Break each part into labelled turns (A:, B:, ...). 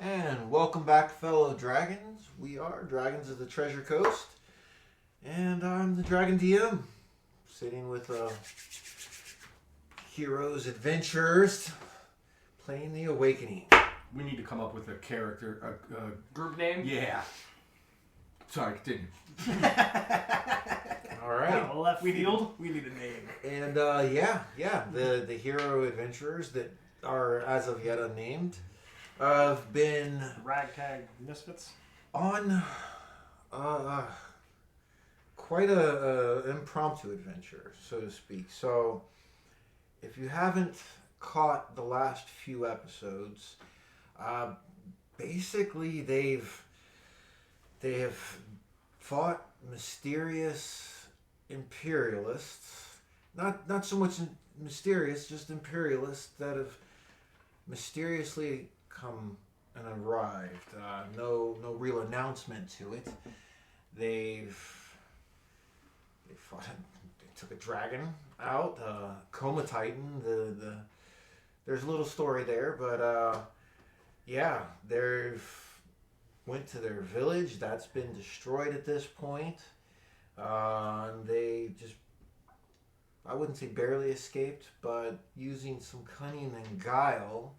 A: And welcome back, fellow dragons. We are Dragons of the Treasure Coast. And I'm the Dragon DM, sitting with heroes, adventurers, playing the Awakening.
B: We need to come up with a character,
C: Group name?
B: yeah. Sorry, continue.
A: All right.
C: Left field?
D: We need a name.
A: And the hero adventurers that are as of yet unnamed have been
C: Ragtag Misfits?
A: on quite a impromptu adventure, so to speak. So, if you haven't caught the last few episodes, basically they have fought mysterious imperialists. Not so much mysterious, just imperialists that have mysteriously come and arrived. No real announcement to it. They fought. They took a dragon out, Coma Titan. There's a little story there, but they've went to their village. That's been destroyed at this point. And they just, I wouldn't say barely escaped, but using some cunning and guile,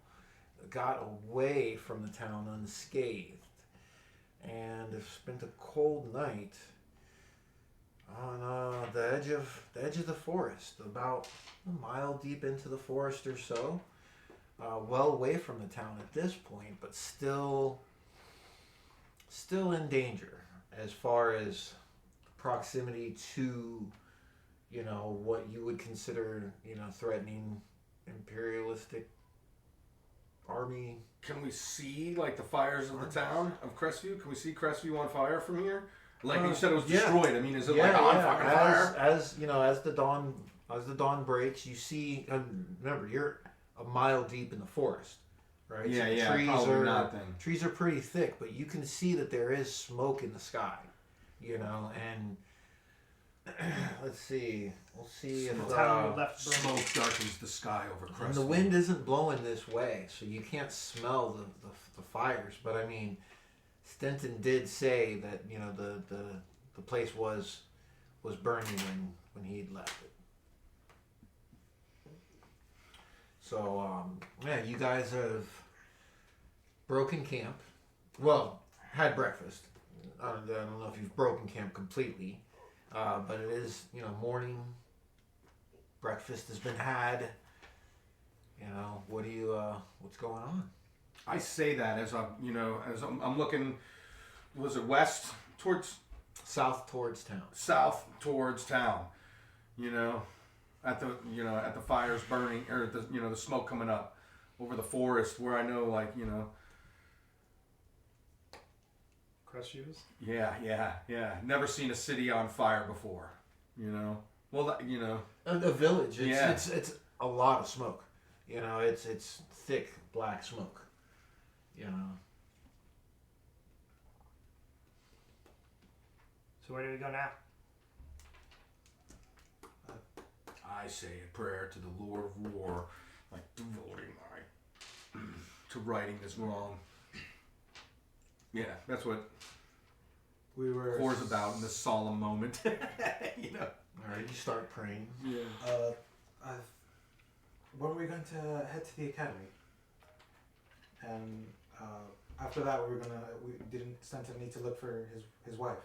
A: got away from the town unscathed, and have spent a cold night on the edge of the forest, about a mile deep into the forest or so, well away from the town at this point, but still in danger as far as proximity to, what you would consider, threatening imperialistic army.
B: Can we see, like, the fires of the town of Crestview? Can we see Crestview on fire from here? Like you said, it was destroyed. I mean, is it on fucking fire?
A: As the dawn breaks, you see. Remember, you're a mile deep in the forest, right?
B: Yeah,
A: so
B: probably not then.
A: Trees are pretty thick, but you can see that there is smoke in the sky, and let's see. We'll see if
B: smoke darkens the sky over Crestview.
A: And the wind isn't blowing this way, so you can't smell the fires. But I mean, Stenton did say that the place was burning when he'd left it. So you guys have broken camp. Well, had breakfast. I don't know if you've broken camp completely, but it is morning. Breakfast has been had. What's going on?
B: I say that as I'm looking. Was it west towards?
A: South towards town.
B: South towards town. At the fires burning, or the smoke coming up over the forest, where I know,
C: Crestviews?
B: Yeah. Never seen a city on fire before. Well,
A: a village. It's a lot of smoke. It's thick black smoke.
C: So where do we go now?
B: I say a prayer to the Lord of War, like devoting my to righting this wrong. Yeah, that's what
D: We were.
B: War's about in this solemn moment.
A: All right, you start praying.
B: Yeah.
D: When were we going to head to the academy? And after that, Stanton need to look for his wife.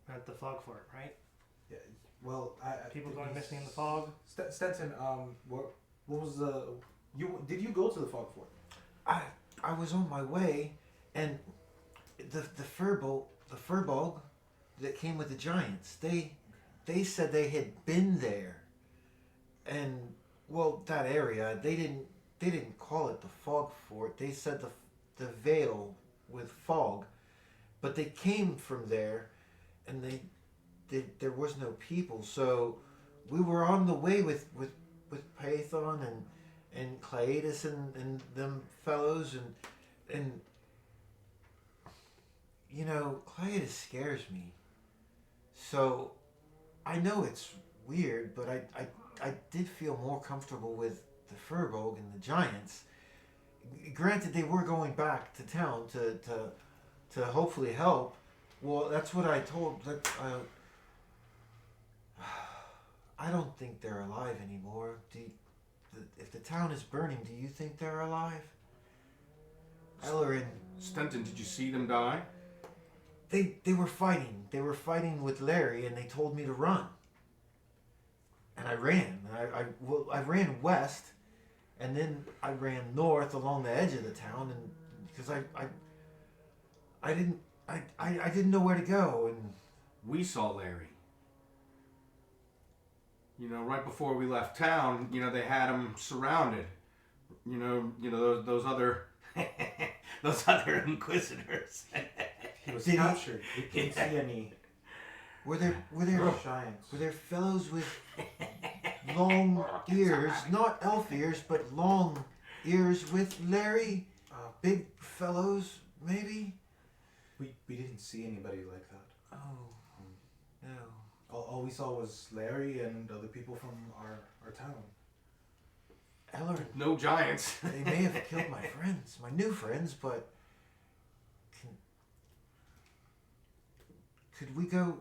C: We're at the fog fort, right?
D: Yeah. Well,
C: People going missing in the fog?
D: Stanton, what was did you go to the fog fort?
A: I was on my way, and the furbog that came with the giants. They said they had been there, and that area they didn't call it the fog fort. They said the veil with fog, but they came from there, and there was no people. So we were on the way with Python and Cleatus and them fellows and Cleatus scares me. So I know it's weird, but I did feel more comfortable with the Furbog and the Giants. granted, they were going back to town to hopefully help. Well, that's what I told. I don't think they're alive anymore. If the town is burning, do you think they're alive? Ellerin,
B: Stenton, did you see them die?
A: they were fighting. They were fighting with Larry, and they told me to run. And I ran. I ran west, and then I ran north along the edge of the town, and because I didn't know where to go, and
B: We saw Larry. You know, right before we left town, you know, they had him surrounded. You know those other those other inquisitors.
D: He was
A: Did he-
D: captured. We couldn't see any
A: were there
D: giants.
A: were there fellows with long ears, not elf ears, but long ears with Larry? Big fellows, maybe?
D: We didn't see anybody like that.
A: Oh, no.
D: All we saw was Larry and other people from our town.
A: Ellerin,
B: No giants.
A: they may have killed my friends, my new friends, but could we go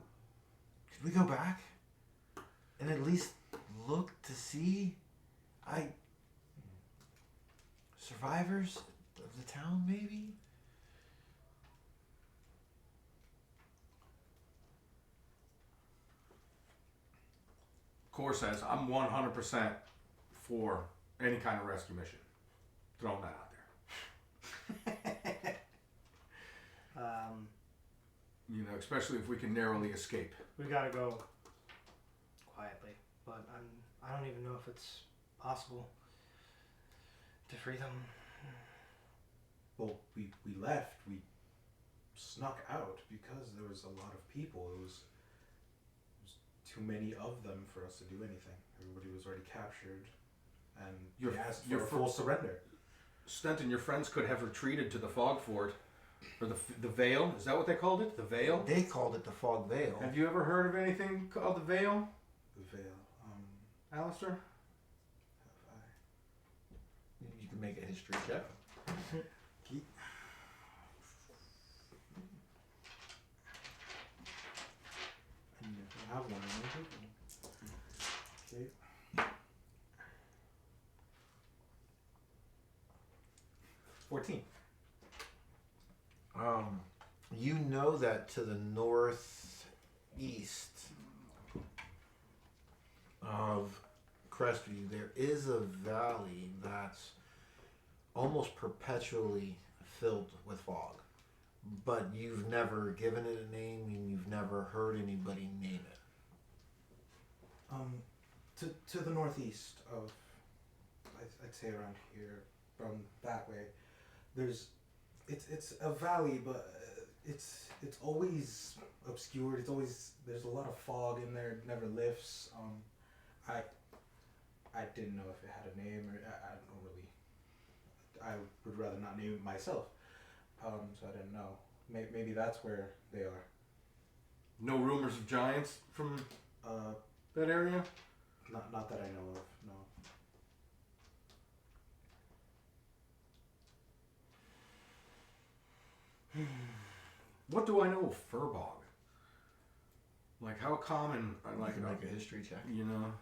A: back and at least look to see survivors of the town, maybe?
B: Core says, I'm 100% for any kind of rescue mission. Throwing that out there. You know, especially if we can narrowly escape.
C: We gotta go quietly, but I don't even know if it's possible to free them.
D: Well, we left. We snuck out because there was a lot of people. It was too many of them for us to do anything. Everybody was already captured, and
B: Your-
D: we asked
B: your
D: for a
B: fir-
D: full surrender.
B: Stenton, your friends could have retreated to the fog fort. Or the Veil. Is that what they called it? The Veil?
A: They called it the Fog Veil.
B: Have you ever heard of anything called the Veil,
D: The veil.
B: Alistair?
D: Have I?
A: You can make a history check.
D: I never have one. Okay. 14.
A: You know that to the northeast of Crestview, there is a valley that's almost perpetually filled with fog. But you've never given it a name and you've never heard anybody name it.
D: To the northeast of, I'd say around here, from that way, it's a valley, but it's always obscured. It's always, there's a lot of fog in there. It never lifts. I didn't know if it had a name, or I don't really. I would rather not name it myself. So I didn't know. Maybe that's where they are.
B: No rumors of giants from
D: Uh,
B: that area?
D: not that I know of. No.
B: What do I know of Furbog? Like how common?
A: You
B: Like
A: can make a history check.
B: you know.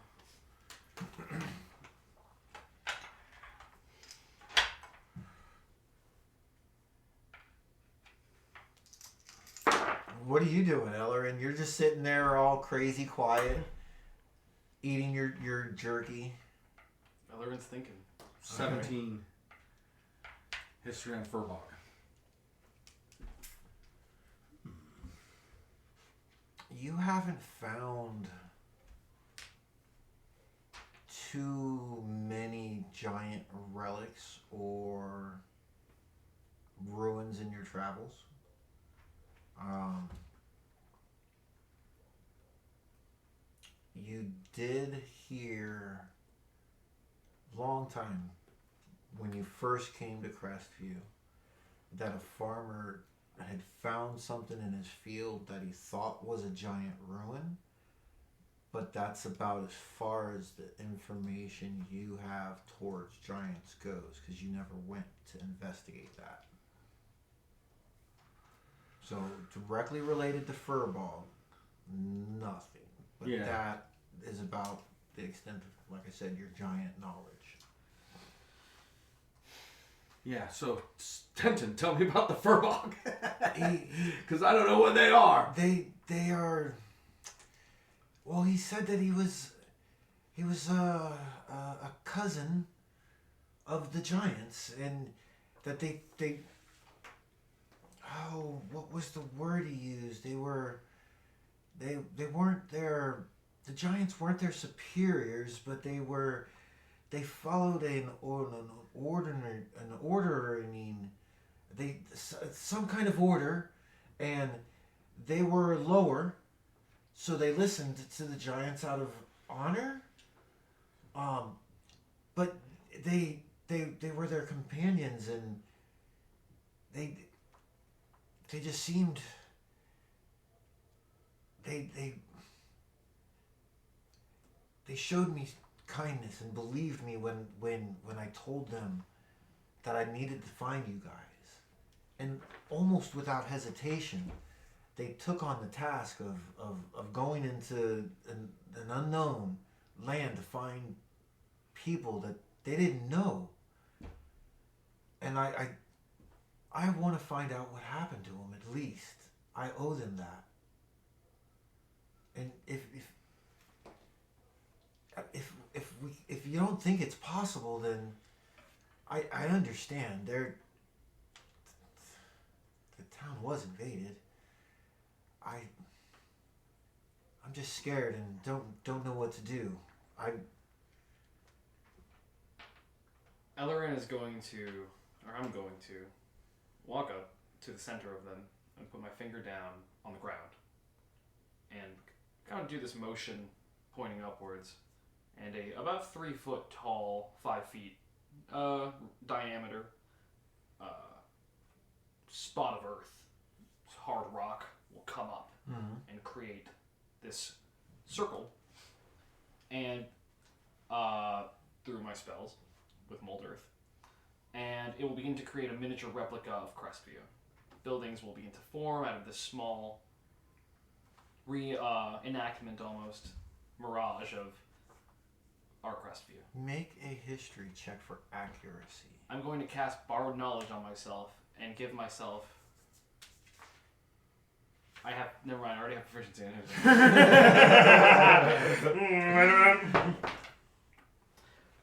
A: What are you doing, Eller? And you're just sitting there all crazy quiet, eating your jerky.
E: Ellerin's thinking.
B: 17. History on Furbog.
A: You haven't found too many giant relics or ruins in your travels. You did hear long time when you first came to Crestview that a farmer had found something in his field that he thought was a giant ruin, but that's about as far as the information you have towards giants goes, because you never went to investigate that. So directly related to Furball, nothing. But
B: Yeah.
A: that is about the extent of, like I said, your giant knowledge.
B: Yeah, so Stenton, tell me about the Furbog.
A: He
B: Because I don't know what they are.
A: They are. Well, he said that he was a cousin of the giants, and that they oh, what was the word he used? They weren't their, the giants weren't their superiors, but they followed an ordering, some kind of order, and they were lower, so they listened to the giants out of honor. But they were their companions, and they just seemed they showed me kindness and believed me when I told them that I needed to find you guys. And almost without hesitation, they took on the task of going into an unknown land to find people that they didn't know. And I want to find out what happened to them, at least. I owe them that. And if you don't think it's possible, then I understand. The town was invaded. I'm just scared and don't know what to do.
E: Ellerin is going to, or I'm going to, walk up to the center of them and put my finger down on the ground and kind of do this motion pointing upwards, and a about 3 foot tall, 5 feet diameter spot of earth, hard rock, will come up and create this circle, and through my spells with mold earth, and it will begin to create a miniature replica of Crestview. Buildings will begin to form out of this small enactment, almost mirage of our Crestview.
A: Make a history check for accuracy.
E: I'm going to cast Borrowed Knowledge on myself and give myself. Never mind, I already have proficiency in it.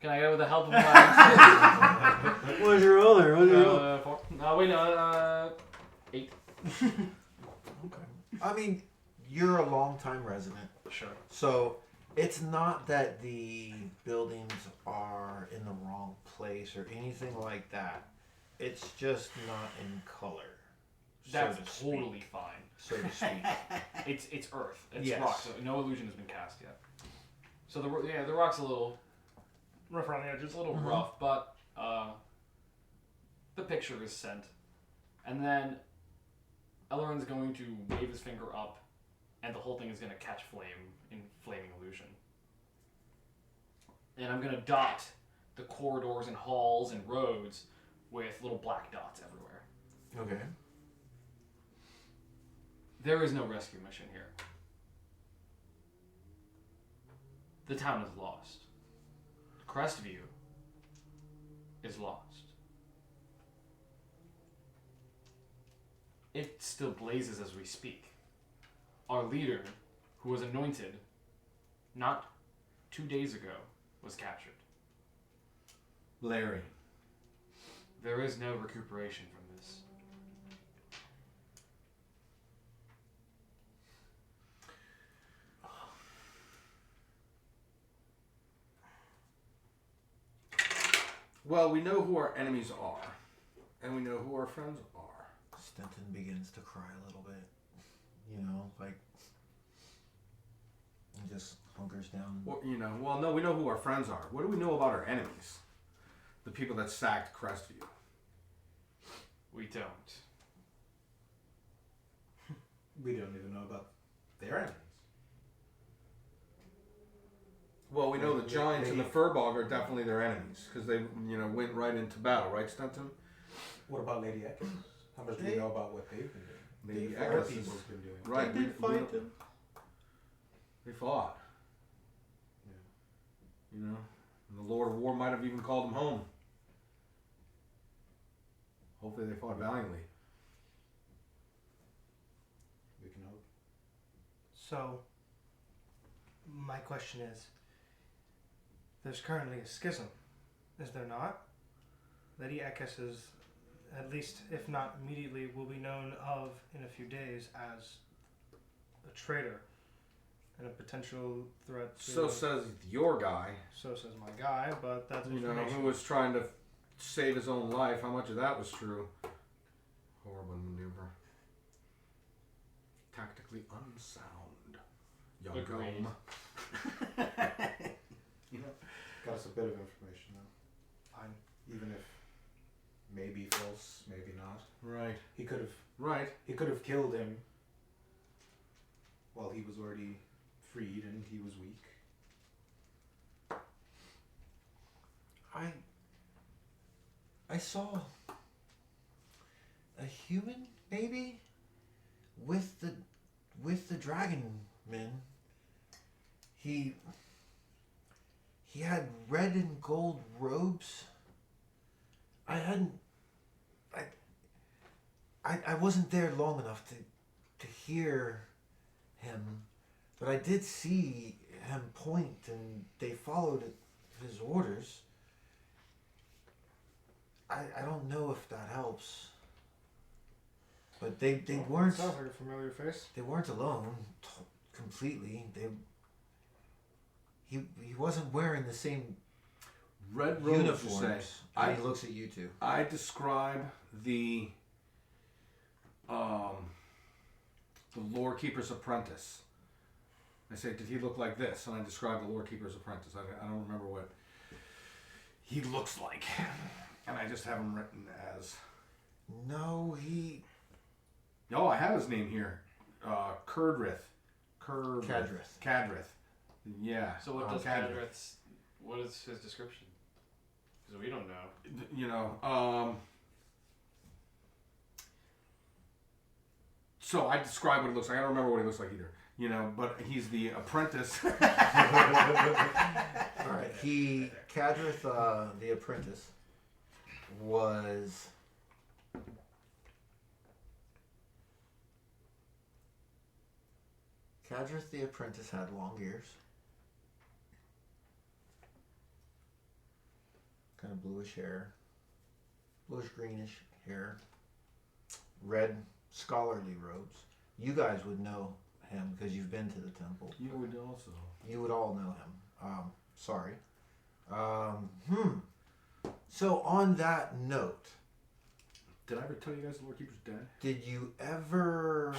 E: Can I go with the help of my...
C: What was your roll there?
E: 4. Wait, no, 8.
A: Okay. I mean, you're a long-time resident.
E: Sure.
A: So it's not that the buildings are in the wrong place or anything like that. It's just not in color.
E: That's
A: so to
E: totally
A: speak,
E: fine.
A: So to speak.
E: It's earth. It's
A: Yes.
E: rock, so no illusion has been cast yet. So the rock's a little rough around the edges, a little rough, but the picture is sent. And then Ellerin's going to wave his finger up, and the whole thing is going to catch flame in flaming illusion. And I'm going to dot the corridors and halls and roads with little black dots everywhere.
A: Okay.
E: There is no rescue mission here. The town is lost. Crestview is lost. It still blazes as we speak. Our leader, who was anointed not 2 days ago, was captured.
B: Larry.
E: There is no recuperation from this.
B: Well, we know who our enemies are, and we know who our friends are.
A: Stenton begins to cry a little bit. You know, like he just hunkers down.
B: Well, no, we know who our friends are. What do we know about our enemies? The people that sacked Crestview.
E: We don't.
D: We don't even know about their enemies.
B: Well, we know the giants and the Furbog are definitely their enemies because they, went right into battle, right, Stenton?
D: What about Lady Ekis? How much do we know about what they've been doing?
B: Lady
D: What our
B: Ekis is
D: people's been doing.
B: right.
A: They did fight them.
B: They fought.
D: Yeah.
B: And the Lord of War might have even called them home. Hopefully, they fought valiantly.
D: We can hope.
C: So, my question is, there's currently a schism, is there not? Lady Ekis is, at least, if not immediately, will be known of in a few days as a traitor and a potential threat to...
B: So says your guy.
C: So says my guy, but that's
B: Who
C: information.
B: was trying to save his own life. How much of that was true? Horrible maneuver. Tactically unsound. Young
E: Agreed.
B: Gome.
D: Got us a bit of information though.
C: Fine.
D: Even if maybe false, maybe not.
B: Right.
D: He could have killed him while he was already freed and he was weak.
A: I saw a human, maybe, with the dragon men. He had red and gold robes. I wasn't there long enough to hear him, but I did see him point, and they followed his orders. I don't know if that helps, but they weren't.
C: Sounds like a familiar face.
A: They weren't alone completely. He wasn't wearing the same
B: Red robes, you say.
A: uniforms. And he looks at you two.
B: I describe the lore keeper's apprentice. I say, did he look like this? And I describe the lore keeper's apprentice. I don't remember what he looks like, and I just have him written as.
A: No, he.
B: Oh, I have his name here. Curdrith. Cadrith. Yeah.
E: So what does
B: Cadrith.
E: Cadrith's? What is his description? Because we don't know.
B: So I describe what he looks like. I don't remember what he looks like either. But he's the apprentice.
A: All right. Cadrith, the apprentice, was. Cadrith, the apprentice, had long ears. Kind of bluish hair. Bluish greenish hair. Red scholarly robes. You guys would know him because you've been to the temple.
B: You would also.
A: You would all know him. Sorry. So on that note,
B: Did I ever tell you guys the Lord Keeper's dead?
A: did you ever...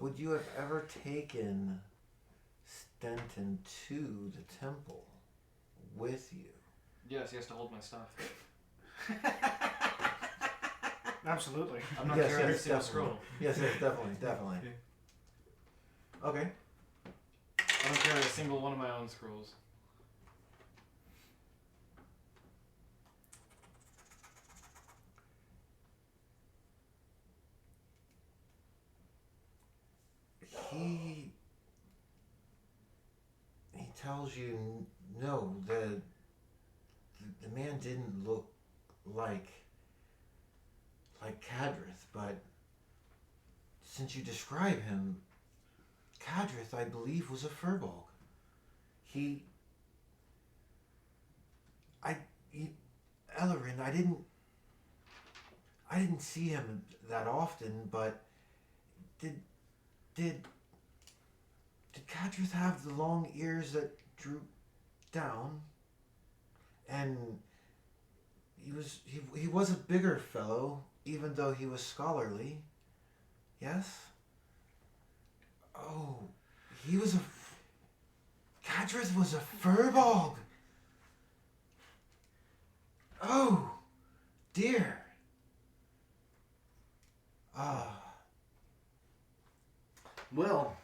A: would you have ever taken Stenton to the temple with you?
E: Yes, he has to hold my stuff.
C: Absolutely.
E: I'm not
A: Yes,
E: carrying a
A: yes,
E: single
A: definitely.
E: scroll.
A: Yes, definitely. Okay.
E: I don't carry a single one of my own scrolls.
A: He tells you no, the man didn't look like Cadrith, but since you describe him, Cadrith, I believe, was a Furbog. Ellerin, I didn't see him that often, but did Cadrith have the long ears that droop down? And he was a bigger fellow, even though he was scholarly. Yes? Oh, Cadrith was a Furbog. Oh, dear.
B: Well,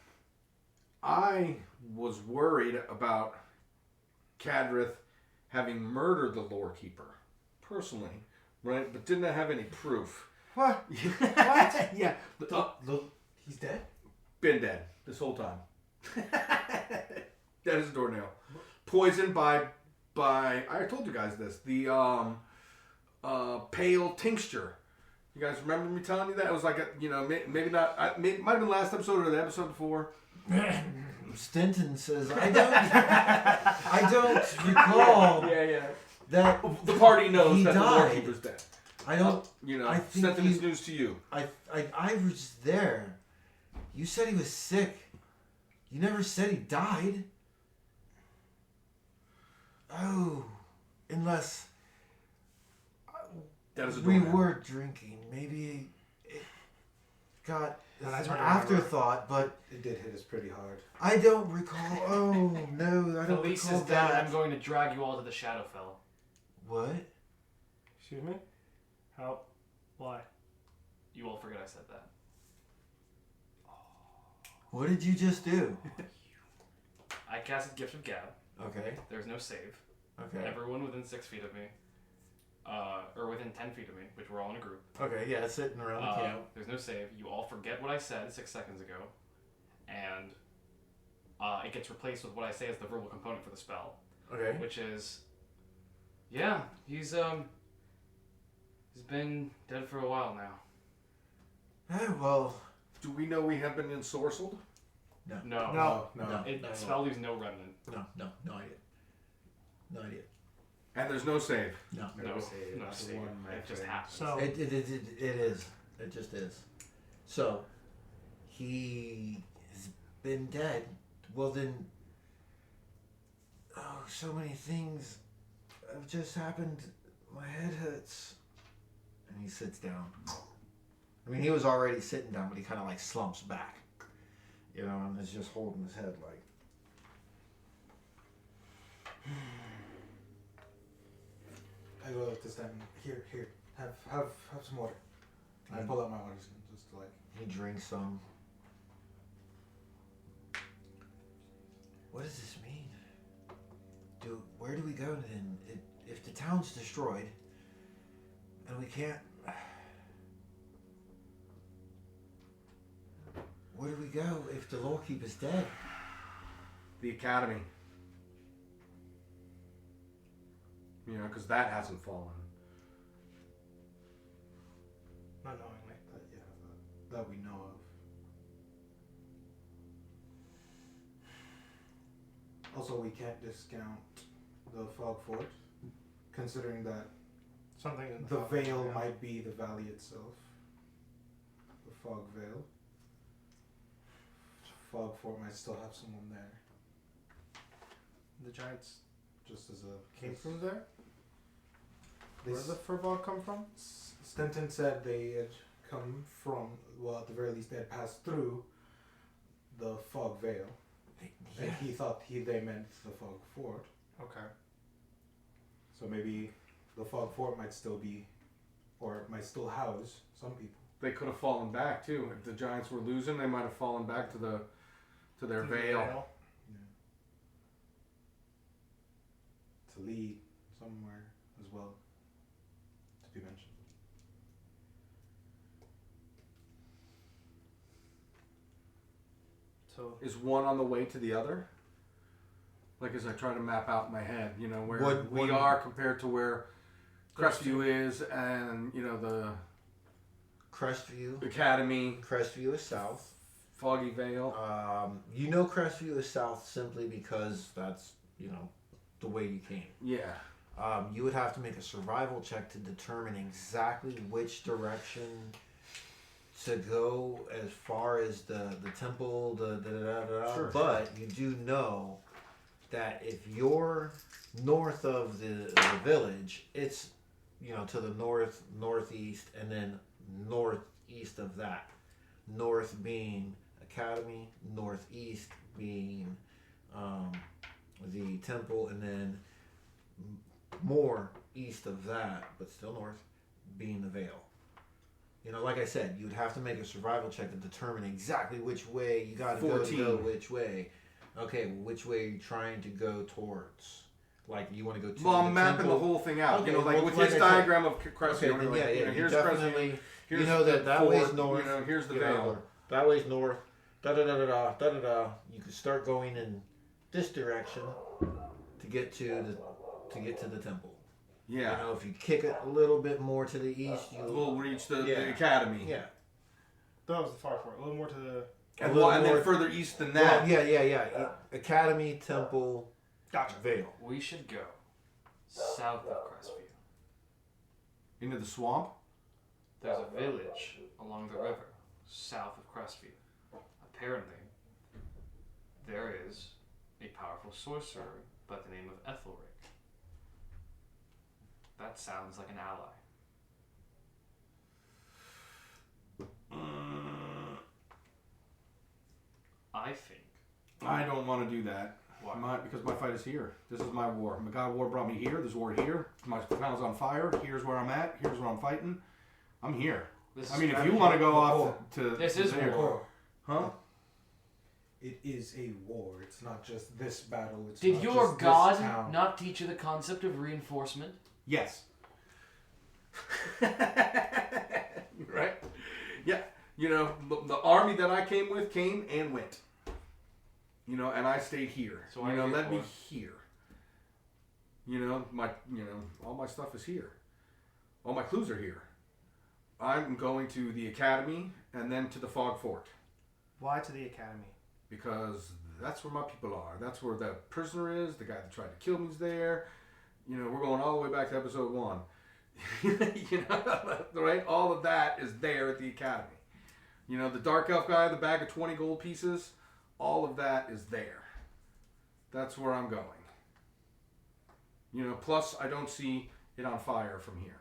B: I was worried about Cadrith having murdered the lore keeper personally, right? But didn't have any proof.
C: What?
B: What? Yeah.
D: He's dead?
B: Been dead this whole time. Dead as a doornail. Poisoned by I told you guys this. The pale tincture. You guys remember me telling you that? It was like maybe not. It might have been last episode or the episode before.
A: Stinton says, I don't recall
B: Yeah.
A: that
B: The party knows
A: he
B: that
A: died.
B: the lore keeper's dead.
A: I don't. I think
B: Stinton is news to you.
A: I was there. You said he was sick. You never said he died. Oh, unless
B: That is a
A: we
B: doornail.
A: were drinking. Maybe it got
C: And
A: as
C: that's
A: an
C: what I remember.
A: afterthought, but
D: It did hit us pretty hard.
A: I don't recall. Oh no, I don't
E: Felice
A: recall
E: is dead.
A: that.
E: I'm going to drag you all to the Shadowfell.
A: What?
C: Excuse me? How? Why?
E: You all forget I said that.
A: What did you just do?
E: I casted Gift of Gab.
A: Okay.
E: There's no save.
A: Okay.
E: Everyone within 6 feet of me, or within 10 feet of me, which we're all in a group.
A: Okay. Yeah, sitting around the camp.
E: There's no save. You all forget what I said 6 seconds ago, and it gets replaced with what I say as the verbal component for the spell,
A: Okay.
E: which is, yeah, he's been dead for a while now.
A: Well.
B: Do we know we have been ensorcelled?
E: No.
C: No.
E: Spell leaves no remnant.
A: No idea. No idea.
B: And there's no save.
A: No.
E: No
D: save.
E: no
D: That's
E: save.
D: one
E: It just
D: thing.
E: happens.
C: So
A: It is. It just is. So, he has been dead. Well then, so many things have just happened. My head hurts. And he sits down. I mean, he was already sitting down, but he kind of like slumps back. You know, and is just holding his head like.
D: I go up this time. Here. Have some water. I pull out my water skin just to like.
A: He drinks some. What does this mean? Where do we go then? If the town's destroyed, and we can't. Where do we go if the lore keeper's dead?
B: The academy. You know, because that hasn't fallen.
C: not knowingly.
D: That we know of. Also, we can't discount the fog fort, considering that
C: Something in
D: the
C: fog,
D: veil
C: yeah.
D: might be the valley itself. The fog veil. Fog fort might still have someone there,
C: The giants
D: just as a
C: came from there.
D: They
C: Where did the furball come from?
D: Stenton said they had come from, well, at the very least, they had passed through the fog veil, and he thought they meant the fog fort.
C: Okay.
D: So maybe the fog fort might still be, or it might still house some people.
B: They could have fallen back too. If the Giants were losing, they might have fallen back to their
C: To the
B: veil.
D: To lead somewhere as well, to be mentioned.
C: So
B: Is one on the way to the other? Like as I try to map out in my head, you know, where
A: What-
B: we
A: what-
B: are compared to where Crestview is, and you know the
A: Crestview.
B: Academy,
A: Crestview is south.
B: Foggy Vale.
A: You know Crestview is south simply because that's, the way you came.
B: Yeah.
A: You would have to make a survival check to determine exactly which direction to go as far as the temple,
B: Sure.
A: But you do know that if you're north of the village, it's, to the northeast, and then northeast of that. North being Academy, northeast being the temple, and then more east of that, but still north, being the Vale. Like I said, you'd have to make a survival check to determine exactly which way you got to go
B: 14.
A: to go which way. Okay, which way are you trying to go towards? Like you want to go to
B: Well,
A: the
B: I'm mapping
A: temple.
B: the whole thing out.
A: Okay,
B: You know, like
A: well,
B: with
A: like
B: his
A: I said-
B: diagram of Crestview.
A: Okay,
B: you know,
A: then, yeah,
B: like,
A: yeah.
B: you know,
A: You
B: here's
A: definitely,
B: Crestview. Here's
A: you know that
B: the
A: way's
B: fort,
A: north.
B: You know, here's the
A: you
B: Vale.
A: know, that way's north. Da da da da da da da da. You can start going in this direction to get to the temple.
B: Yeah.
A: You know, if you kick it a little bit more to the east,
B: We'll reach the
A: Yeah.
B: academy.
A: Yeah.
C: That was the far fort. A little more to the.
B: And,
A: little
B: and
A: more-
B: then further east than that.
A: Well, yeah. Academy, temple,
C: Gotcha.
A: Vale.
E: We should go south of Crestview.
B: Into the swamp.
E: There's a village along the river south of Crestview. Apparently, there is a powerful sorcerer by the name of Ethelric. That sounds like an ally. I think.
B: I don't want to do that.
E: Why?
B: Because my fight is here. This is my war. My God of War brought me here. There's war here. My town's on fire. Here's where I'm at. Here's where I'm fighting. I'm here.
E: This
B: I
E: is
B: mean, if you
D: strategy.
B: want to go
D: War.
B: off to
E: This is
B: there,
E: war.
B: huh?
D: It is a war. It's not just this battle. It's
E: Did
D: not
E: your
D: just this
E: god
D: town.
E: not teach you the concept of reinforcement?
B: Yes. Right? Yeah. You know, the army that I came with came and went. You know, and I stayed here.
E: So
B: you
E: why
B: know,
E: are you
B: let me
E: here?
B: here. You know, all my stuff is here. All my clues are here. I'm going to the academy and then to the fog fort
C: Why to the academy?
B: because that's where my people are. That's where the prisoner is. The guy that tried to kill me is there. You know, we're going all the way back to episode 1. You know, right? All of that is there at the academy. You know, the dark elf guy, the bag of 20 gold pieces, all of that is there. That's where I'm going. You know, plus I don't see it on fire from here.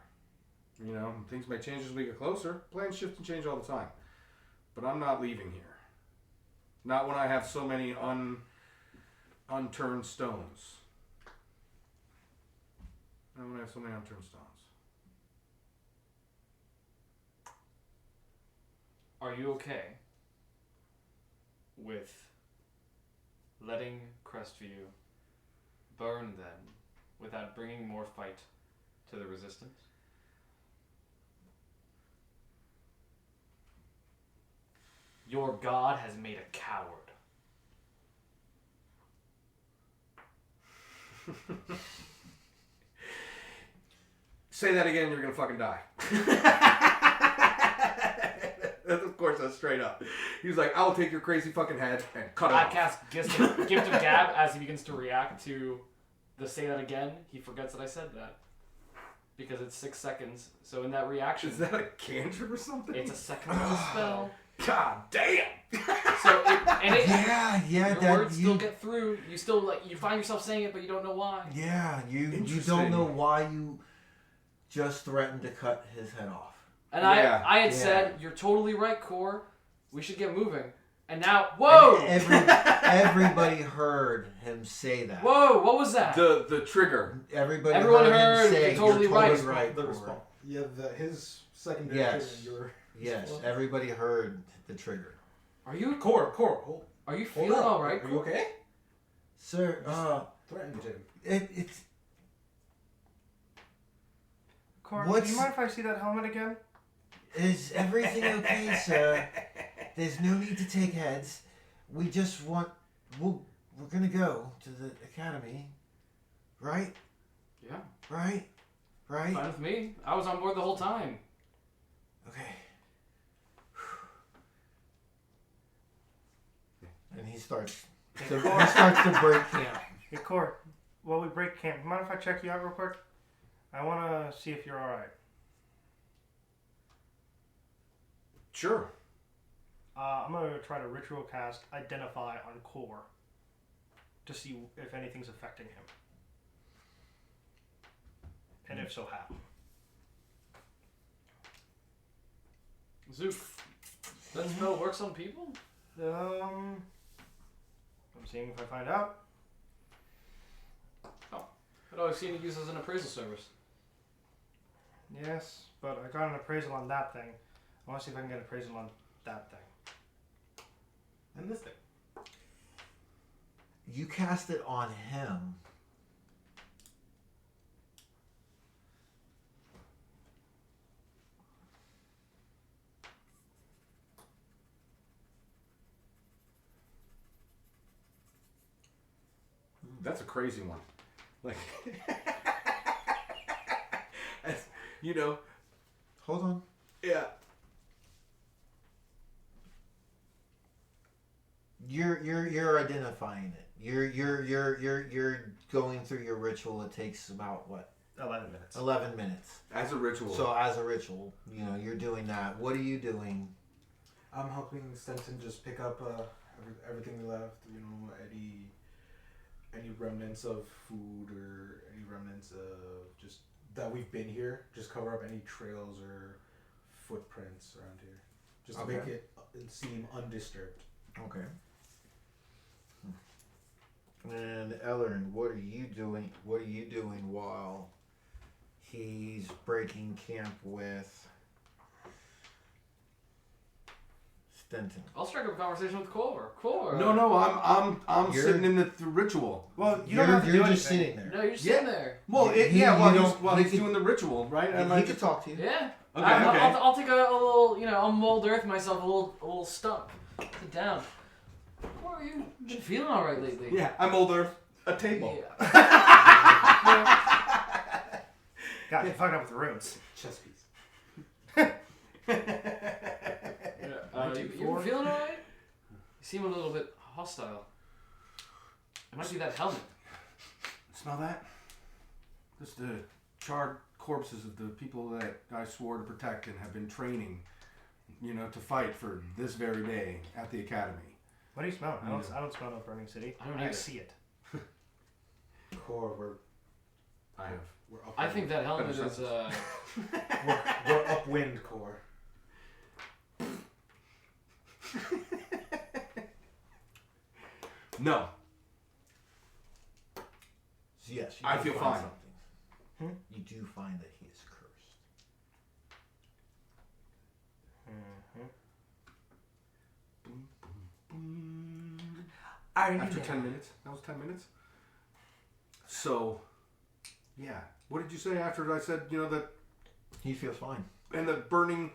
B: You know, things may change as we get closer. Plans shift and change all the time. But I'm not leaving here. Not when I have so many unturned stones. Not when I have so many unturned stones.
E: Are you okay with letting Crestview burn then without bringing more fight to the resistance? Your god has made a coward.
B: Say that again, you're gonna fucking die. Of course, that's straight up. He's like, I'll take your crazy fucking head and cut it
E: I
B: off.
E: cast gift of gab as he begins to react to the say that again. He forgets that I said that. Because it's 6 seconds. So in that reaction,
B: Is that a cantrip or something?
E: it's a second level spell.
B: God damn!
E: So
A: Yeah,
E: your
A: that
E: words still get through. You still you find yourself saying it, but you don't know why.
A: Yeah, you
B: Interesting.
A: don't know why you just threatened to cut his head off.
E: And
B: Yeah.
E: I had
A: Yeah.
E: said, you're totally right, Core. We should get moving. And now, whoa!
A: And everybody heard him say that.
E: Whoa, what was that?
B: The trigger.
A: Everybody
E: Everyone
A: heard
E: heard,
A: him say,
E: you're totally
A: "You're
E: right."
A: totally right."
D: The
A: Cor."
D: response. Yeah, his secondary
A: Yes.
D: trigger, your
A: Yes,
D: response.
A: everybody heard the trigger.
E: Are you
D: Core.
E: are you
D: Hold
E: feeling
D: on.
E: all right,
D: Are you
E: Core?
D: okay?
A: Sir,
D: Threatened him.
A: it's
C: Cor,
A: What's-
C: do you mind if I see that helmet again?
A: is everything okay, sir? There's no need to take heads. We just want we're gonna go to the academy, right?
E: Yeah,
A: Right?
E: fine with me. I was on board the whole time.
A: Okay. And he starts to break camp.
C: Hey, Cor, while we break camp, you mind if I check you out real quick? I want to see if you're alright.
B: Sure.
C: I'm going to try to ritual cast Identify on Core to see if anything's affecting him. And if so, how.
E: Zoop. That spell works on people?
C: I'm seeing if I find out.
E: I'd always seen it used as an appraisal service.
C: Yes, but I got an appraisal on that thing. I want to see if I can get an appraisal on that thing.
D: And this thing.
A: You cast it on him.
B: That's a crazy one. Like, you know.
A: Hold on.
B: Yeah.
A: You're identifying it. You're going through your ritual. It takes about what?
C: 11 minutes.
A: 11 minutes.
B: As a ritual.
A: So as a ritual, you're doing that. What are you doing?
D: I'm helping Stenton just pick up everything we left. Any remnants of food or any remnants of just that we've been here. Just cover up any trails or footprints around here, just to make it seem undisturbed.
A: Okay. And Ellern, what are you doing? What are you doing while he's breaking camp with Stenton?
E: I'll strike up a conversation with Clover. Clover.
B: No, I'm
A: You're-
B: sitting in the ritual.
C: Well, you don't have to do
A: You're just
C: anything.
A: sitting there.
E: No, you're sitting there.
B: Well,
A: He
B: he's doing the ritual, right?
A: He could talk to you.
E: Yeah.
B: Okay,
E: I'll take a little, I'll mold earth myself a little stump. Sit down. How are you? Been feeling all right lately?
B: Yeah, I'm older. A table.
E: Yeah.
C: God, you fucked up with the runes.
D: Chess piece.
E: You feeling all right? You seem a little bit hostile. It might be that helmet.
B: Smell that? Just the charred corpses of the people that I swore to protect and have been training, to fight for this very day at the academy.
C: What do you smell? I don't smell no burning city.
E: I don't either.
C: see it.
D: Core,
B: I have.
D: we're up.
E: I think that helmet is.
D: we're upwind, Core.
B: No.
A: Yes,
B: I feel
A: find
B: fine.
A: something. You do find that he is cursed.
B: After 10 minutes? That was 10 minutes? So, yeah. What did you say after I said, that...
A: He feels fine.
B: And the burning...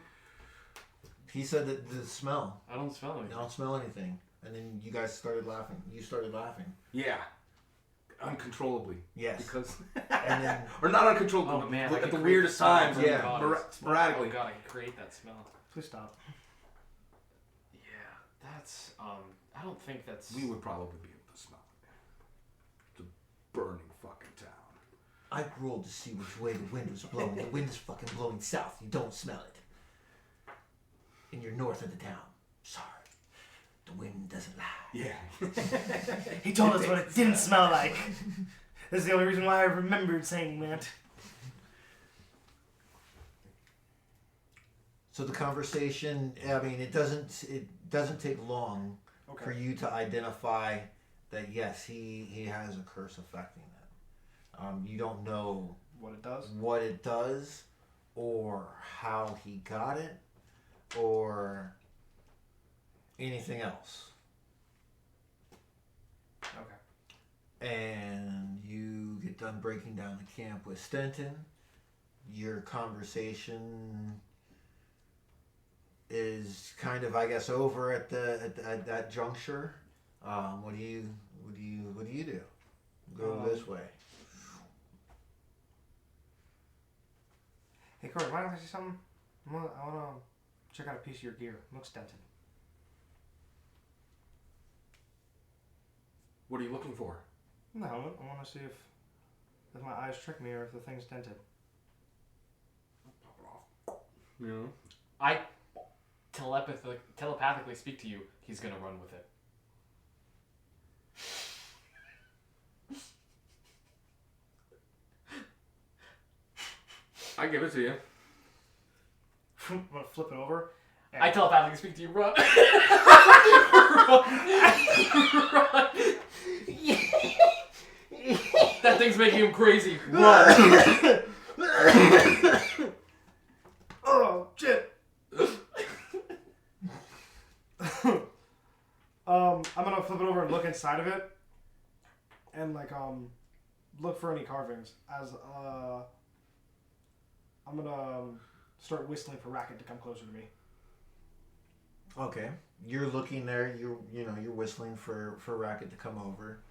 A: He said that the smell.
E: I don't smell
A: I
E: anything.
A: don't smell anything. And then you guys started laughing. You started laughing.
B: Yeah. Uncontrollably.
A: Yes.
B: Because...
A: And then
B: or not uncontrollably.
E: Oh man!
B: At
E: I
B: the
E: could
B: weirdest
E: create
B: times.
E: burning
A: yeah.
E: bodies.
B: Sporadically.
E: Oh god, I can create that smell.
C: Please stop.
E: Yeah, that's I don't think that's.
B: We would probably be able to smell it. The burning fucking town.
A: I rolled to see which way the wind was blowing. The wind is fucking blowing south. You don't smell it. And you're north of the town. Sorry. The wind doesn't lie.
B: Yeah.
C: He told us what it didn't smell like. This is the only reason why I remembered saying that.
A: So the conversation, I mean, it doesn't take long for you to identify that yes, he has a curse affecting them. You don't know
C: What it does?
A: what it does, or how he got it, or anything else.
C: Okay.
A: And you get done breaking down the camp with Stenton. Your conversation is kind of, I guess, over at that juncture. What do you do? Go this way.
C: Hey, Corey, mind if I say something? I want to check out a piece of your gear. It looks dented.
B: What are you looking for?
C: The helmet. I want to see if my eyes trick me or if the thing's dented.
B: Yeah.
E: I telepathically speak to you. He's gonna run with it.
B: I give it to you.
C: I'm going to flip it over. And
E: I telepathically speak to you. Run. That thing's making him crazy. Run.
C: Oh, shit! I'm gonna flip it over and look inside of it, and look for any carvings. As I'm gonna start whistling for Racket to come closer to me.
A: Okay, you're looking there. You're whistling for Racket to come over.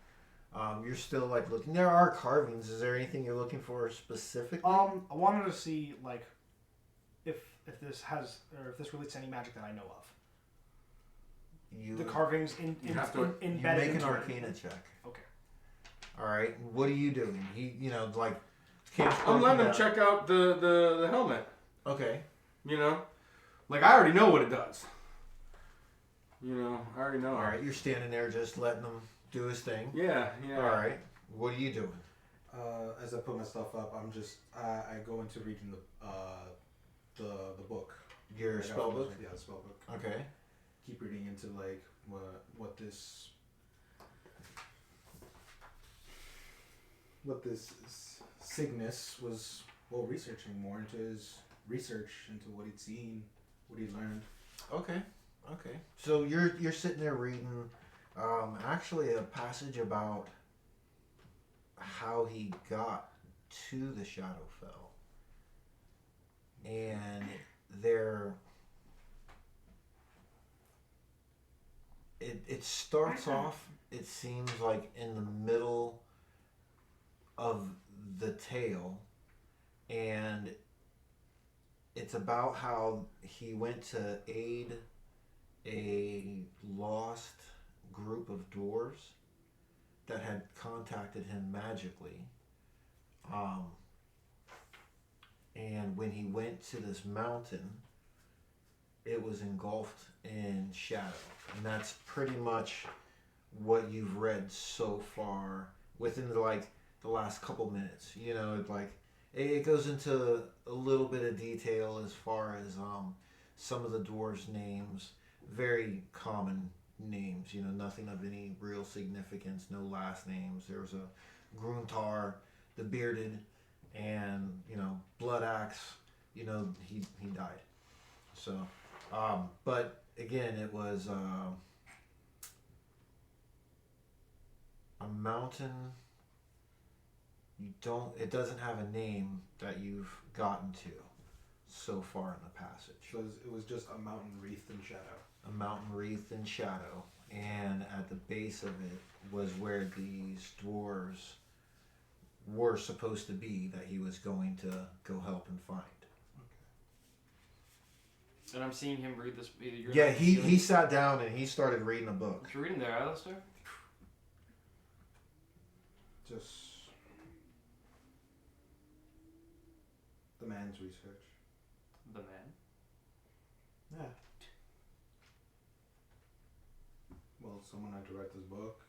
A: You're still like looking. There are carvings. Is there anything you're looking for specifically?
C: I wanted to see like if this has or if this relates to any magic that I know of.
A: You
C: The carvings in
B: You have to-
A: you
C: embedded
A: make an
C: into it.
A: Arcana check.
C: Okay.
A: All right. What are you doing? Like. Camp's
B: I'm letting him
A: down.
B: check out the helmet.
A: Okay.
B: You know, like I already know what it does. You know, I already know.
A: All right. You're standing there just letting him do his thing.
B: Yeah.
A: All right. What are you doing?
D: As I put my stuff up, I go into reading the book.
A: Your spell book.
D: Yeah, the spell book.
A: Okay.
D: Keep reading into like what this Cygnus was researching more into his research into what he'd seen, what he'd learned.
A: Okay. Okay. So you're sitting there reading, actually a passage about how he got to the Shadowfell, and it starts off. It seems like in the middle of the tale, and it's about how he went to aid a lost group of dwarves that had contacted him magically. And when he went to this mountain, it was engulfed in shadow. And that's pretty much what you've read so far within the last couple minutes. You know, it goes into a little bit of detail as far as some of the dwarves' names, very common names, you know, nothing of any real significance, no last names. There was a Gruntar, the Bearded, and, you know, Blood Axe, you know, he died. So, but again, it was a mountain. It doesn't have a name that you've gotten to so far in the passage.
D: So it was just a mountain wreathed in shadow.
A: A mountain wreathed in shadow, and at the base of it was where these dwarves were supposed to be that he was going to go help and find.
E: And I'm seeing him read this.
A: Yeah, he sat down and he started reading a book.
E: What you reading there, Alistair?
D: Just the man's research.
E: The man.
D: Yeah. Well, someone had to write this book.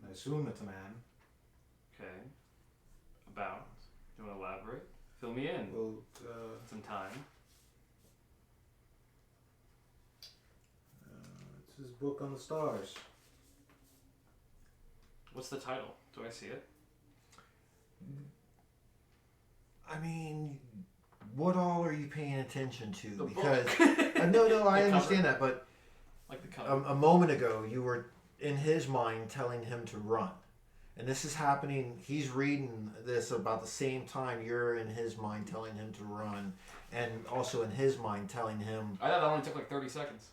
D: I assume it's a man.
E: Okay. About. Do you want to elaborate? Fill me in.
D: Well,
E: Some time.
D: it's his book on the stars.
E: What's the title? Do I see it?
A: I mean, what all are you paying attention to?
E: The
A: Because
E: book.
A: no, I
E: The
A: understand
E: cover.
A: that, but
E: Like the cover.
A: a moment ago you were in his mind telling him to run, and this is happening. He's reading this about the same time you're in his mind telling him to run, and also in his mind telling him.
E: I thought that only took like 30 seconds.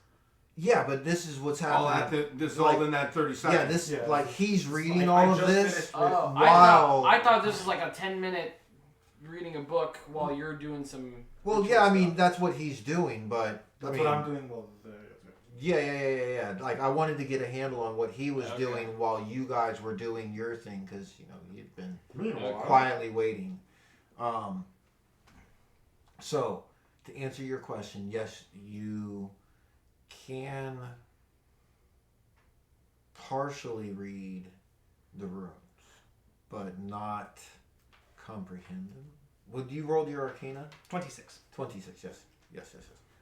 A: Yeah, but this is what's happening.
B: This is
A: Like-
B: all in that 30 seconds.
A: Yeah, this
D: Yeah.
A: like he's reading
D: like,
A: all
D: I
A: of
D: just
A: this.
D: finished
E: Oh,
A: Wow.
E: I thought this was like a 10-minute reading a book while you're doing some.
A: Well,
E: ritual
A: yeah, I
E: stuff.
A: mean that's what he's doing, but
D: That's
A: I mean,
D: what I'm doing. Well,
A: Yeah. Like I wanted to get a handle on what he was
E: Okay.
A: doing while you guys were doing your thing, because you know you'd been
E: Okay.
A: quietly waiting. So to answer your question, yes, you can partially read the runes, but not comprehend them. Would you roll your Arcana?
C: 26.
A: 26, yes.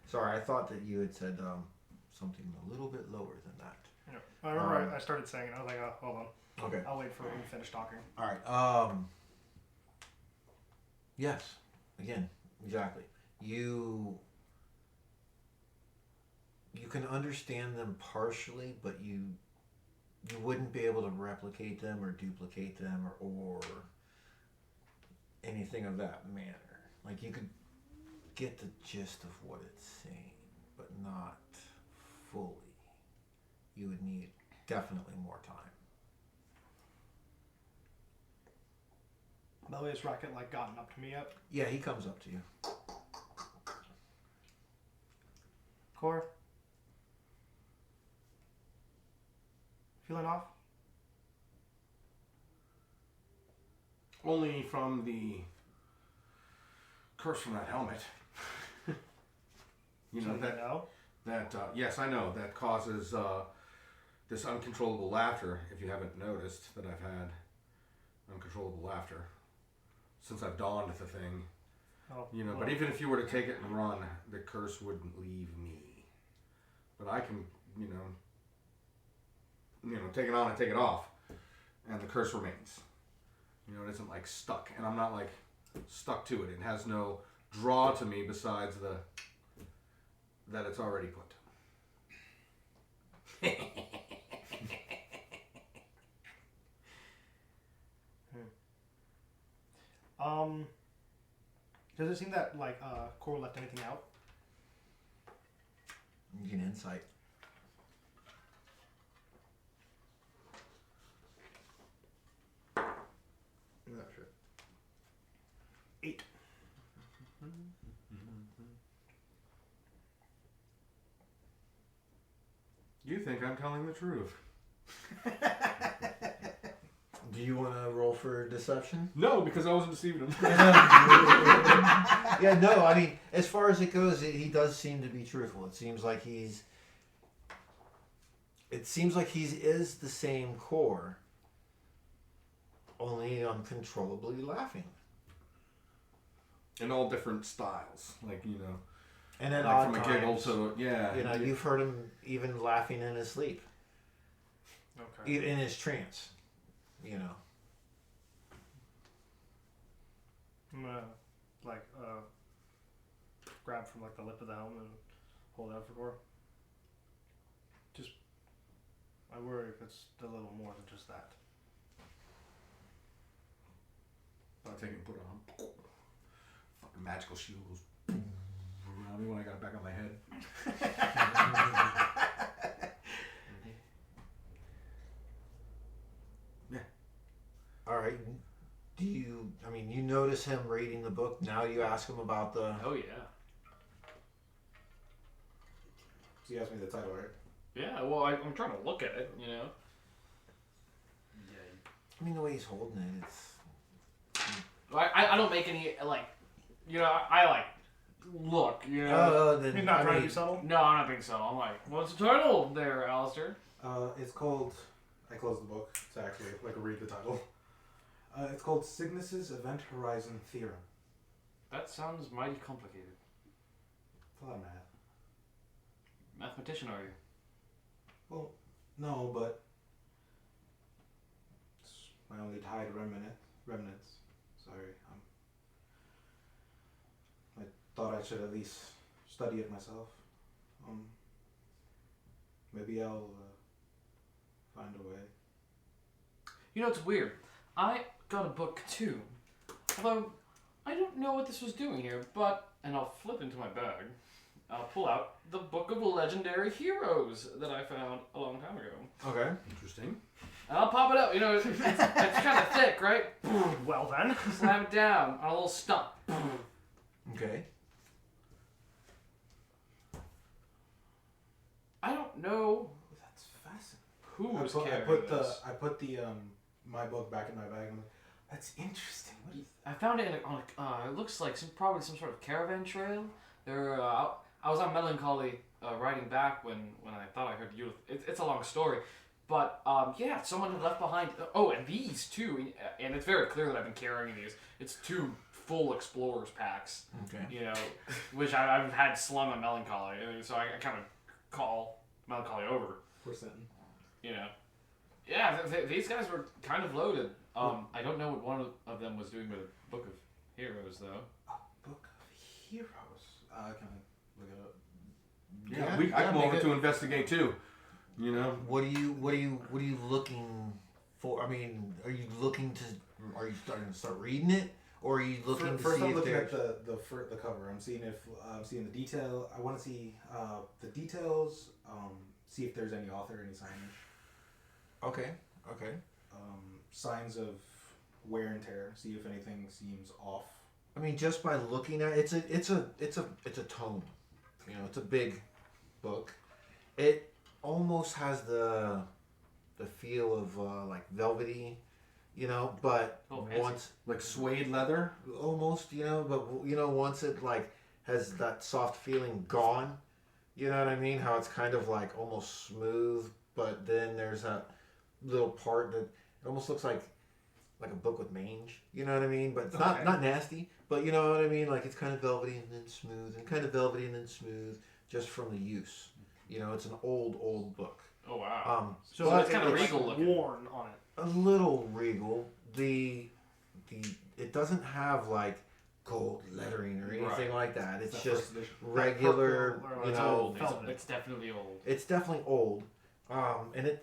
A: Sorry, I thought that you had said something a little bit lower than that.
C: I remember I started saying it. I was like, oh, hold on.
A: Okay.
C: I'll wait for him to finish talking.
A: All right. Yes. Again, exactly. You can understand them partially, but you wouldn't be able to replicate them or duplicate them or anything of that manner. Like you could get the gist of what it's saying, but not fully. You would need definitely more time.
C: By the way, has Rocket like gotten up to me yet?
A: Yeah, he comes up to you.
C: Core? Feeling off?
B: Only from the curse from that helmet. You know
C: So
B: that.
C: know?
B: Yes, I know that causes this uncontrollable laughter. If you haven't noticed that I've had uncontrollable laughter since I've donned the thing.
C: Oh,
B: You know,
C: well,
B: but even if you were to take it and run, the curse wouldn't leave me. But I can, take it on and take it off, and the curse remains. You know, it isn't like stuck, and I'm not like stuck to it. It has no draw to me besides that it's already put.
C: Does it seem that like Core left anything out?
A: You can insight.
D: I'm not sure.
C: 8.
B: You think I'm telling the truth?
A: Do you want to roll for deception?
B: No, because I wasn't deceiving him.
A: Yeah, no, I mean, as far as it goes, he does seem to be truthful. It seems like he is the same Core, only uncontrollably laughing.
B: In all different styles,
A: And at
B: like
A: odd
B: from a giggle
A: times,
B: to
A: you've heard him even laughing in his sleep,
C: Okay.
A: in his trance.
C: I'm gonna grab from like the lip of the helmet and hold out for Core. Just, I worry if it's a little more than just that.
B: I'll take it and put it on. Fucking magical shield goes around me when I got it back on my head. Yeah.
A: All right. You notice him reading the book. Now you ask him about the...
E: Oh yeah.
D: So you asked me the title, right?
E: Yeah. Well, I'm trying to look at it.
C: Yeah.
A: I mean, the way he's holding it, it's...
E: I don't make any I look.
A: Then,
C: You're not trying to be subtle?
E: No, I'm not being subtle. I'm like, what's the title there, Alistair?
D: It's called. I closed the book to actually read the title. It's called Cygnus's Event Horizon Theorem.
E: That sounds mighty complicated.
D: It's a lot of math.
E: Mathematician, are you?
D: Well, no, but it's my only tied remnants. Sorry, I thought I should at least study it myself. Maybe I'll find a way.
E: You know, it's weird. I got a book too. Although, I don't know what this was doing here, and I'll flip into my bag. I'll pull out the Book of Legendary Heroes that I found a long time ago.
A: Okay.
B: Interesting.
E: And I'll pop it up. It's kind of thick, right?
C: Well then.
E: Slam it down on a little stump.
A: Okay.
E: I don't know
D: That's fascinating.
E: who's carrying this.
D: I put the my book back in my bag. And I'm like, that's interesting. What is
E: I found it it looks like probably some sort of caravan trail. I was on Melancholy riding back when I thought I heard you. It's a long story. But, someone had left behind... Oh, and these, too. And it's very clear that I've been carrying these. It's 2 full Explorers packs.
A: Okay.
E: Which I've had slung on Melancholy. So I kind of call Melancholy over.
D: %?
E: Yeah, these guys were kind of loaded. I don't know what one of them was doing with a Book of Heroes, though.
D: A Book of Heroes. I can look it up.
B: Yeah, I come over to investigate too.
A: What are you looking for? I mean, are you starting to start reading it, or are you looking to
D: First,
A: see
D: I'm
A: if
D: looking
A: there's...
D: at the cover. I'm seeing seeing the detail. I want to see the details. See if there's any author, any signage.
A: Okay.
D: Signs of wear and tear, see if anything seems off.
A: I mean, just by looking at it, it's a tome. You know, it's a big book. It almost has the feel of like velvety, you know, but once
B: Like suede leather.
A: almost, you know, but you know, once it like has that soft feeling gone, you know what I mean? How it's kind of like almost smooth, but then there's that little part that it almost looks like a book with mange, you know what I mean? But it's not nasty, but you know what I mean? Like it's kind of velvety and then smooth, and kind of velvety and then smooth, just from the use. You know, it's an old book.
E: Oh wow.
C: So
A: but
E: it's kind of regal looking.
C: worn on it.
A: A little regal. It doesn't have like gold lettering or anything like that. It's just regular,
C: purple, or
A: you
C: it's
A: know.
C: old. Velvet.
E: It's definitely old.
A: It's definitely old, and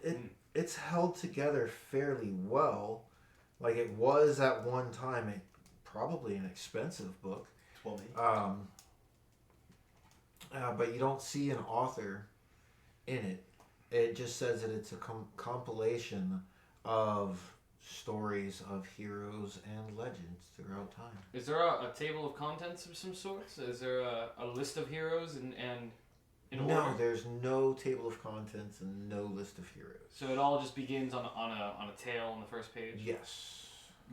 A: it's held together fairly well. Like it was at one time, probably an expensive book. But you don't see an author in it. It just says that it's a compilation of stories of heroes and legends throughout time.
E: Is there a table of contents of some sorts? Is there a list of heroes and in
A: No,
E: order?
A: there's no table of contents and no list of heroes.
E: So it all just begins on a tale on the first page?
A: Yes.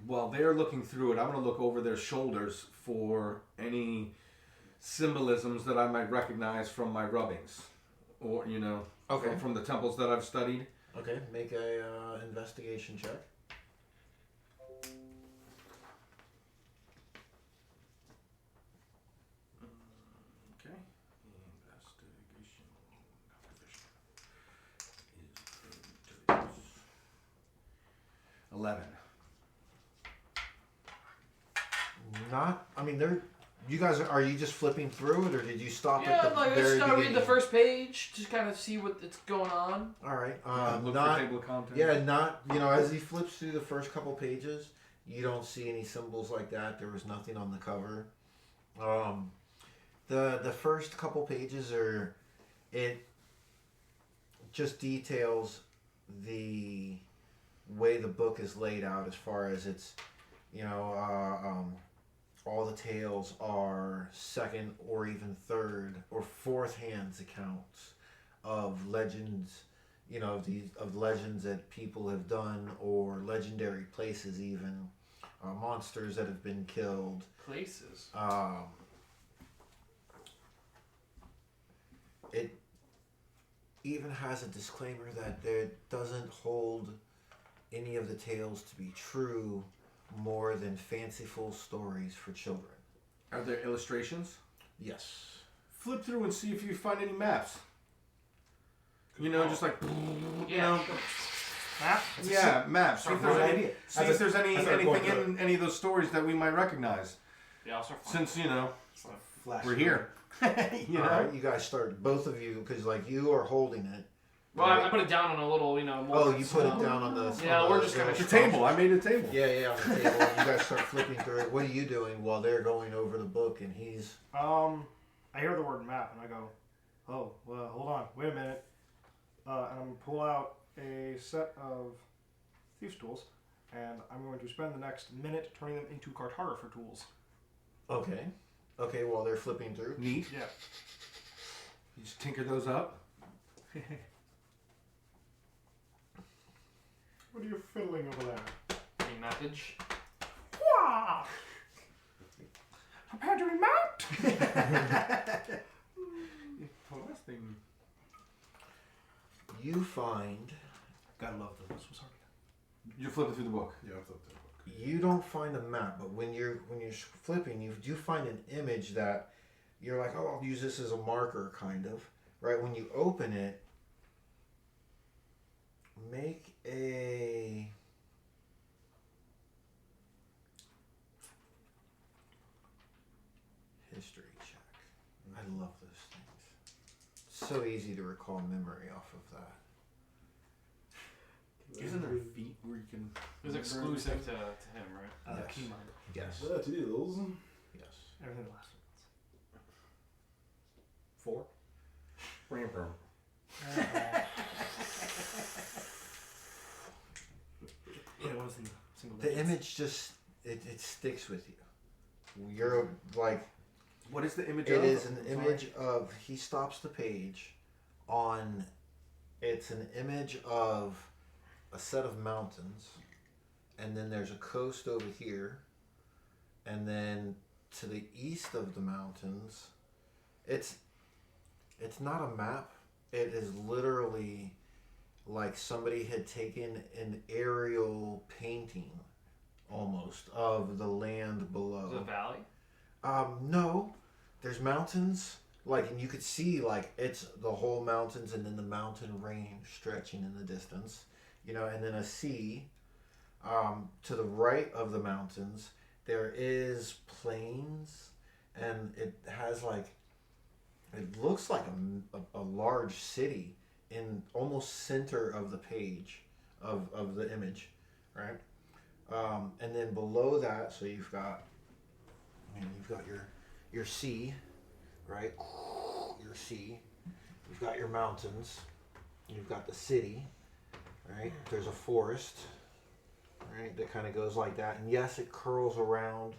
B: While they're looking through it, I'm going to look over their shoulders for any symbolisms that I might recognize from my rubbings, or you know,
A: Okay.
B: from the temples that I've studied.
A: Okay, make a investigation check.
B: Okay. Investigation. Is 11.
A: Not. I mean, they're. You guys are you just flipping through it, or did you stop
E: Yeah,
A: at the
E: like I
A: very
E: just gotta read
A: beginning?
E: the first page, just kind of see what's going on.
A: All right.
B: Look
A: Not.
B: for table of contents.
A: Yeah, not. You know, as he flips through the first couple pages, you don't see any symbols like that. There was nothing on the cover. The first couple pages it just details the way the book is laid out as far as its, you know, all the tales are second or even third or fourth hands accounts of legends, you know, of legends that people have done, or legendary places, even monsters that have been killed.
E: Places.
A: It even has a disclaimer that it doesn't hold any of the tales to be true more than fanciful stories for children.
B: Are there illustrations?
A: Yes.
B: Flip through and see if you find any maps. You know, just like, you
E: Yeah.
B: know,
C: Map?
B: yeah, maps. See if there's
D: Right.
B: any, see if there's anything
D: going
B: in any of those stories that we might recognize.
E: Yeah, I'll start finding.
B: Since, you know,
D: Flash.
B: we're here. You know?
A: All right, you guys start, both of you, because like you are holding it.
E: Well,
A: right?
E: I put it down on a little, more
A: Oh, you put it
E: small-
A: down on the.
E: Yeah,
A: on
E: we're
A: the-
E: just gonna-
B: It's a table. I made a table.
A: Yeah, on the table. You guys start flipping through it. What are you doing while they're going over the book and he's?
C: I hear the word map and I go, oh, well, hold on, wait a minute. And I'm going to pull out a set of thieves' tools, and I'm going to spend the next minute turning them into cartographer tools.
A: Okay. Okay, while they're flipping through.
B: Neat.
C: Yeah.
B: You just tinker those up.
C: What are you fiddling over there?
E: Any mappage.
C: Wah! Prepare to be mapped!
A: You find.
C: Gotta love those. Sorry.
B: You're flipping through the book.
D: Yeah, I've looked at the book.
A: You don't find a map, but when you're flipping, you do find an image that you're like, oh, I'll use this as a marker, kind of. Right? When you open it, make a history check. I love those things. So easy to recall memory off of that.
B: Isn't there feet where you can?
E: It was exclusive to him, right?
A: Yes.
C: Keyminder.
A: Yes.
D: That is
A: Yes.
C: Everything lasts.
D: 4.
C: It was the single
A: The the image just it sticks with you. You're like,
B: What is the image
A: it
B: of?
A: is an
B: I'm sorry.
A: image of, he stops the page on, it's an image of a set of mountains, and then there's a coast over here, and then to the east of the mountains, it's not a map. It is literally like somebody had taken an aerial painting almost of the land below.
E: Is it a valley?
A: No, there's mountains, like, and you could see like it's the whole mountains, and then the mountain range stretching in the distance, and then a sea. To the right of the mountains, there is plains, and it has like, it looks like a large city in almost center of the page of the image, right? And then below that, so you've got your sea, right? Your sea. You've got your mountains. You've got the city, right? There's a forest, right? That kind of goes like that. And yes, it curls around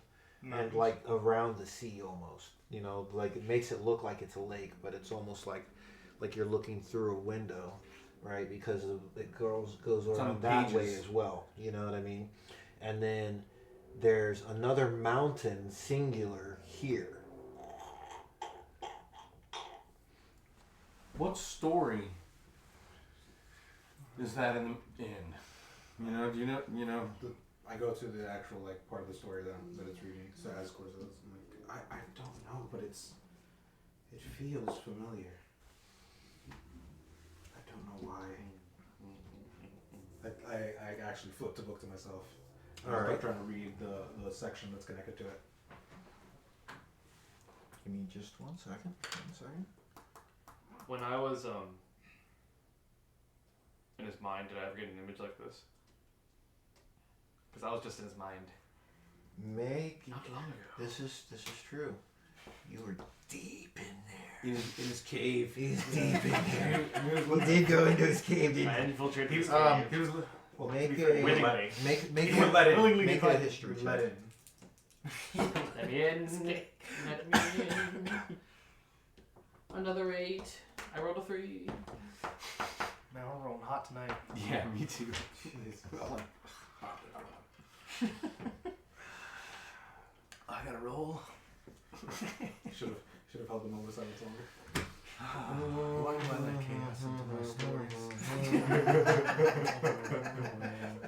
A: and like around the sea almost. Like it makes it look like it's a lake, but it's almost like you're looking through a window, right? Because it goes around that way as well. You know what I mean? And then there's another mountain, singular, here.
B: What story is that in? Do you know?
D: I go to the actual like part of the story that it's reading. So as course, I'm like, I don't know, but it feels familiar. I don't know why. I actually flipped the book to myself. I was trying to read the section that's connected to it.
A: Give me just 1 second. 1 second.
E: When I was in his mind, did I ever get an image like this? Because I was just in his mind. Not long ago.
A: This is true. You were deep in there.
B: In his cave.
A: He's deep in there. He did go into his cave, didn't
E: I
A: he?
E: infiltrated his
D: He was
A: Well, make
E: willingly.
A: a history
D: let
A: check.
D: in.
E: Let me in. Let me in. Another 8. I rolled a 3.
C: Man, we're rolling hot tonight.
B: Yeah, me too.
C: I gotta roll.
D: Should have held the number 7 longer.
C: Why do I let chaos into my stories?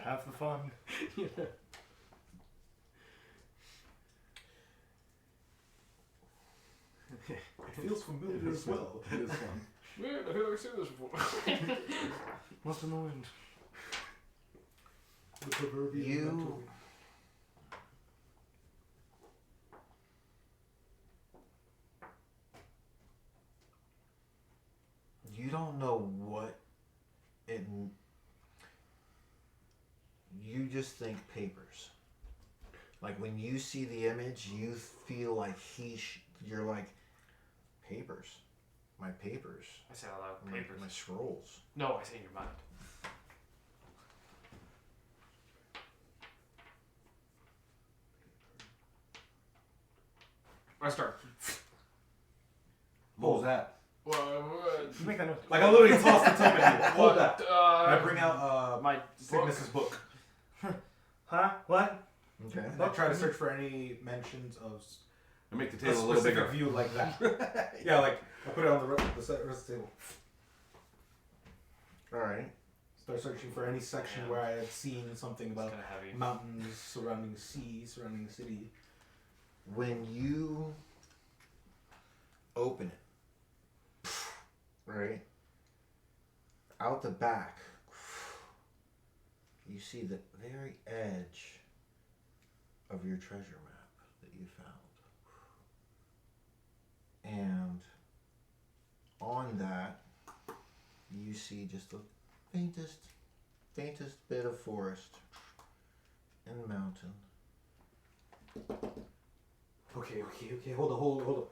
C: Have the fun.
D: It feels familiar as well.
B: It is fun.
E: Weird, I feel like I've seen this before.
C: What's in the wind?
D: The proverbial mental.
A: You don't know what it. You just think papers. Like when you see the image, you feel like you're like, papers, my papers,
E: I said out loud,
A: my,
E: papers.
A: my scrolls.
E: No, I say in your mind. I start.
B: What was that?
C: You make that noise.
D: Like I literally tossed the tip at you. Hold that. And I
E: Uh,
D: bring out
E: my
D: Cygnus's book.
C: Huh? What?
A: Okay.
D: And I try to search for any mentions of
B: I make the
D: a
B: table a little
D: specific
B: bigger.
D: view like that. Yeah, like I put it on the rest of the table.
A: All right.
D: Start searching for any section
E: Yeah.
D: where I had seen something
E: It's
D: about
E: kind of heavy.
D: mountains surrounding the sea, surrounding the city.
A: When you open it, right, out the back, you see the very edge of your treasure map that you found. And on that, you see just the faintest bit of forest and mountain.
D: Okay. Hold on.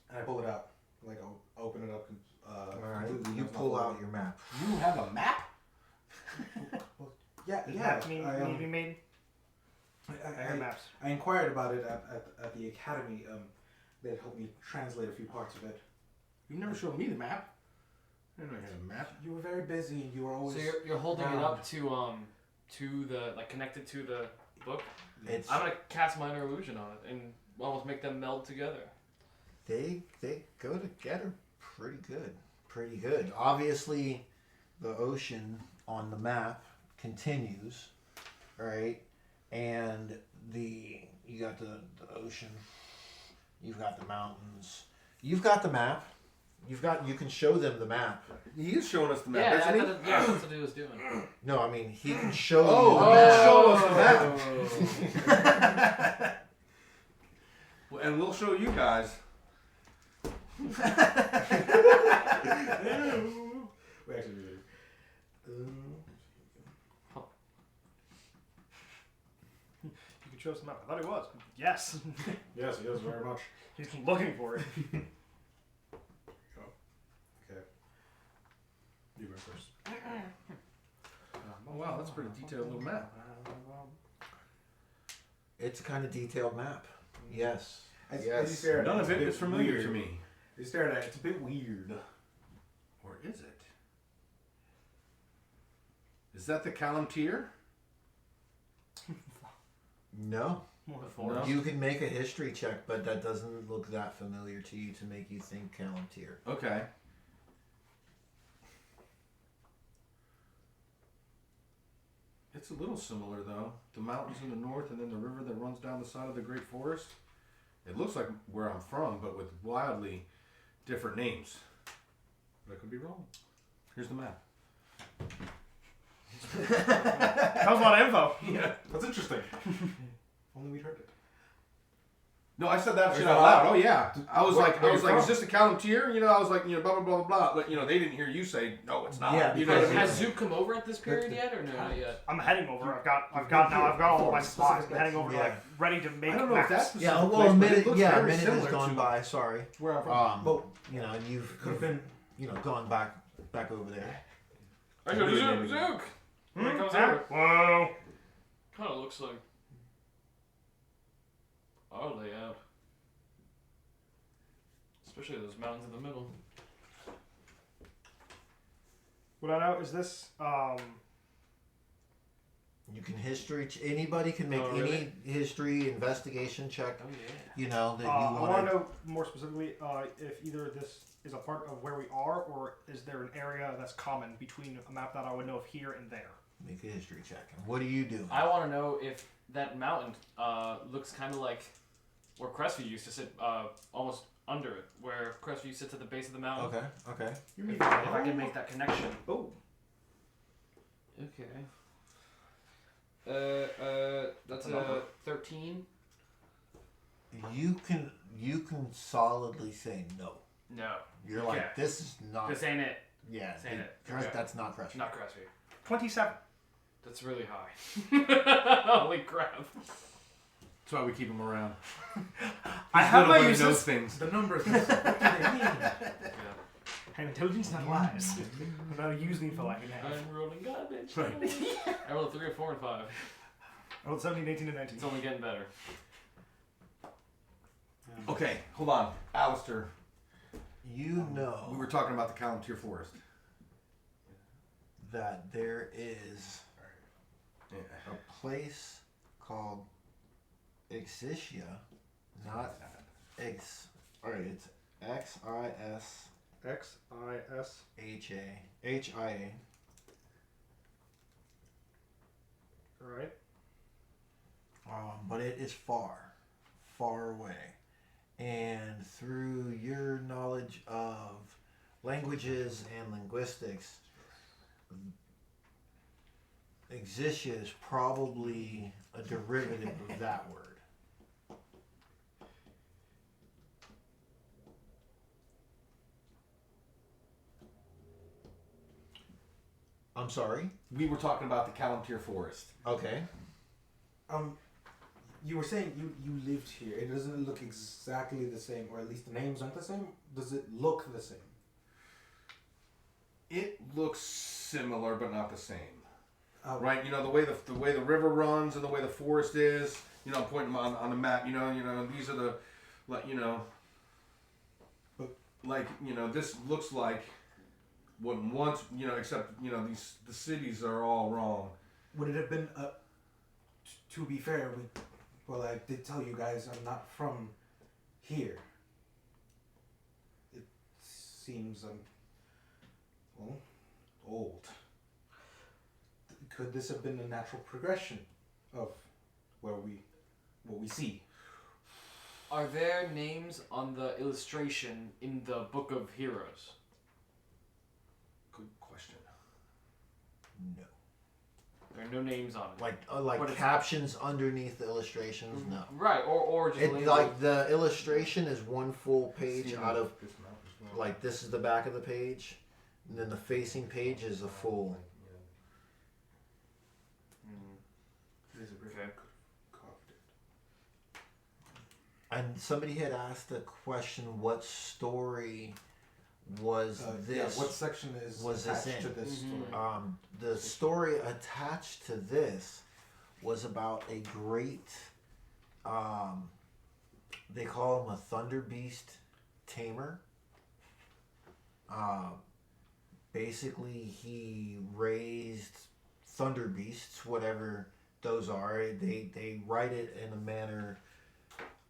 D: And I pull it out. Like I'll open it up.
A: All right,
D: completely.
A: you pull out your map.
B: You have a map?
D: Yeah.
C: Does
D: Yeah.
C: that mean
D: I,
C: need to be made? maps.
D: I inquired about it at the academy. They helped me translate a few parts of it.
B: You never showed me the map. I didn't know you had a map.
D: You were very busy, and you were always.
E: So you're holding it
D: around.
E: up to the like connected to the book.
A: It's
E: I'm gonna cast minor illusion on it and almost make them meld together.
A: they go together pretty good. Pretty good. Obviously, the ocean on the map continues, right? And you got the ocean, you've got the mountains, you've got the map, you can show them the map.
B: He is showing us the map,
E: Yeah,
B: isn't he?
E: that's what he was doing.
A: No, I mean he can show
B: Oh,
A: you the
B: he'll
A: map.
B: show us the map. Well, and we'll show you guys.
D: We actually did.
C: You can show us the map. I thought he was. Yes.
D: Yes, he does very much.
C: He's looking for it.
D: Okay. You go first.
B: Oh wow, that's a pretty detailed little map.
A: It's a kind of detailed map. Yes.
D: As
A: Yes.
D: you stare at
B: None
D: it's
B: of
D: a
B: it
D: bit
B: is familiar
D: weird.
B: to me.
D: You stare at it, it's a bit weird.
B: Or is it? Is that the Calamteer?
A: No.
C: Before.
B: No.
A: You can make a history check, but that doesn't look that familiar to you to make you think Calamteer.
B: Okay. It's a little similar though. The mountains in the north and then the river that runs down the side of the Great Forest. It looks like where I'm from, but with wildly different names. But I could be wrong. Here's the map.
C: That was a lot of info.
B: Yeah.
D: That's interesting. Only we'd heard it.
B: No, I said that
D: Is
B: shit
D: that
B: out loud.
D: loud?
B: Oh yeah. I was
D: Where-
B: like,
D: where you
B: is
D: from?
B: this a Calamteer? You know, I was like, blah blah blah blah blah. But they didn't hear you say, no, it's not.
A: Yeah,
B: you know what I mean?
E: Has Zook come over at this period yet, or no, not yet?
C: I'm heading over. I've got all of my supplies. I'm heading over,
A: Yeah.
C: like ready to make
B: I don't know if
C: maps.
B: that's the
A: Yeah,
B: specific
A: well, a
B: place, but it
A: minute.
B: looks
A: Yeah, a
B: very
A: minute has
B: similar
A: gone
B: to
A: by. Sorry.
B: where I'm from.
A: And you've
D: Could have been.
A: gone back over there.
E: I go to Zook. Zook. When it comes over,
C: Whoa.
E: kind of looks like our layout, especially those mountains in the middle.
C: What I know is this.
A: You can history. Anybody can make
E: Oh,
A: any
E: really?
A: history investigation check.
E: Oh yeah.
A: You know that you
C: I want
A: want
C: to know more specifically if either this is a part of where we are, or is there an area that's common between a map that I would know of here and there.
A: make a history check. And what do you do?
E: I want to know if that mountain looks kind of like where Crestview used to sit, almost under it, where Crestview sits at the base of the mountain.
A: Okay.
E: If I can make that connection.
D: Oh.
E: Okay. That's
D: number.
E: 13.
A: You can solidly say no.
E: No,
A: You're like,
E: Okay.
A: this is not.
E: this ain't it.
A: Yeah,
E: This ain't it.
A: Crest-
E: Okay.
A: that's not Crestview.
E: Not Crestview.
C: 27.
E: That's really high. Holy crap!
B: That's why we keep him around.
C: I have my
B: Knows
C: uses.
B: things.
D: The numbers. What do they mean?
E: Yeah.
C: And intelligence not lies. I'm not using for like an half.
E: I'm rolling garbage. I rolled 3 or 4 and 5.
C: I rolled 17, 18, and 19.
E: It's only getting better.
B: Okay, hold on. Alistair,
A: You know
B: we were talking about the Calamteer Forest.
A: that there is
B: Yeah.
A: a place called Exisia, not X. Alright, it's XISHIA.
C: XIS. Alright.
A: But it is far away. And through your knowledge of languages and linguistics, Exisia is probably a derivative of that word. I'm sorry?
B: We were talking about the Calamteer Forest.
A: Okay.
D: You were saying you lived here. It doesn't look exactly the same, or at least the names aren't the same. Does it look the same?
B: It looks similar, but not the same. right? You know, the way the river runs and the way the forest is. You know, I'm pointing on the map. You know, these are the, like, you know, like, you know, this looks like what once, you know, except, you know, the cities are all wrong.
D: Would it have been to be fair, well, I did tell you guys I'm not from here. It seems well, old. Could this have been a natural progression of what we see?
E: Are there names on the illustration in the Book of Heroes?
B: Good question.
A: No.
E: There are no names on it.
A: Like
E: What is-
A: captions underneath the illustrations. No.
E: Right, or just
A: It
E: labeled.
A: like the illustration is one full page
B: See
A: out of
B: this map as well.
A: like this is the back of the page, and then the facing page is a full.
D: It is a
E: Okay.
D: carved it.
A: And somebody had asked the question, what story was this?
D: Yeah, what section is
A: was this
D: attached
A: in?
D: to this
E: Mhm.
D: story?
A: The story attached to this was about a great, they call him a Thunder Beast tamer. Basically, he raised Thunder Beasts, whatever those are. They write it in a manner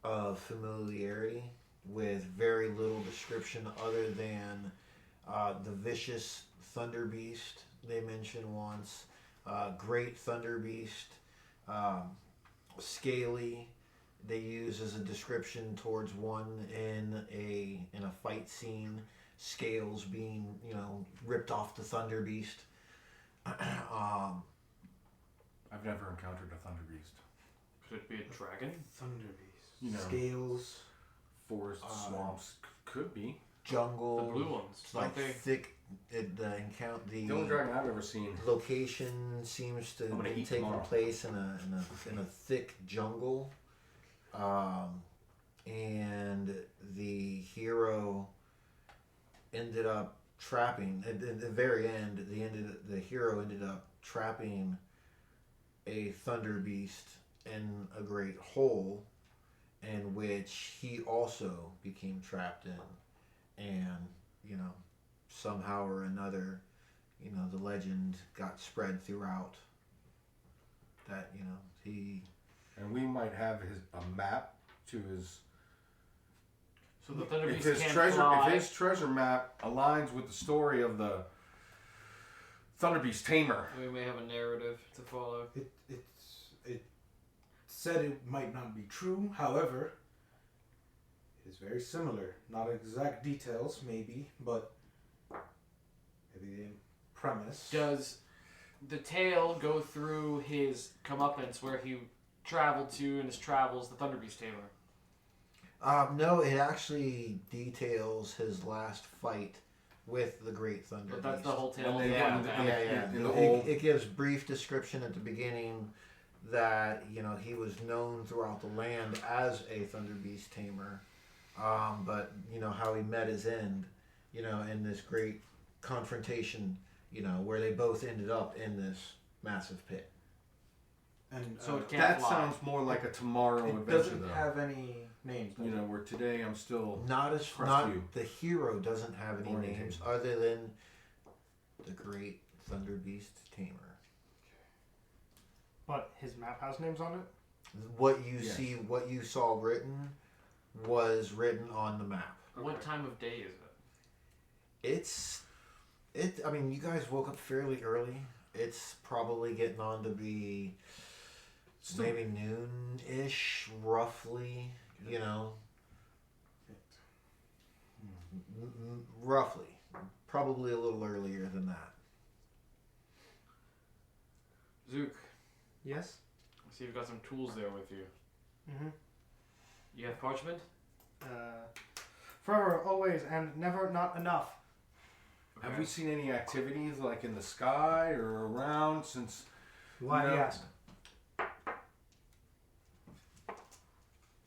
A: of familiarity with very little description other than the vicious Thunder Beast they mentioned once, Great Thunder Beast, Skolli they use as a description towards one in a fight scene, scales being, you know, ripped off the Thunder Beast.
B: I've never encountered a thunder beast.
E: Could it be a dragon?
D: Thunder Beast.
B: You know.
D: Scales.
B: Forest, swamps, could be.
A: Jungle,
E: The blue ones,
A: it's like
E: don't they?
A: thick. The
B: The only dragon I've ever seen.
A: location seems to
B: I'm gonna
A: be
B: eat
A: taking
B: tomorrow.
A: place in a thick jungle, and the hero ended up trapping at the very end. The hero ended up trapping a thunder beast in a great hole, in which he also became trapped in, and you know, somehow or another, you know, the legend got spread throughout that, you know, he
B: And we might have a map to his.
E: So the Thunder
B: If
E: Beast
B: his
E: can't
B: treasure,
E: fly.
B: if his treasure map aligns with the story of the Thunder Beast tamer,
E: We may have a narrative to follow.
D: It said it might not be true. However, it is very similar. Not exact details, maybe, but maybe the premise.
E: Does the tale go through his comeuppance where he traveled to in his travels, the Thunder Beast tamer?
A: no, it actually details his last fight with the Great Thunder
E: But that's
A: Beast.
E: the whole tale.
B: And
E: of
B: then
E: the
A: Yeah,
E: one
B: yeah,
E: that-
A: yeah.
B: in the
A: It,
B: old-
A: it gives brief description at the beginning that, you know, he was known throughout the land as a Thunder Beast tamer, but you know how he met his end, you know, in this great confrontation, you know, where they both ended up in this massive pit.
D: And
E: So it can't
B: that
E: fly.
B: sounds more like a tomorrow
D: it
B: adventure,
D: doesn't
B: though.
D: have any names. does
B: You
D: it?
B: know, where today I'm still.
A: Not as
B: Crestview.
A: not the hero doesn't have any
B: Oriented.
A: names other than the Great Thunder Beast tamer.
C: But his map has names on it?
A: What you
B: Yes.
A: see, what you saw written, was written on the map.
E: What time of day is it?
A: I mean, you guys woke up fairly early. It's probably getting on to be
B: Still-
A: maybe noon-ish, roughly. You know, roughly. Probably a little earlier than that.
E: Zook,
C: Yes?
E: I see you've got some tools there with you.
C: Mm-hmm.
E: You have parchment?
C: Forever, always, and never not enough.
B: Have we seen any activities like in the sky or around since?
C: Why do you
B: No.
C: ask?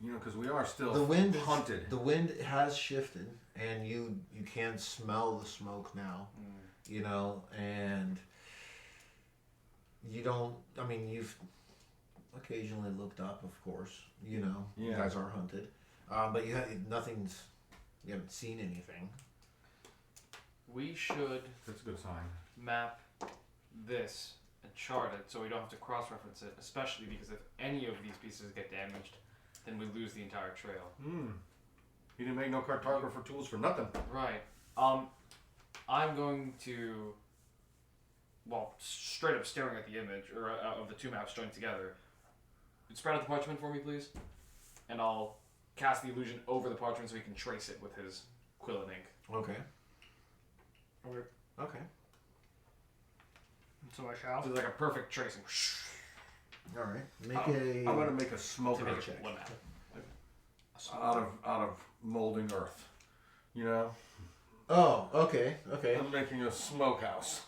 B: You know, because we are still
A: The wind
B: hunted.
A: The wind has shifted, and you can smell the smoke now. You know, and you don't. I mean, you've occasionally looked up, of course. You know, you
B: Yeah.
A: guys are hunted, but you haven't seen anything.
E: We should
B: That's a good sign.
E: map this and chart it so we don't have to cross-reference it, especially because if any of these pieces get damaged, then we lose the entire trail.
B: You didn't make no cartographer tools for nothing.
E: Right. I'm going to, straight up staring at the image or of the two maps joined together. Spread out the parchment for me, please, and I'll cast the illusion over the parchment so he can trace it with his quill and ink.
A: Okay.
C: Okay.
A: Okay.
C: So I shall.
E: So it's like a perfect tracing.
A: All right.
B: I'm gonna make a smoker
E: To make
B: check
E: it one map.
B: out of molding earth. You know,
A: Oh, okay. Okay.
B: I'm making a smokehouse.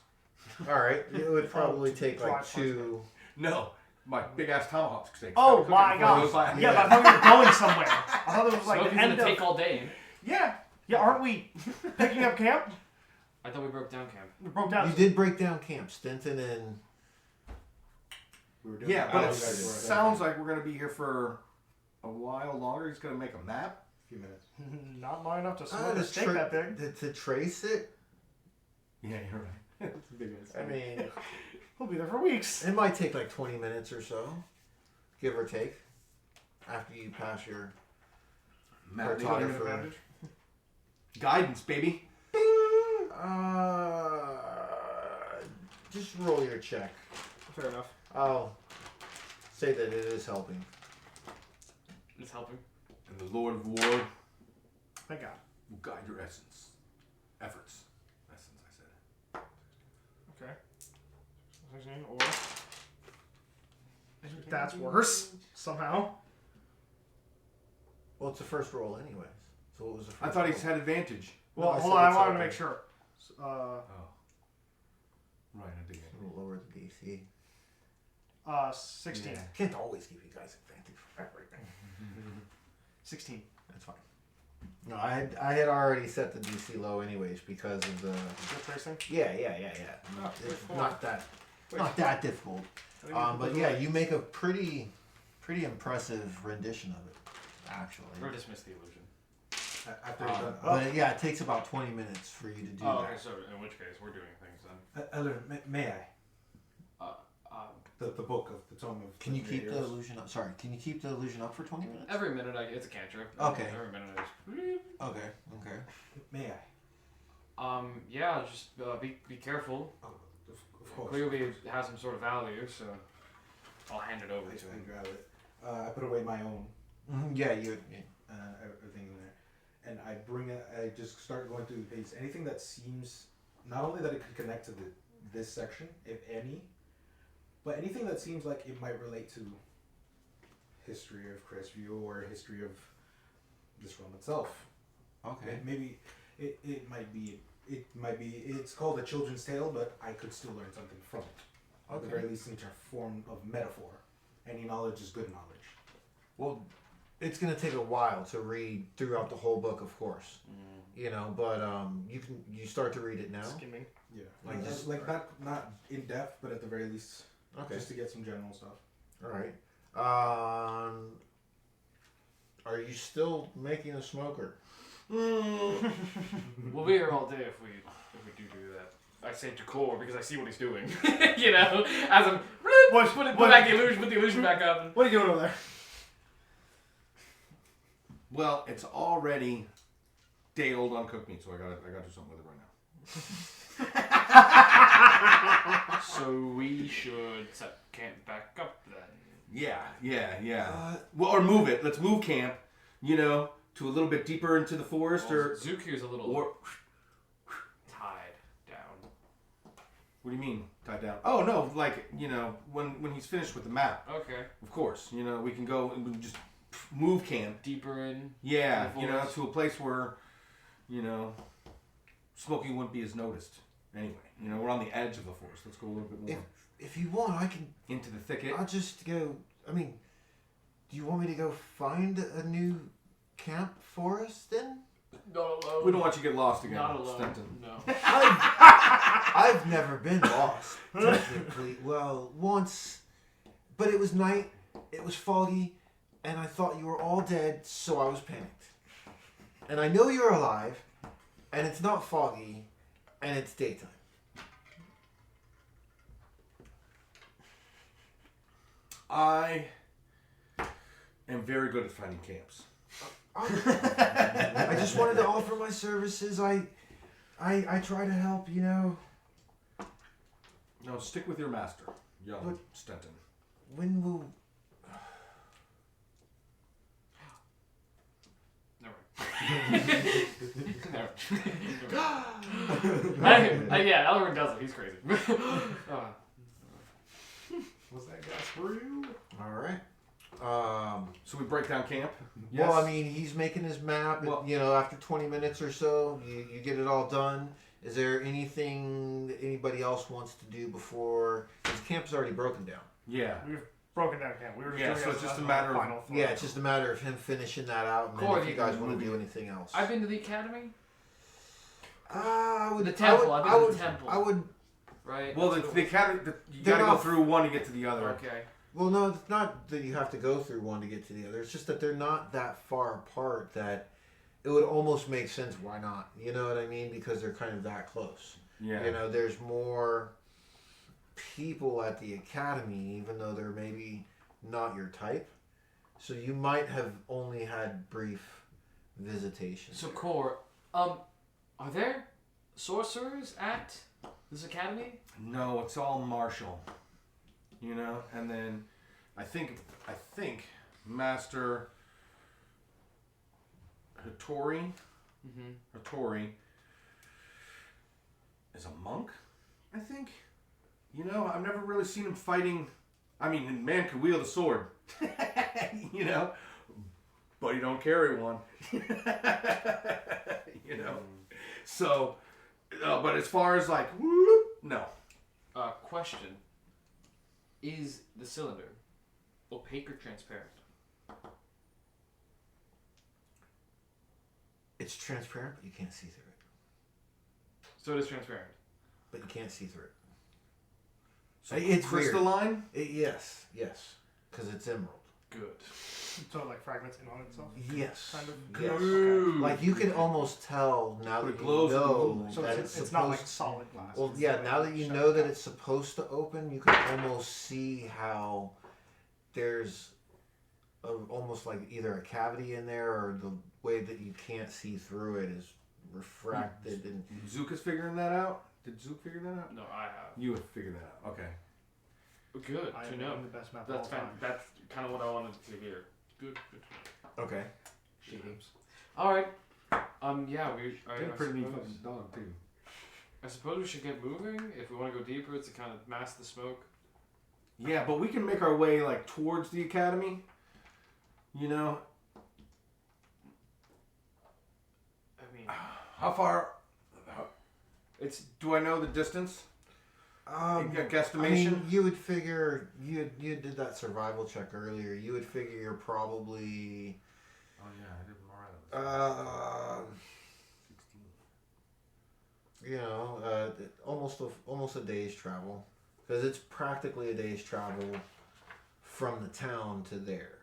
A: All right. It would probably take
C: Dry
A: like 2.
B: No, my big ass tomahawk steak.
C: Oh
B: Cooking
C: my
B: before it goes
C: god!
B: by.
C: Yeah, but I thought we were going somewhere. I thought it was like
E: Smoking's
C: the end
E: gonna
C: of.
E: take all day.
C: Yeah. Yeah. Aren't we picking up camp?
E: I thought we broke down camp.
C: We broke down.
A: You did break down camp, Stinton, and
D: We were doing
B: Yeah,
D: that.
B: but
D: Oh,
B: it
D: you guys were
B: sounds like we're gonna be here for a while longer. He's gonna make a map.
D: a few minutes.
C: Not long enough to smoke a steak that big.
A: to trace it.
B: Yeah, you're right. It's a big ass
A: I
B: thing.
A: mean,
C: We'll be there for weeks.
A: it might take like 20 minutes or so, give or take, after you pass your
B: Map
A: cartographer.
B: guidance, baby.
A: Just roll your check.
C: Fair enough.
A: I'll say that it is helping.
E: It's helping.
B: And the Lord of War
C: Thank God.
B: will guide your efforts. Essence, I said.
C: Okay. 16 or. That's worse somehow.
A: Well, it's the first roll, anyways. So what was the first?
B: I thought he
A: roll?
B: had advantage.
C: Well,
A: I
C: hold
A: said
C: on. I
A: it's
C: wanted to
A: helping.
C: make sure.
B: Oh. Right, I did.
A: Lower the DC.
C: 16.
B: Yeah.
A: Can't always give you guys advantage for everything.
C: 16.
A: That's fine. No, I had already set the DC low anyways because of the.
C: Good tracing.
A: Yeah.
C: Oh,
A: It's
C: cool.
A: not that difficult.
C: I think we can
A: But
C: put
A: yeah,
C: it
A: you make a pretty impressive rendition of it, actually.
E: Or dismiss the illusion.
D: After you're done.
A: But yeah, it takes about 20 minutes for you to do
E: Oh,
A: that.
E: okay. So in which case we're doing things then.
D: Elder, may I? The book of the Tome of.
A: Can you keep the
D: Heroes.
A: illusion up? Sorry, can you keep the illusion up for 20 minutes?
E: Every minute it's a cantrip.
A: Okay.
E: Every minute I just.
A: Okay.
D: May I?
E: Yeah. Just be careful.
D: Oh, of course.
E: Clearly it has some sort of value, so I'll hand it over
D: I
E: to him.
D: grab it. I put away my own.
A: Yeah,
D: Everything in there, and I bring it. I just start going through the pages. Anything that seems not only that it could connect to this section, if any, but anything that seems like it might relate to history of Crestview or history of this realm itself.
A: Okay.
D: Maybe it might be. It's called a children's tale, but I could still learn something from it. At the very least, in a form of metaphor. Any knowledge is good knowledge.
A: Well, it's gonna take a while to read throughout the whole book, of course. You know, but you start to read it now.
C: Skimming.
D: Yeah,
A: Like just-
D: not in depth, but at the very least,
A: Okay.
D: just to get some general stuff.
A: All right. Are you still making a smoker?
E: We'll be here all day if we do that. I say to core because I see what he's doing. You know, as I'm put back the illusion back up. And,
C: What are you doing over there?
B: Well, it's already day old uncooked meat, so I gotta do something with it right now.
E: so we should set camp back up then.
B: Yeah. Well, or move it. Let's move camp. You know, to a little bit deeper into the forest,
E: Well,
B: or
E: Zook here's a little
B: or.
E: tied down.
B: What do you mean tied down? Oh no, like when he's finished with the map.
E: Okay.
B: Of course, we can go and we can just move camp.
E: Deeper in.
B: Yeah,
E: the forest.
B: to a place where, smoking wouldn't be as noticed. Anyway, we're on the edge of the forest. Let's go a little bit more
A: If you want, I can.
B: into the thicket.
A: I'll just go. I mean, do you want me to go find a new camp for us then?
E: Not alone.
B: We don't want you to get lost again,
E: Not alone.
B: Stenton.
E: No.
A: I've never been lost, technically. Well, once, but it was night, it was foggy, and I thought you were all dead, so I was panicked. And I know you're alive, and it's not foggy, and it's daytime.
B: I am very good at finding camps.
A: I just wanted to offer my services. I try to help, you know.
B: No, stick with your master, young
A: But-
B: Stenton.
A: When will...
E: Yeah, Elrond does it. He's crazy.
D: Was that gas for you?
A: All right.
B: So we break down camp?
A: Well, I mean, he's making his map.
B: Well-
A: You know, after 20 minutes or so, you get it all done. Is there anything that anybody else wants to do before... His camp's already broken down.
B: Yeah.
C: We've broken down camp. We were
B: Yeah,
C: doing
B: so
C: it
B: it's just
C: as
B: a matter of-
C: final throw.
A: Yeah, it's just a matter of him finishing that out, and then
E: Corey,
A: if you guys want to do anything else.
E: I've been to the academy.
A: I would,
E: The temple,
A: I
E: I've been to
A: would,
E: the temple.
A: I would.
E: Right.
B: Well,
E: That's what
B: the
E: it
B: academy, you
A: They're
B: gotta go
A: not-
B: through one to get to the
E: was.
B: other.
E: Okay.
A: Well, no, it's not that you have to go through one to get to the other. It's just that they're not that far apart that it would almost make sense. Why not? You know what I mean? Because they're kind of that close.
B: Yeah.
A: You know, there's more people at the academy, even though they're maybe not your type. So you might have only had brief visitations.
E: So, Core, are there sorcerers at this academy?
B: No, it's all martial. You know, and then I think Master Hattori is a monk, I think. You know, I've never really seen him fighting. I mean, the man can wield a sword, you know, but he don't carry one. You know, so, but as far as like, whoop, no.
E: Question. Is the cylinder opaque or transparent?
A: It's transparent, but you can't see through it.
E: So it is transparent.
A: But you can't see through it.
B: So
A: It's weird.
B: crystalline.
A: Yes, because it's emerald.
E: Good.
C: So it like fragments in on itself.
A: Yes.
C: Kind of.
A: Yes.
C: Okay.
A: Like you can almost tell now
B: But
A: that
B: it
A: you
B: glows in the
A: know
B: moonlight.
C: So
A: that
C: it's
A: it's
C: not
A: supposed.
C: like solid glass.
A: Well,
C: It's
A: yeah.
C: like
A: Now that you
C: shut
A: know that
C: down.
A: it's supposed to open, you can almost see how there's almost like either a cavity in there, or the way that you can't see through it is refracted and.
B: Zook is figuring that out. Did Zook figure that out?
E: No, I have.
B: You have figured that out. Okay.
E: Good
C: I
E: to
C: am
E: know.
C: the best map
E: That's
C: of all time.
E: that's kind of what I wanted to hear. Good to know.
A: Okay.
E: All right. Yeah, I
B: Pretty neat
E: suppose-
B: fucking dog too.
E: I suppose we should get moving if we want to go deeper to kind of mask the smoke.
B: Yeah, but we can make our way like towards the academy. You know,
E: I mean,
B: how far?
E: it's
B: Do I know the distance? A guesstimation.
A: I mean, you would figure you did that survival check earlier. You would figure you're probably
B: Oh yeah, I did more. 16.
A: you know almost a day's travel, because it's practically a day's travel from the town to there.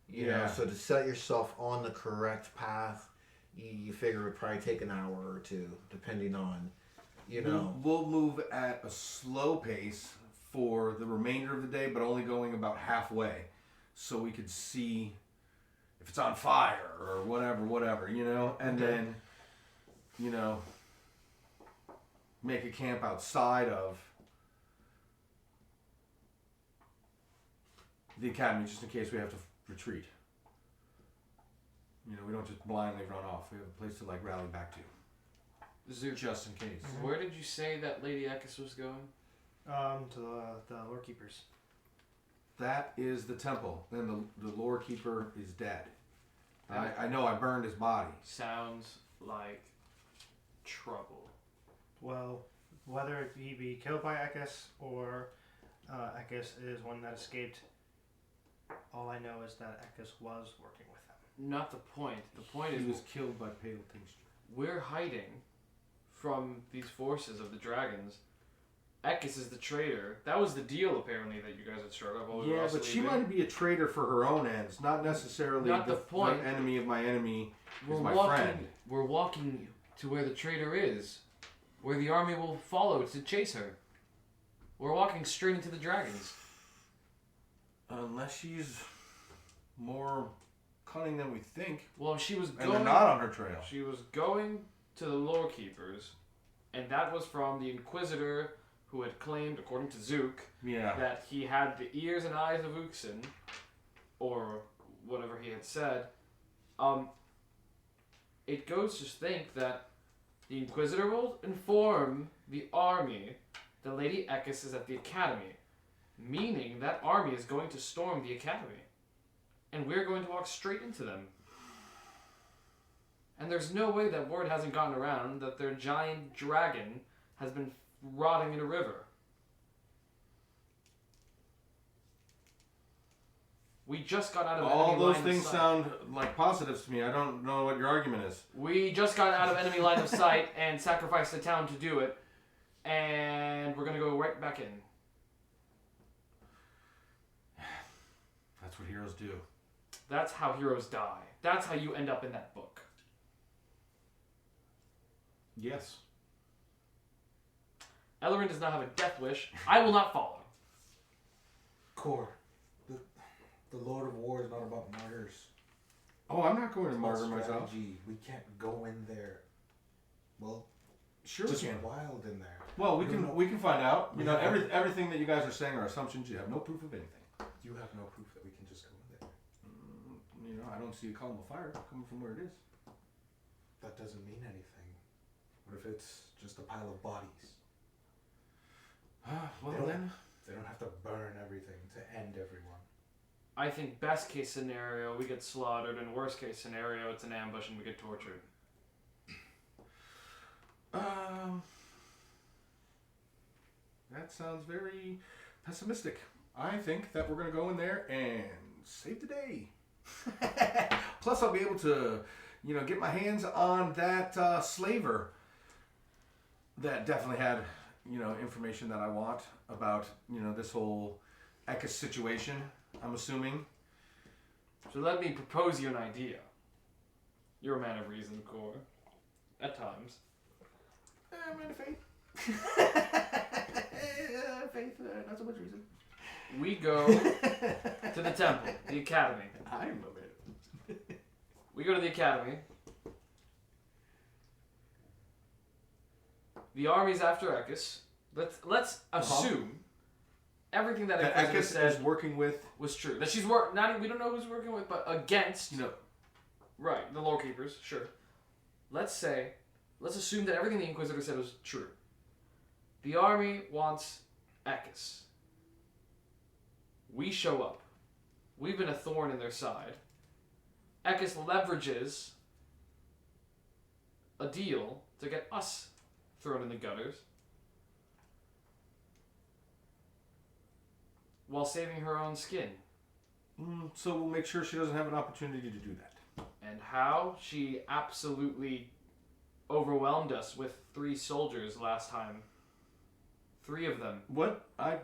A: You know,
B: Yeah.
A: so to set yourself on the correct path, you figure it would probably take an hour or two, depending on, you know.
B: We'll move at a slow pace for the remainder of the day, but only going about halfway, so we could see if it's on fire or whatever, you know, and then, you know, make a camp outside of the academy just in case we have to retreat. You know, we don't just blindly run off. We have a place to like rally back to,
E: Zook.
B: just in case.
E: Where did you say that Lady Ekis was going?
C: To the lore keepers.
B: That is the temple. Then the lore keeper is dead. I know I burned his body.
E: Sounds like trouble.
C: Well, whether he be killed by Ekis or Ekis is one that escaped, all I know is that Ekis was working with them.
E: not the point. The point
B: He
E: is
B: was killed by pale tincture.
E: we're hiding from these forces of the dragons. Ekis is the traitor. That was the deal, apparently, that you guys had struck up. while we were
B: Yeah,
E: also
B: but she
E: leaving.
B: might be a traitor for her own ends, not necessarily
E: Not the point.
B: the enemy of my enemy
E: We're
B: is my
E: walking.
B: friend.
E: We're walking to where the traitor is, where the army will follow to chase her. We're walking straight into the dragons.
B: Unless she's more cunning than we think,
E: Well, she was
B: and
E: going.
B: they're not on her trail.
E: She was going to the lore keepers, and that was from the Inquisitor, who had claimed, according to Zook,
B: Yeah.
E: that he had the ears and eyes of Uxin, or whatever he had said. It goes to think that the Inquisitor will inform the army that Lady Ekis is at the Academy, meaning that army is going to storm the Academy, and we're going to walk straight into them. And there's no way that word hasn't gotten around that their giant dragon has been rotting in a river. We just got out of
B: All
E: enemy
B: those
E: line
B: things
E: of sight.
B: sound like positives to me. I don't know what your argument is.
E: We just got out of enemy line of sight and sacrificed the town to do it, and we're gonna go right back in.
B: That's what heroes do.
E: That's how heroes die. That's how you end up in that book.
B: Yes.
E: Ellerin does not have a death wish. I will not follow.
D: Core, the Lord of War is not about martyrs.
B: Oh, I'm not going to
D: It's
B: martyr
D: about
B: myself.
D: strategy. We can't go in there. Well,
B: Sure we
D: just
B: can.
D: wild in there.
B: Well, we
D: We
B: can
D: don't-
B: we can find out. You
D: we
B: know,
D: have-
B: everything that you guys are saying are assumptions. You have no proof of anything.
D: You have no proof that we can just go in there.
B: You know, I don't see a column of fire coming from where it is.
D: That doesn't mean anything. What if it's just a pile of bodies?
B: Well
D: They don't-
B: then,
D: They don't have to burn everything to end everyone.
E: I think best case scenario, we get slaughtered, and worst case scenario, it's an ambush and we get tortured.
B: that sounds very pessimistic. I think that we're gonna go in there and save the day. Plus, I'll be able to, you know, get my hands on that slaver. That definitely had, you know, information that I want about, you know, this whole Ekis situation. I'm assuming.
E: So let me propose you an idea. You're a man of reason, Core. At times.
B: Man of faith. Faith, not so much reason.
E: We go to the temple, the academy.
B: I'm a man.
E: We go to the academy. The army's after Ekis. Let's assume everything that
B: That
E: Ekis
B: Ekis
E: said
B: is working with,
E: was true. That she's not. We don't know who's working with, but against.
B: you know,
E: Right, the lore keepers. Sure. Let's assume that everything the Inquisitor said was true. The army wants Ekis. We show up. We've been a thorn in their side. Ekis leverages a deal to get us thrown in the gutters while saving her own skin.
B: so we'll make sure she doesn't have an opportunity to do that.
E: And how she absolutely overwhelmed us with 3 soldiers last time. 3 of them.
B: What? I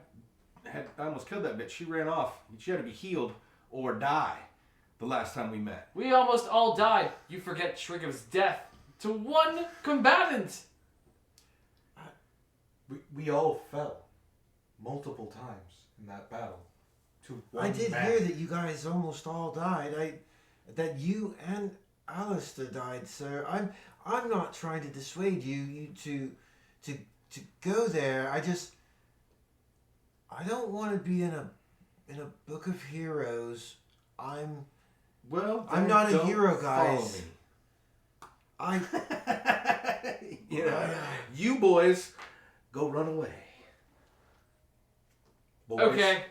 B: almost killed that bitch. She ran off. She had to be healed or die the last time we met.
E: We almost all died. You forget Shriggov's death to 1 combatant.
D: We all fell multiple times in that battle. To
A: I
D: one
A: did
D: man.
A: hear that you guys almost all died. That you and Alistair died, sir. I'm not trying to dissuade you to go there. I don't want to be in a book of heroes. I'm
B: Well,
A: not a
B: don't
A: hero,
B: follow
A: guys.
B: me.
A: I
B: You know, you boys go run away. Boys.
E: Okay.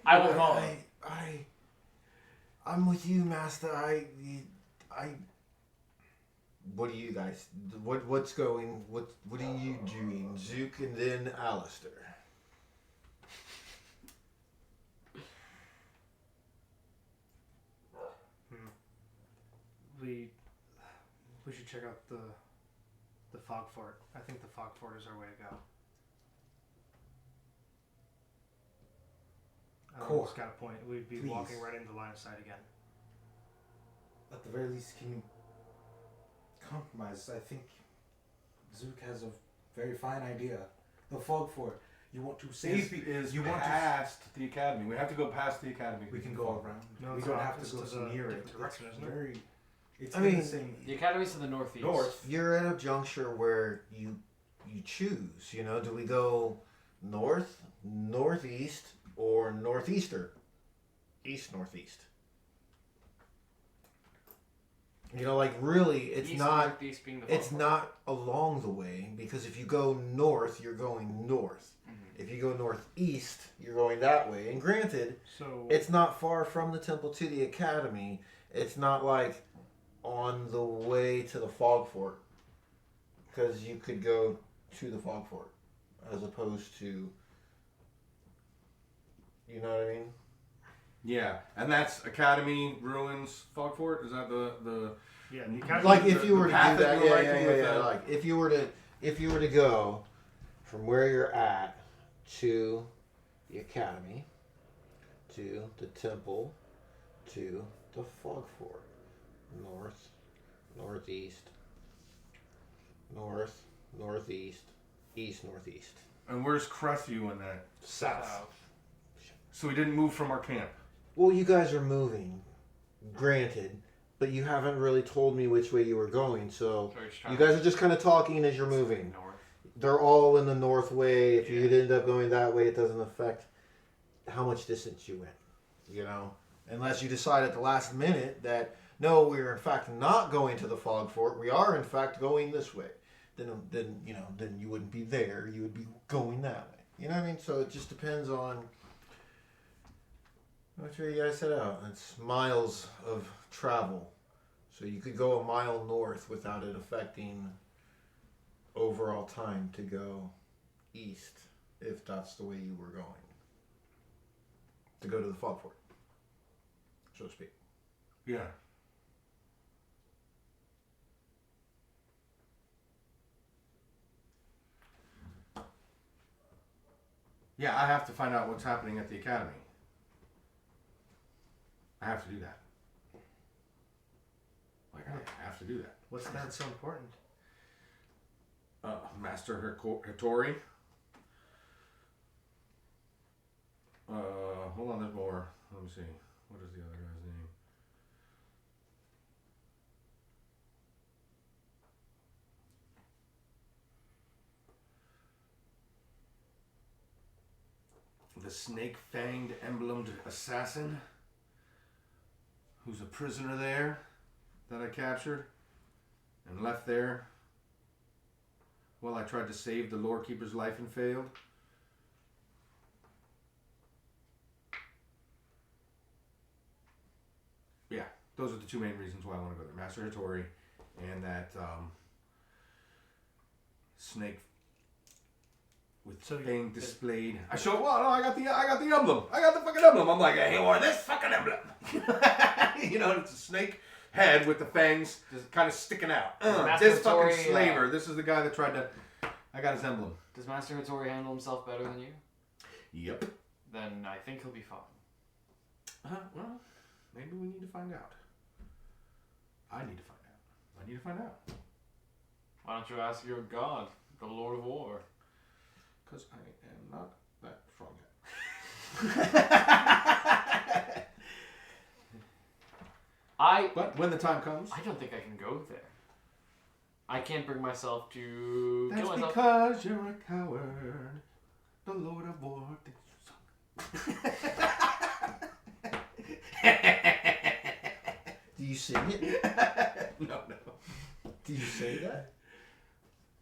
E: I will follow.
A: I'm with you, Master. What are you guys? What's going? What are you doing? Zook and then Alistair.
C: we should check out the fog fort. I think the fog fort is our way to go.
D: Cool.
C: Got a point. We'd be
D: Please.
C: walking right into line of sight again.
D: At the very least, can you compromise? I think Zook has a very fine idea. The fog fort. You want to save people.
B: Is
D: You want to.
B: past the academy. We have to go past the academy.
D: We can go around.
C: No,
D: we
C: it's
D: don't
C: not.
D: have
C: It's
D: to go
C: to
D: so
C: the
D: near it.
C: different direction,
D: It's
C: isn't it?
D: very. It's
A: I
D: in
A: mean,
D: the same
E: The academy's to the northeast.
D: north.
A: You're at a juncture where you choose. You know, do we go north, northeast, or northeaster? East, northeast. You know, like really, it's
E: East,
A: not.
E: northeast being the
A: It's
E: fog
A: not along the way, because if you go north, you're going north.
E: Mhm.
A: If you go northeast, you're going that way. And granted,
C: So
A: it's not far from the temple to the academy. It's not like on the way to the fog fort, because you could go to the fog fort as opposed to, you know what I mean?
B: Yeah, and that's Academy, Ruins, Fog Fort. Is that the
C: yeah, the academy.
A: Like
B: the-
A: if you were
B: the
A: to
B: path
A: do
B: that
A: that,
B: you were
A: yeah,
B: liking
A: yeah,
B: with
A: yeah.
B: the-
A: Like if you were to go from where you're at to the academy, to the temple, to the fog fort, north, northeast, north, northeast, east, northeast,
B: and where's Crestview in that?
A: south.
B: So we didn't move from our camp.
A: Well, you guys are moving, granted, but you haven't really told me which way you were going, so
E: So you're just trying
A: you
E: to-
A: guys are just kind of talking as you're moving.
E: north.
A: They're all in the north way. If
E: Yeah.
A: you'd end up going that way, it doesn't affect how much distance you went, you know? Unless you decide at the last minute that, no, we're in fact not going to the fog fort, we are in fact going this way. Then you know, then you wouldn't be there, you would be going that way. You know what I mean? So it just depends on which way you guys set out. It's miles of travel. So you could go a mile north without it affecting overall time to go east, if that's the way you were going. To go to the fog fort, so to speak.
B: Yeah. Yeah, I have to find out what's happening at the academy. I have to do that. Like, I have to do that.
C: What's that so important?
B: Master Hattori. Hold on, there's more. Let me see. What is the other guy's name? The snake-fanged, emblemed assassin, who's a prisoner there, that I captured and left there while I tried to save the lore keeper's life and failed. Yeah, those are the two main reasons why I want to go there. Master Hattori and that snake with
C: So
B: thing displayed. I showed. Well, no, I got the emblem. I got the fucking emblem. I'm like, hey, what this fucking emblem? You know, it's a snake head with the fangs just kind of sticking out.
E: Master
B: This fucking
E: Hattori,
B: slaver. This is the guy that tried to. I got his emblem.
E: Does Master Hattori handle himself better than you?
B: Yep.
E: Then I think he'll be fine.
B: Well, maybe we need to find out. I need to find out. I need to find out.
E: Why don't you ask your god, the Lord of War?
B: Because I am not that strong yet. But when the time comes.
E: I don't think I can go there. I can't bring myself to
B: That's
E: kill myself.
B: because you're a coward. The Lord of War thinks you suck.
A: Do you sing it?
B: No.
A: Do you say that?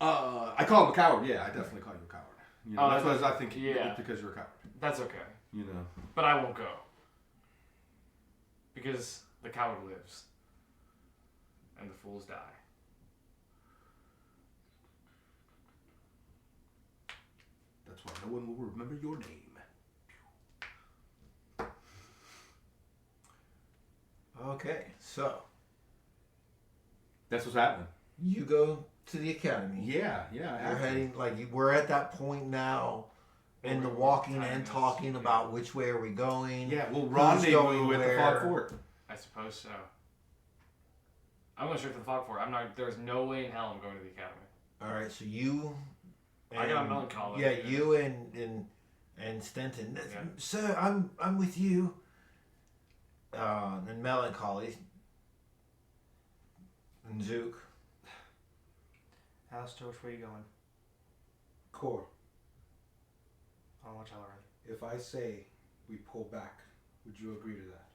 B: I call him a coward. Yeah, I definitely call you a coward. You know, that's what I think.
E: yeah.
B: It's because you're a coward.
E: That's okay.
B: You know.
E: But I won't go. Because the coward lives. And the fools die.
B: That's why no one will remember your name.
A: Okay, so
B: That's what's happening.
A: You go to the academy.
B: Yeah. I
A: You're
B: have to.
A: heading we're at that point now, in the walking and talking about which way are we going.
B: Yeah, we'll
A: Who's
B: rendezvous
A: going
B: at the
A: where.
B: Fog Fort.
E: I suppose so. I'm going straight to the fog fort. There's no way in hell I'm going to the academy.
A: All right, so you.
E: I got a melancholy.
A: Yeah, you and Stenton.
E: Yeah.
A: Sir, I'm with you. And Melancholy. And Zook.
C: Alistair, which way are you going?
D: Core,
C: I want y'all already.
D: if I say we pull back, would you agree to that?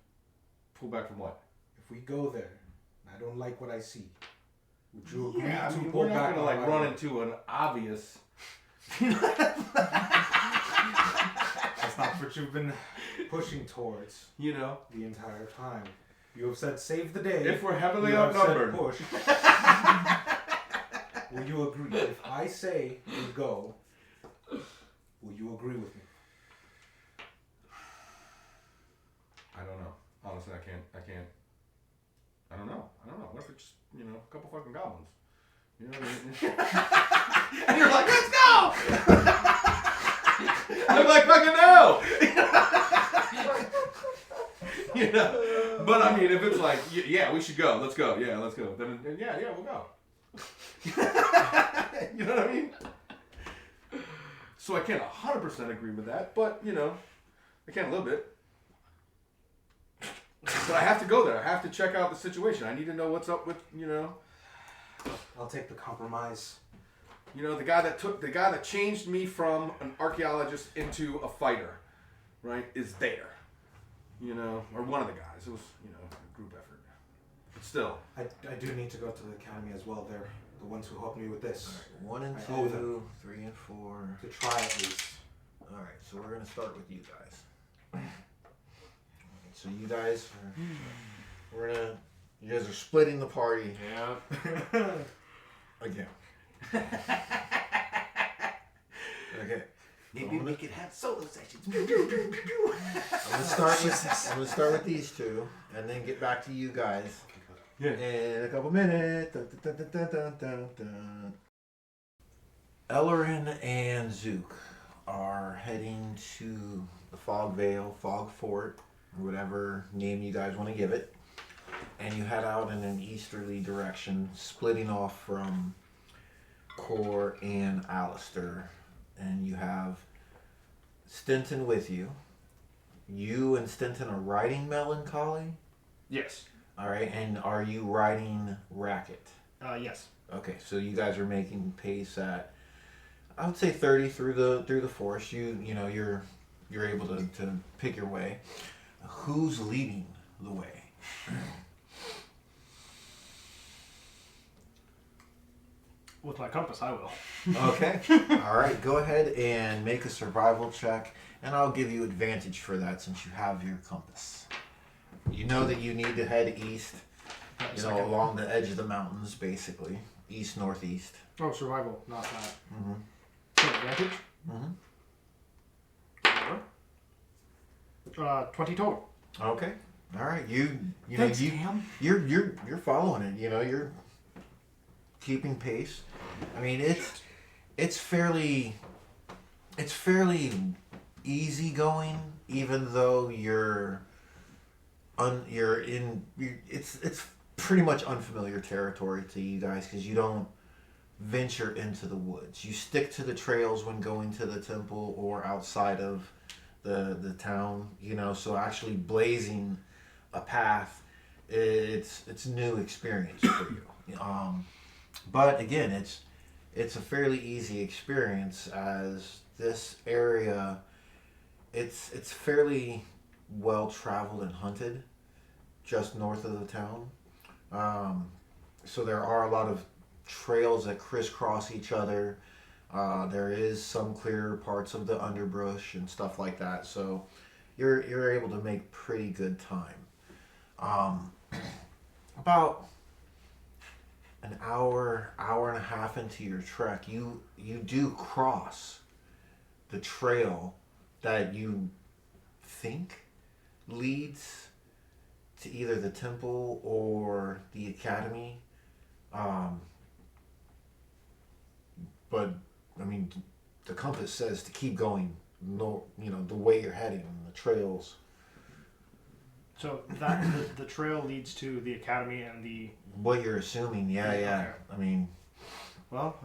B: Pull back from what?
D: If we go there, and I don't like what I see, would you agree
B: Yeah, I
D: to
B: mean,
D: pull
B: we're not
D: back?
B: gonna
D: on my
B: run
D: word?
B: into an obvious.
D: That's not what you've been pushing towards
B: You know,
D: the entire time. You have said save the day.
B: if we're heavily
D: You have said
B: outnumbered.
D: push. Will you agree? If I say we go, will you agree with me?
B: I don't know. Honestly, I can't. I don't know. What if it's just, a couple fucking goblins? You know what I mean? And you're like, let's go! I'm like, fucking no! But I mean, if it's like, yeah, we should go. Let's go. Yeah, let's go. Then yeah, we'll go. You know what I mean? So I can't 100% agree with that, but, I can a little bit. But I have to go there. I have to check out the situation. I need to know what's up with,
D: I'll take the compromise.
B: the guy that changed me from an archaeologist into a fighter, right, is there. Or one of the guys. It was, a group effort. But still.
D: I do need to go to the academy as well. They're the ones who helped me with this.
A: One and
D: I owe them.
A: 2, 3 and 4.
D: To try at least.
A: All right, so we're gonna start with you guys. So you guys, you guys are splitting the party
E: Yeah.
A: again. Okay.
B: Maybe we could have solo sessions.
A: I'm gonna start with these two, and then get back to you guys in a couple minutes. Dun, dun, dun, dun, dun, dun, dun. Ellerin and Zook are heading to the Fog Vale, Fog Fort, or whatever name you guys want to give it, and you head out in an easterly direction, splitting off from Core and Alistair, and you have Stenton with you. You and Stenton are riding Melancholy?
E: Yes.
A: All right, and are you riding Racket?
E: Yes.
A: Okay, so you guys are making pace at, I would say, 30 through the forest. You're able to pick your way. Who's leading the way?
C: With my compass, I will.
A: Okay. All right, go ahead and make a survival check, and I'll give you advantage for that since you have your compass. You know that you need to head east, along the edge of the mountains, basically. East, northeast.
C: Oh, survival, not that.
A: Mm-hmm.
C: So advantage?
A: Mm-hmm.
C: 20 total.
A: Okay. All right.
C: Thanks, Cam.
A: You're following it. You're keeping pace. I mean, it's fairly easy going, even though it's pretty much unfamiliar territory to you guys because you don't venture into the woods. You stick to the trails when going to the temple or outside of the town. So actually blazing a path, it's new experience for you. But again, it's a fairly easy experience as this area, it's fairly well traveled and hunted just north of the town. So there are a lot of trails that crisscross each other. There is some clear parts of the underbrush and stuff like that. So you're able to make pretty good time. About an hour and a half into your trek, you do cross the trail that you think leads to either the temple or the academy. But I mean, the compass says to keep going. No, the way you're heading, the trails.
C: So that the trail leads to the academy and the.
A: What you're assuming, yeah.
C: Okay.
A: I mean,
C: Well,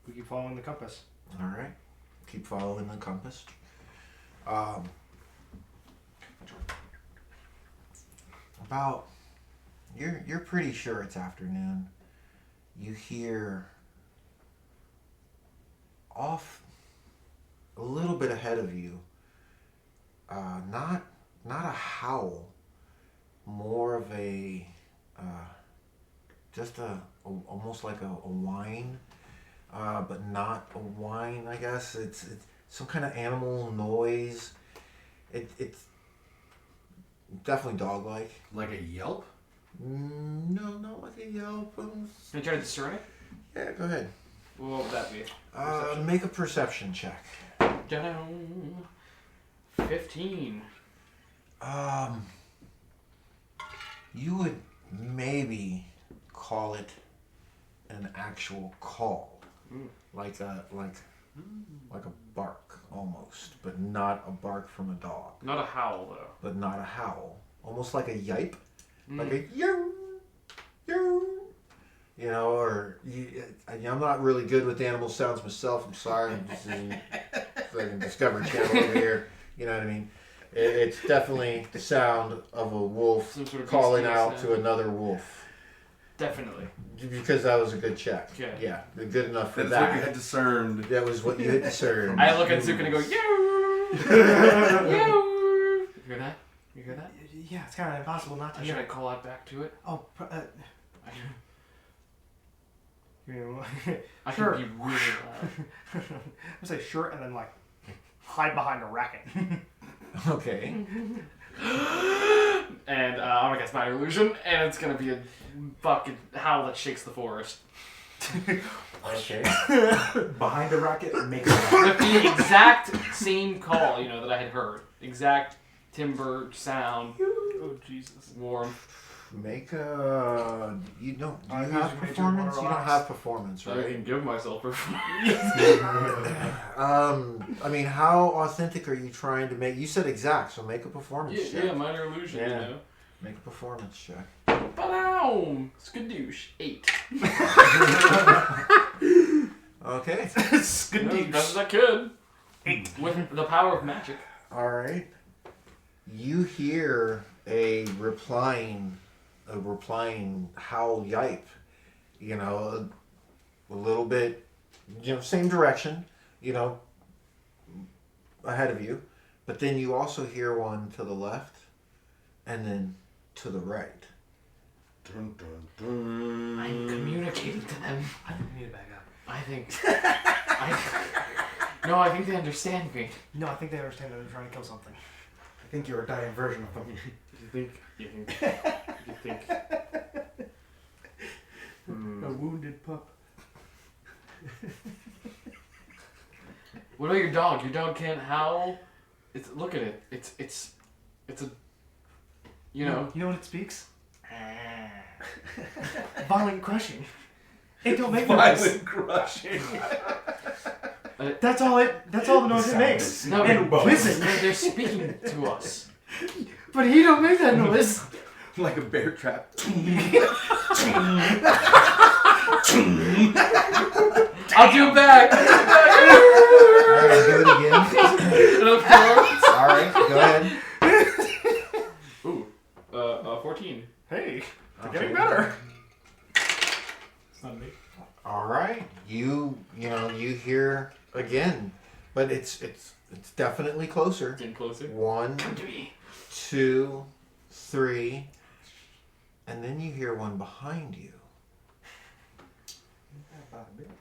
C: we keep following the compass.
A: all right. Keep following the compass. About you're pretty sure it's afternoon. You hear off a little bit ahead of you. Not a howl, more of a just almost like a whine, but not a whine. I guess it's some kind of animal noise. It's definitely dog-like.
B: Like a yelp?
A: No, not like a yelp.
E: Can you try to discern it?
A: Yeah, go ahead.
E: What would that be?
A: Make a perception check.
E: Dun-dun. 15.
A: You would maybe call it an actual call, like a bark almost, but not a bark from a dog.
E: Not a howl, though.
A: But not a howl, almost like a yipe, like a yo, yo. Or I'm not really good with animal sounds myself. I'm sorry. I'm just fucking Discovery Channel over here. You know what I mean? It's definitely the sound of a wolf
E: Some sort of
A: calling
E: beastie
A: out
E: sound.
A: to another wolf.
E: Definitely.
A: Because that was a good check.
E: Okay.
A: Yeah, good enough for
B: That's what you
A: that.
B: had discerned.
A: That was what you had discerned.
E: I look at Zuko and I go, yo! Yo! You hear that? You hear that?
C: Yeah, it's kind of impossible not to
E: Should
C: hear
E: I
C: it.
E: call out back to it?
C: Oh,
E: I
C: Sure.
E: can be really loud.
C: I say sure, and then like hide behind a racket.
A: Okay.
E: And I'm gonna guess my illusion, and it's gonna be a fucking howl that shakes the forest.
A: Okay.
D: Behind the racket, make
E: With the exact same call, that I had heard. Exact timber sound,
C: Oh Jesus!
E: warm.
A: Make a. You don't. Do you
C: Use
A: have
C: your major
A: performance? You don't
C: relax.
A: have performance,
E: I
A: right?
E: can give myself
A: I mean, how authentic are you trying to make? You said exact, so make a performance check.
E: Yeah, minor illusion,
A: Yeah. Make a performance check.
E: Ba-down! Skadoosh. 8.
A: Okay.
E: As best as I could. 8. With the power of magic.
A: All right. You hear a replying howl yipe. A little bit, same direction, ahead of you. But then you also hear one to the left and then to the right.
B: Dun, dun, dun.
E: I'm communicating to them.
C: I think we need to back up.
E: I think they understand me.
C: No, I think they understand that they're trying to kill something.
D: I think you're a dying version of them.
E: You think.
C: A wounded pup.
E: What about your dog? Your dog can't howl. Look at it. It's a.
C: You know what it speaks? Violent crushing. It don't make noise.
B: Violent crushing.
C: That's all the noise it makes.
E: No,
C: And listen,
E: they're speaking to us.
C: but he don't make that noise.
B: Like a bear trap.
E: I'll do it back.
A: Alright, do it again. Alright, go ahead.
E: Ooh, 14.
C: Hey,
A: Okay.
C: getting better. It's not me.
A: Alright. You hear again. But it's definitely closer.
E: Getting closer.
A: 1,
E: Come to me.
A: 2, 3, and then you hear one behind you.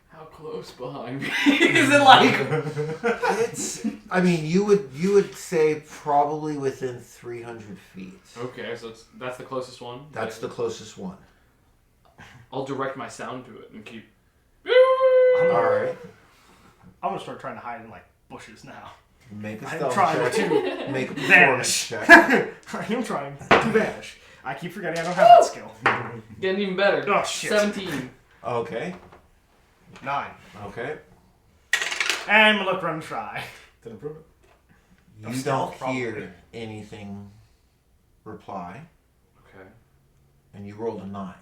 E: How close behind me? Is it like?
A: You would say probably within 300 feet.
E: Okay, so that's the closest one.
A: That's the closest one.
E: I'll direct my sound to it and keep.
A: All right.
C: I'm gonna start trying to hide in like bushes now.
A: Make a
C: I'm
A: stealth
C: trying
A: check.
C: to
A: Make a performance check.
C: I am trying to vanish. I keep forgetting I don't have that skill.
E: Getting even better.
C: Oh, shit.
E: 17.
A: Okay.
C: 9.
A: Okay.
C: And we'll look, run, try.
D: Didn't prove it.
A: You
C: Stealth,
A: don't hear
C: probably.
A: anything reply,
E: Okay.
A: and you rolled a 9.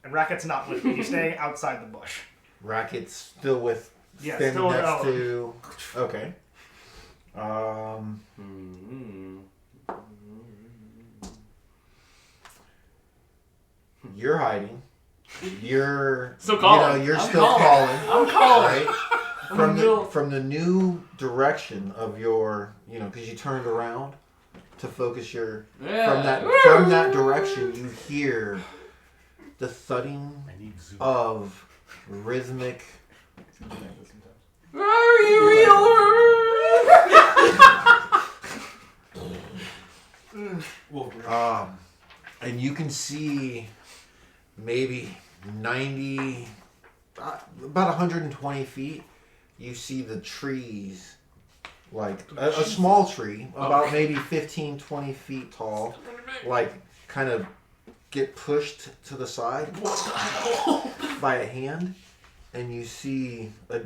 C: And Racket's not with me. He's staying outside the bush.
A: Racket's still with
C: Yeah,
A: standing
C: still with
A: next
C: Ella.
A: to. Okay. You're hiding. You're
E: Still calling.
A: You know, you're
E: I'm
A: still
E: calling.
A: calling.
E: I'm calling.
A: Right?
E: I'm
A: From
E: in the middle.
A: from the new direction of your, because you turned around to focus your
E: Yeah.
A: from that direction, you hear the thudding
B: I need Zoom.
A: of rhythmic.
E: Are you real?
A: And you can see maybe 90, about 120 feet. You see the trees, like a small tree, about maybe 15, 20 feet tall, like kind of get pushed to the side by a hand, and you see a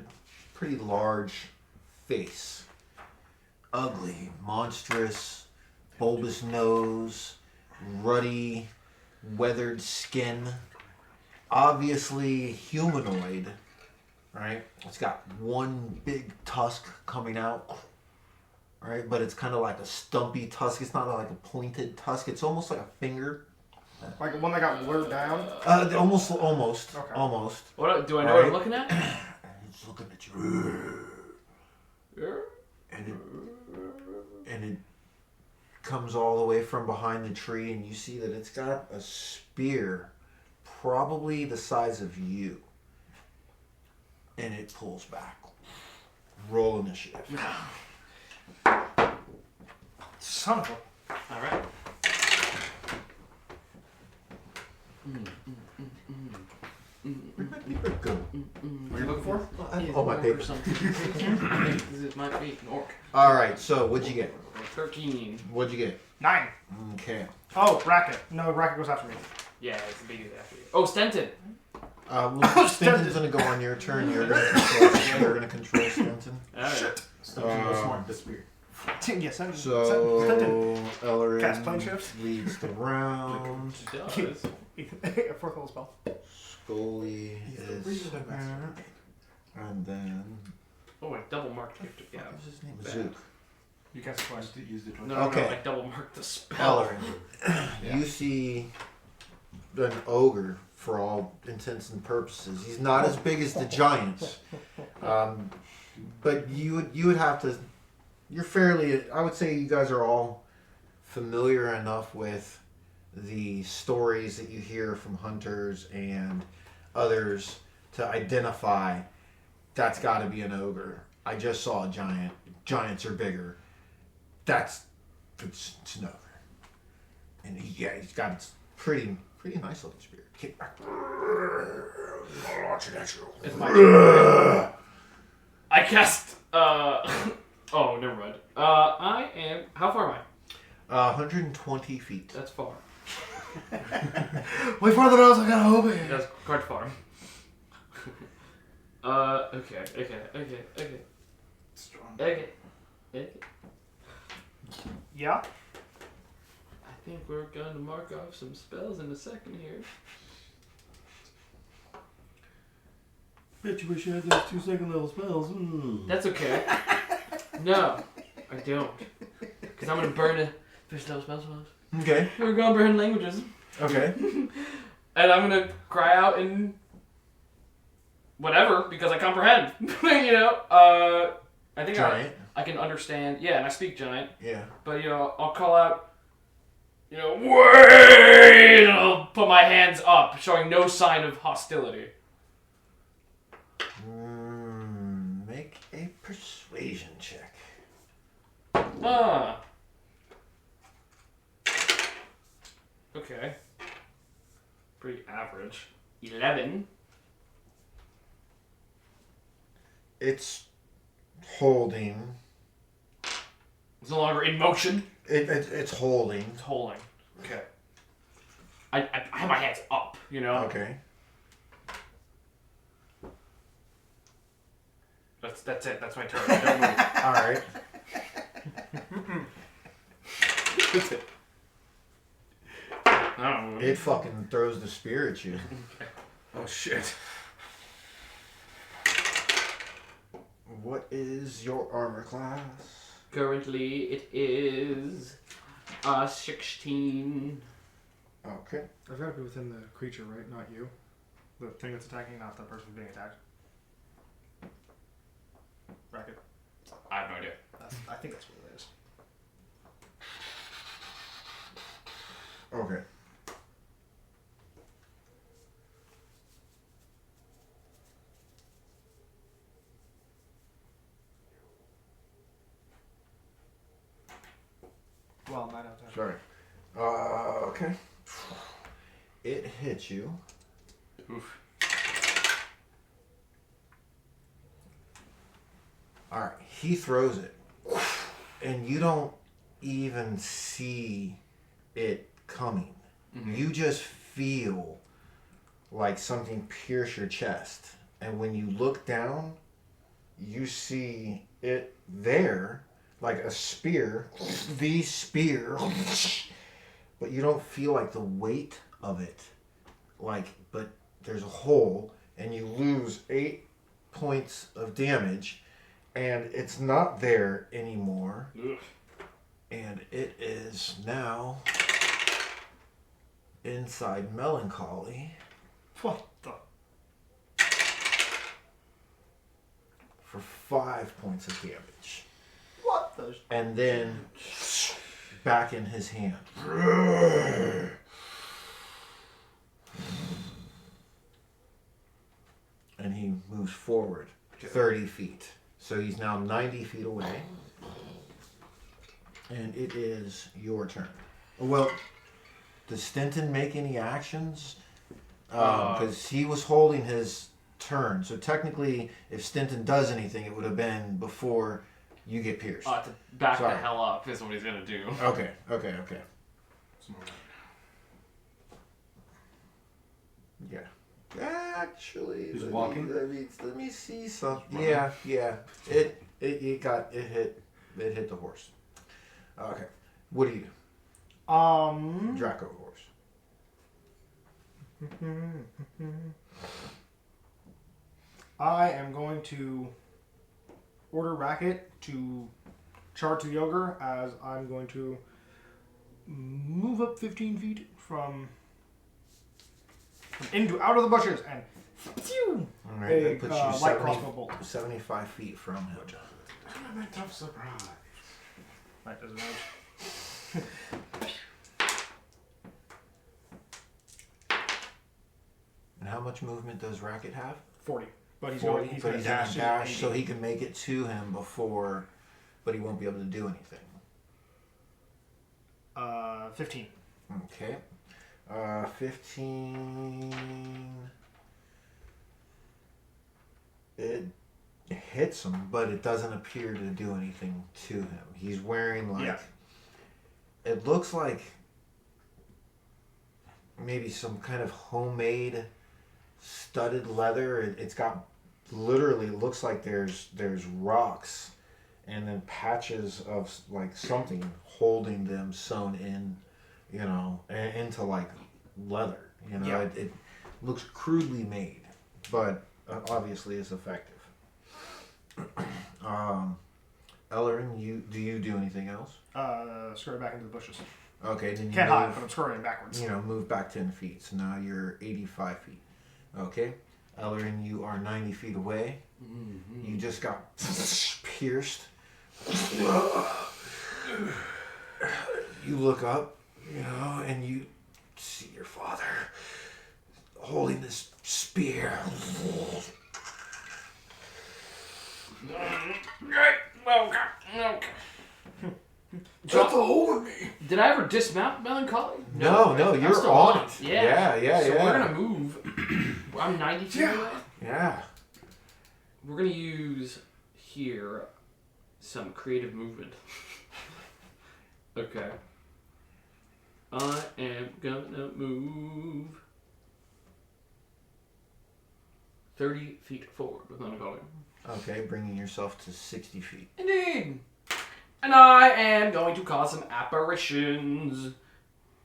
A: pretty large face. Ugly, monstrous, bulbous nose, ruddy, weathered skin, obviously humanoid, right? It's got one big tusk coming out, right? But it's kind of like a stumpy tusk. It's not like a pointed tusk. It's almost like a finger.
C: Like one that got blurred down.
A: Almost.
C: Okay.
A: Almost.
E: What do I know what I'm
A: Right.
E: looking at?
A: And it's looking at you. And it comes all the way from behind the tree, and you see that it's got a spear, probably the size of you. And it pulls back. Roll initiative.
C: Son of a...
E: All right.
A: Go.
B: What are you looking for?
A: Oh, my paper.
E: Because it might be an orc.
A: All right, so what'd you get?
E: 13.
A: What'd you get?
C: 9.
A: Okay.
C: Oh, Racket. No, Racket goes after me.
E: Yeah, it's the beginning after you. Oh, Stenton.
A: Well, Stenton's gonna go on your turn. You're gonna control Stenton.
E: All right.
D: Something was smart, disappeared.
C: Yes, I'm...
A: So
C: Cast plane
A: Ellerin
C: shifts?
A: leads the round.
E: It does.
C: A fourth level spell.
A: Skolli
D: He's the
A: is
D: real
A: second,
D: master.
A: and then
E: Oh, I double marked it. Yeah.
A: what was his name?
E: Bad.
A: Zook.
C: You cast twice.
D: Use the
E: No,
A: Okay.
E: I double marked the spell.
A: Ellerin. You see an ogre for all intents and purposes. He's not as big as the giants, but you would have to. You're fairly. I would say you guys are all familiar enough with the stories that you hear from hunters and others to identify that's got to be an ogre. I just saw a giant. Giants are bigger. It's an ogre. And he's got a pretty nice looking spear. Kick back.
E: It's my turn. I cast. Oh, never mind. I am. How far am I?
A: 120 feet.
E: That's far.
C: Way farther than I was gonna hope it.
E: That's quite far. Okay.
D: Strong.
E: Okay.
C: Yeah?
E: I think we're going to mark off some spells in a second here.
F: Bet you wish you had those 2 second level spells.
E: That's okay. No, I don't. Because I'm going to burn a first level spell slots.
A: Okay.
E: We're going to burn languages.
A: Okay.
E: And I'm going to cry out in whatever, because I comprehend. I think
A: Giant.
E: I can understand. Yeah, and I speak giant.
A: Yeah.
E: But, I'll call out, wait! And I'll put my hands up, showing no sign of hostility.
A: Make a persuasion check.
E: Okay. Pretty average. 11.
A: It's holding.
E: It's no longer in motion.
A: It's holding.
E: It's holding. Okay. I have my hands up, you know.
A: Okay.
E: That's it. That's my turn. Don't move.
A: All right.
E: That's it. Oh.
A: It fucking throws the spear at you.
B: Oh shit.
A: What is your armor class?
E: Currently, it is 16.
A: Okay.
C: I've got to be within the creature, right? Not you. The thing that's attacking, not the person being attacked. Racket.
E: I have no idea.
C: I think that's what it is.
A: Okay.
C: Well, 9 out of 10.
A: Sorry. Okay. It hits you.
E: Oof.
A: Alright, he throws it. And you don't even see it coming.
E: Mm-hmm.
A: You just feel like something pierce your chest. And when you look down, you see it there, like a spear, the spear, but you don't feel like the weight of it. But there's a hole, and you lose 8 points of damage, and it's not there anymore.
E: Ugh.
A: And it is now inside Melancholy
C: What the?
A: for 5 points of damage.
C: What the?
A: And then back in his hand. And he moves forward 30 feet. So he's now 90 feet away. And it is your turn. Well, does Stinton make any actions? Because he was holding his turn. So technically, if Stinton does anything, it would have been before you get pierced.
E: To back
A: Sorry.
E: the hell up is what he's gonna do.
A: Okay. Yeah. Actually,
B: He's
A: let
B: walking?
A: let me see something. Yeah. It hit the horse. Okay. What do you do? Draco horse.
C: I am going to order Racket to charge to the ogre as I'm going to move up 15 feet from out of the bushes and phew,
A: All right,
C: a
A: that puts you
C: light
A: 70
C: crossbow bolt.
A: 75 feet from him.
D: Element of surprise.
C: That doesn't matter.
A: And how much movement does Racket have?
C: 40. But he's
A: 40,
C: going. He's
A: but
C: going
A: he's
C: to dash,
A: gonna dash,
C: to
A: so
C: 80.
A: he can make it to him before, but he won't be able to do anything.
C: 15.
A: Okay. 15. It hits him, but it doesn't appear to do anything to him. He's wearing like.
C: Yeah.
A: It looks like maybe some kind of homemade studded leather. It's got literally looks like there's rocks and then patches of like something holding them sewn in, into like leather.
C: Yeah.
A: It looks crudely made, but obviously it's effective. Ellerin, do you do anything else?
C: Scurry back into the bushes.
A: Okay, then you
C: Can't
A: move,
C: hide, but I'm scurrying backwards.
A: move back 10 feet. So now you're 85 feet. Okay, Ellerin, you are 90 feet away.
E: Mm-hmm.
A: You just got pierced. You look up, and you see your father holding this spear.
E: Drop
A: a hold of me.
E: Did I ever dismount Melancholy?
A: No,
E: I'm
A: you're
E: still
A: on
E: it.
A: it.
E: Yeah.
A: Yeah.
E: So we're gonna move. I'm 90 feet away.
A: Yeah.
E: We're gonna use here some creative movement. Okay. I am gonna move 30 feet forward with Melancholy.
A: Okay, bringing yourself to 60 feet.
E: Indeed. And I am going to cause some apparitions.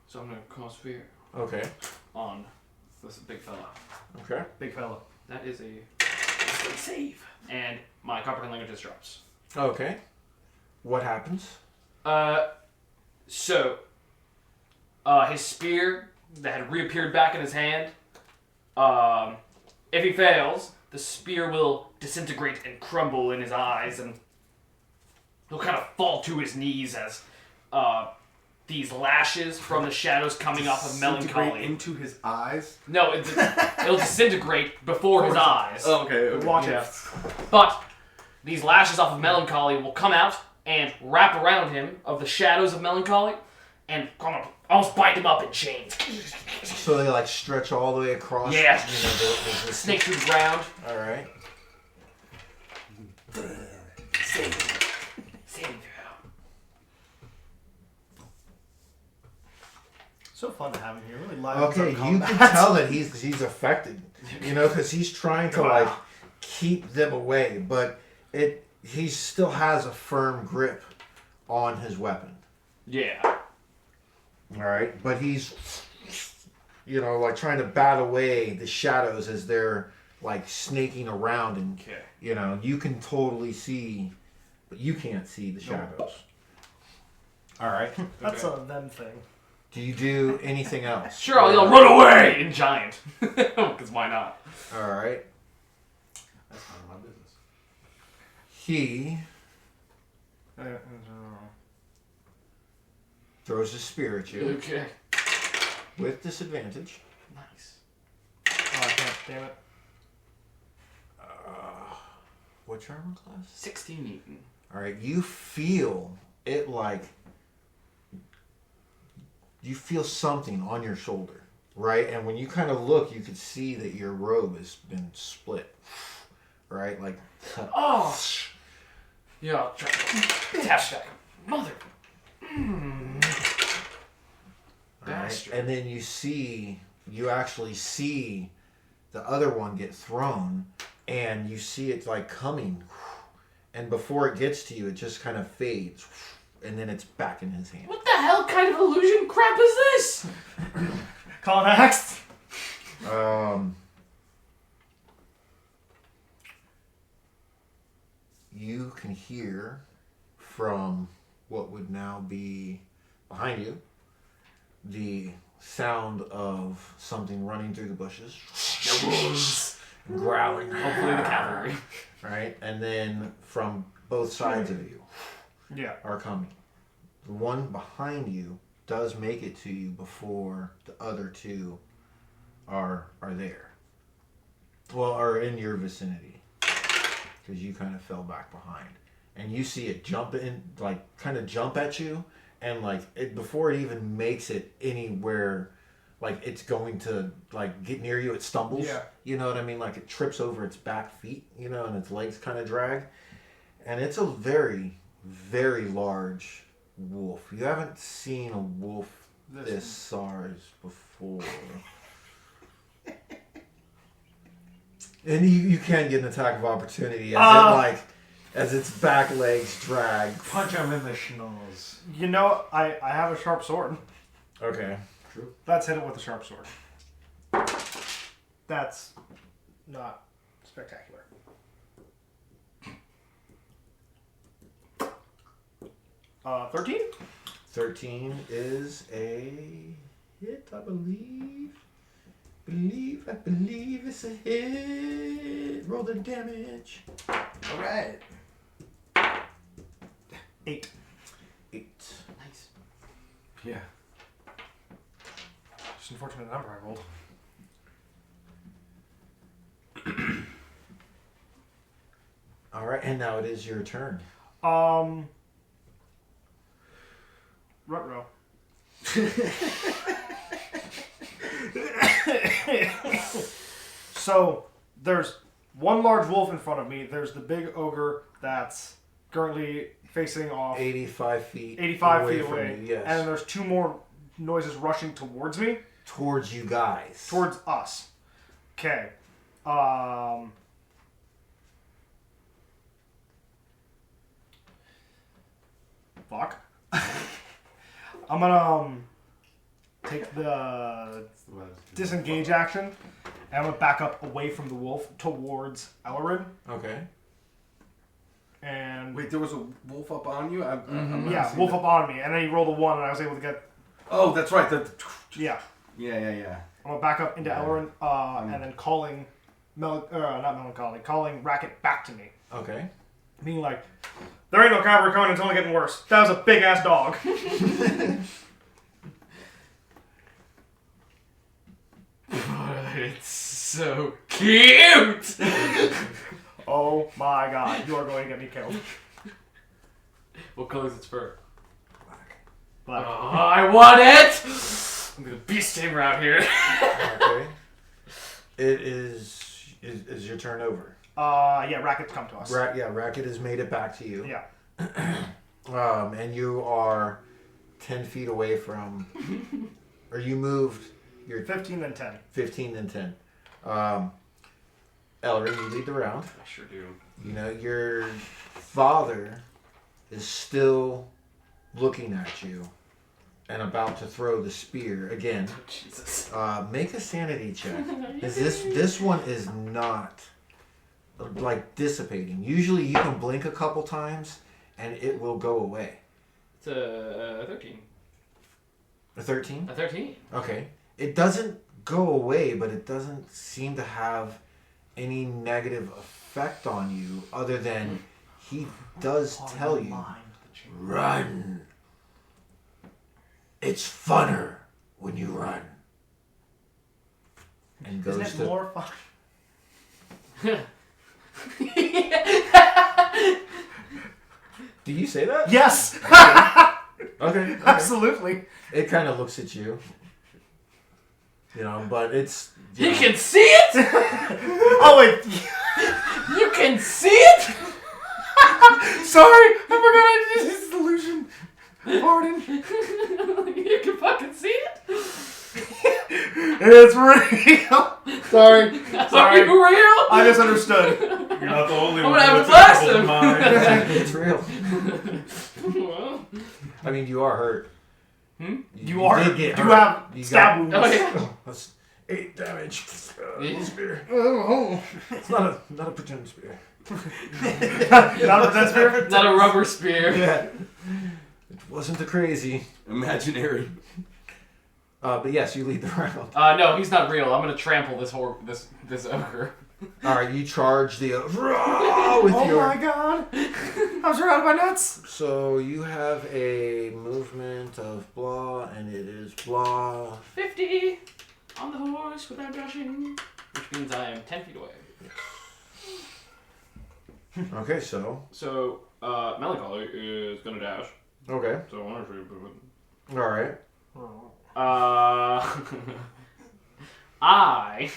E: So I'm going to cause fear
A: Okay.
E: on this big fella.
A: Okay.
C: Big fella.
E: That is a save. And my comprehend language disrupts.
A: Okay. What happens?
E: So his spear that had reappeared back in his hand, if he fails, the spear will disintegrate and crumble in his eyes, and he'll kind of fall to his knees as these lashes from the shadows coming off of Melancholy.
B: Into his eyes?
E: No, it'll disintegrate before his eyes.
B: Oh, okay.
C: Watch
E: Yeah.
C: it.
E: But these lashes off of Melancholy will come out and wrap around him of the shadows of Melancholy and kind of almost bind him up in chains.
A: So they like stretch all the way across.
E: Yeah.
A: The
E: Snake through the ground.
A: All right.
E: Saving throw.
C: So fun to have him here. Really live.
A: Okay, you can tell that he's affected. You know, because he's trying to like keep them away, but he still has a firm grip on his weapon.
E: Yeah.
A: All right, but he's, you know, like trying to bat away the shadows as they're like snaking around, and
E: Okay.
A: you know, you can totally see, but you can't see the shadows. All right.
C: That's a them thing.
A: Do you do anything else?
E: Sure, I'll yell, "Run away!" in giant. Because why not?
A: All right.
B: That's none of my business.
A: He throws a spear at you
E: Okay.
A: with disadvantage.
E: Nice.
C: Oh, I can't. Damn it.
A: What's your armor class?
E: 16 Eaton.
A: All right, you feel it like you feel something on your shoulder, right? And when you kind of look, you can see that your robe has been split, right? Like,
E: Oh! Yeah, I'll try to tap back. Mother.
A: all right?
E: Bastard.
A: And then you actually see the other one get thrown, and you see it like coming, and before it gets to you, it just kind of fades, and then it's back in his hand.
E: What the hell kind of illusion crap is this?
C: Call it axed.
A: You can hear from what would now be behind you the sound of something running through the bushes, growling,
E: Hopefully the cavalry.
A: right? And then from both sides of you
C: Yeah.
A: are coming. The one behind you does make it to you before the other two are there. Well, are in your vicinity. Because you kind of fell back behind. And you see it jump in, like, kind of jump at you. And, like, before it even makes it anywhere, like, it's going to, like, get near you, it stumbles.
C: Yeah.
A: You know what I mean? Like, it trips over its back feet, you know, and its legs kind of drag. And it's a very, very large wolf. You haven't seen a wolf this size before. And you can get an attack of opportunity as its back legs drag.
D: Punch him in the schnoz.
C: You know, I have a sharp sword.
A: Okay.
B: True.
C: Let's hit it with a sharp sword. That's not spectacular. Uh, 13?
A: 13 is a hit, I believe. I believe it's a hit. Roll the damage.
D: All right.
C: 8.
A: 8.
E: Nice.
B: Yeah.
C: Just an unfortunate number I rolled.
A: All right, and now it is your turn.
C: Ruh-roh. So, there's one large wolf in front of me. There's the big ogre that's currently facing off
A: 85 feet.
C: 85 feet
A: from
C: away.
A: you, yes.
C: And there's two more noises rushing towards me?
A: Towards you guys.
C: Towards us. Okay. Fuck. I'm gonna take the disengage action, and I'm gonna back up away from the wolf towards Ellerin.
A: Okay.
C: And
B: Wait, there was a wolf up on you? I'm not
C: yeah,
B: seeing
C: wolf
B: that.
C: up on me, and then he rolled a 1, and I was able to get.
B: Oh, that's right.
C: Yeah.
B: Yeah.
C: I'm gonna back up into
B: Yeah.
C: Ellerin, and then calling not Melancholy, calling Racket back to me.
A: Okay.
C: Being like, there ain't no cavalry coming, it's only getting worse. That was a big ass dog.
E: It's so cute.
C: Oh my god, you are going to get me killed.
E: What color is its fur?
C: Black.
E: Oh, I want it. I'm gonna beast tamer out here.
A: Okay. It is your turn over.
C: Yeah, Racket's come to us.
A: Racket has made it back to you.
C: Yeah.
A: And you are 10 feet away from, or you moved. You're
C: 15 then 10.
A: 15 then 10. Ellery, you lead the round.
E: I sure do.
A: You know, your father is still looking at you and about to throw the spear again.
E: Jesus.
A: Make a sanity check. This one is not like dissipating. Usually you can blink a couple times and it will go away.
E: It's a 13.
A: A 13?
E: A 13.
A: Okay. It doesn't go away, but it doesn't seem to have any negative effect on you other than he does tell you, run. It's funner when you run. And goes
C: Isn't it
A: to...
C: more fun?
A: Do you say that?
C: Yes!
A: Okay.
C: Absolutely.
A: It kind of looks at you. You know, but it's...
E: You can see it.
C: Oh, wait.
E: You can see it.
C: Sorry, I forgot I did his illusion. Pardon.
E: You can fucking see it.
C: It's real. Sorry.
E: Are you real?
C: I misunderstood.
F: You're not the only
E: I'm
F: one.
E: gonna have
F: that's
E: a blast
F: troubled
E: him.
F: mind.
A: It's real.
E: Well,
A: I mean, you are hurt.
C: You are.
A: did get
C: You
A: hurt.
C: have
A: You
C: stab wounds.
E: oh yeah.
A: That's 8 damage.
E: Yeah.
A: Spear.
C: Oh.
A: It's not a pretend spear.
C: Not with that spirit.
E: Not a rubber spear.
A: Yeah. It wasn't a crazy.
B: Imaginary.
A: But yes, you lead the round.
E: No, he's not real. I'm gonna trample this this ogre.
A: Alright, you charge the with
C: Oh
A: your...
C: my god. I'm surrounded by nuts.
A: So you have a movement of blah, and it is blah.
E: 50 on the horse without dashing, which means I am 10 feet away.
A: Okay, so...
E: So Melancholy is gonna dash.
A: Okay.
E: So I want to.
A: Alright.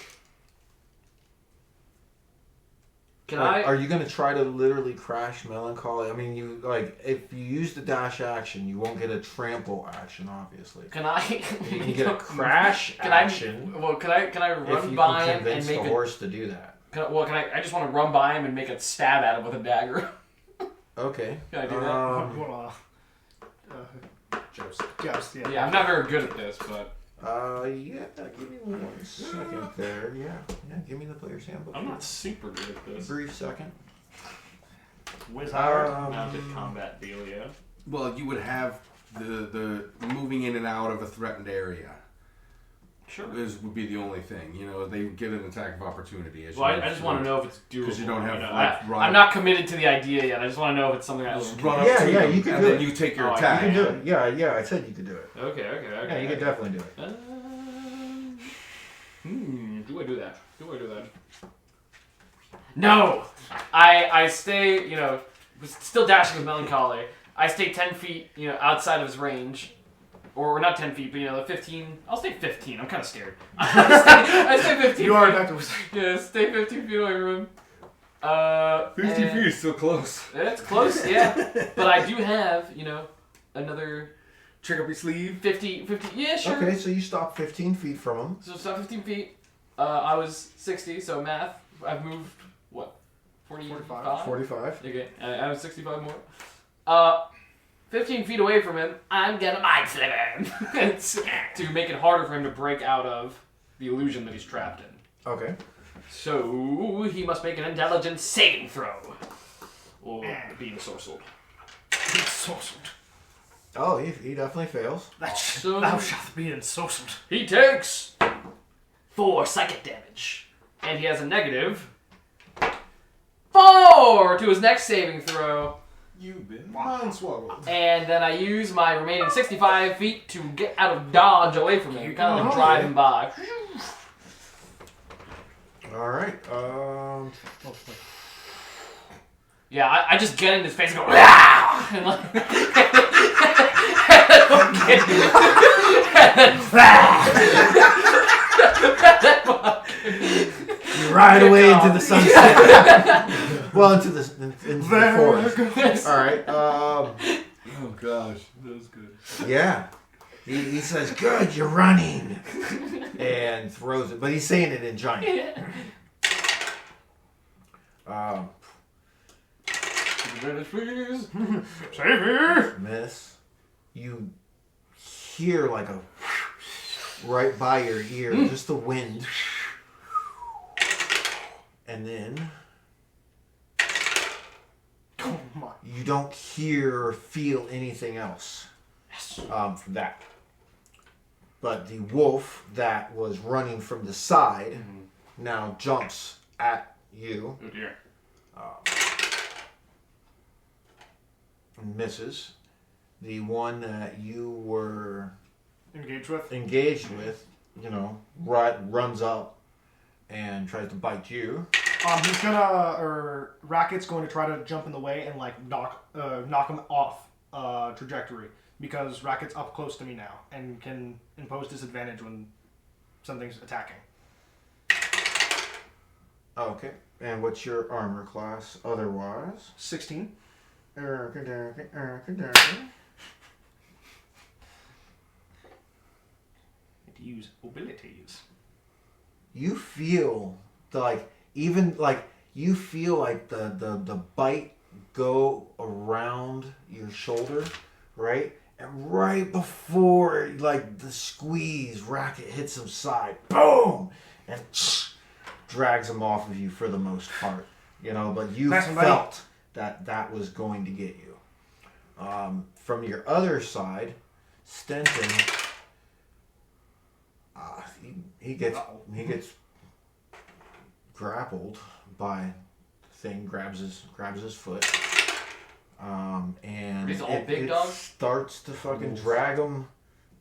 A: Are you going to try to literally crash Melancholy? I mean, you if you use the dash action, you won't get a trample action, obviously.
E: Can I?
A: You can get a crash action
E: Can I
A: if
E: run
A: you
E: by
A: can
E: him
A: convince
E: and
A: the
E: make
A: horse to do that.
E: I just want to run by him and make a stab at him with a dagger.
A: Okay.
E: Can I do that?
C: You wanna
B: Joust.
C: joust? Yeah.
E: Yeah, I'm not very good at this, but
A: Yeah, give me 1 second there. Yeah, give me the player's handbook.
E: I'm not super good at this.
A: Brief second.
C: Whiz
E: Mounted combat dealio.
B: Well, you would have the moving in and out of a threatened area.
E: Sure.
B: Would be the only thing. You know, they would get an attack of opportunity. As
E: Well,
B: you
E: I just want to know if it's doable.
B: 'Cause you don't have,
E: You know,
B: like, run-
E: I'm not committed to the idea yet. I just want to know if it's something I
B: Just
E: can
B: run up
A: Yeah,
B: to
A: yeah,
B: them,
A: you can
B: and
A: do
B: then
A: it.
B: you take your
E: Oh, I
A: You
B: attack.
A: can do it. Yeah, I said you could do it.
E: Okay.
A: Yeah, you could definitely do it.
E: Do I do that? No! I stay, still dashing with Melancholy. I stay 10 feet, outside of his range. Or not 10 feet, but 15. I'll stay 15. I'm kind of scared. I stay 15.
C: You are effective.
E: Yeah, stay 15 feet away from him.
B: 50
E: and
B: feet, still close.
E: It's close, yeah. But I do have, another
B: Trick up your sleeve.
E: 50, yeah, sure.
A: Okay, so you stop 15 feet from him.
E: So it's not 15 feet. I was 60, so math. I've moved, what, 45?
A: 45.
E: Okay, I was 65 more. 15 feet away from him, I'm gonna mind flip him to make it harder for him to break out of the illusion that he's trapped in.
A: Okay.
E: So he must make an intelligence saving throw, or be ensorcelled.
C: Ensorcelled.
A: Oh, he definitely fails.
E: Awesome.
C: Thou shalt be ensorcelled.
E: He takes 4 psychic damage, and he has a negative 4 to his next saving throw.
D: You've been mind swallowed.
E: And then I use my remaining 65 feet to get out of dodge away from him, kind of like drive him by.
A: All right.
E: Yeah, I just get in his face and go, "Rah!" And like,
A: You ride away into the sunset. Well, into the forest. All right.
B: Oh gosh, that was good.
A: Yeah. He says, "Good, you're running," and throws it, but he's saying it in giant.
E: Advantage, please.
C: Save me!
A: Miss. You hear like a right by your ear, just the wind, and then
C: Oh my.
A: you don't hear or feel anything else from that. But the wolf that was running from the side now jumps at you.
E: Oh dear.
A: And misses. The one that you were
C: Engaged with?
A: runs up and tries to bite you.
C: Racket's going to try to jump in the way and like knock him off trajectory, because Racket's up close to me now and can impose disadvantage when something's attacking.
A: Okay. And what's your armor class otherwise?
C: 16. To use abilities.
A: You feel the bite go around your shoulder, right? And right before the squeeze, Racket hits him side, boom, and drags him off of you for the most part. But you felt that was going to get you. From your other side, Stenton, he gets grappled by the thing, grabs his foot, and
E: These all big
A: it
E: dogs?
A: starts to fucking drag him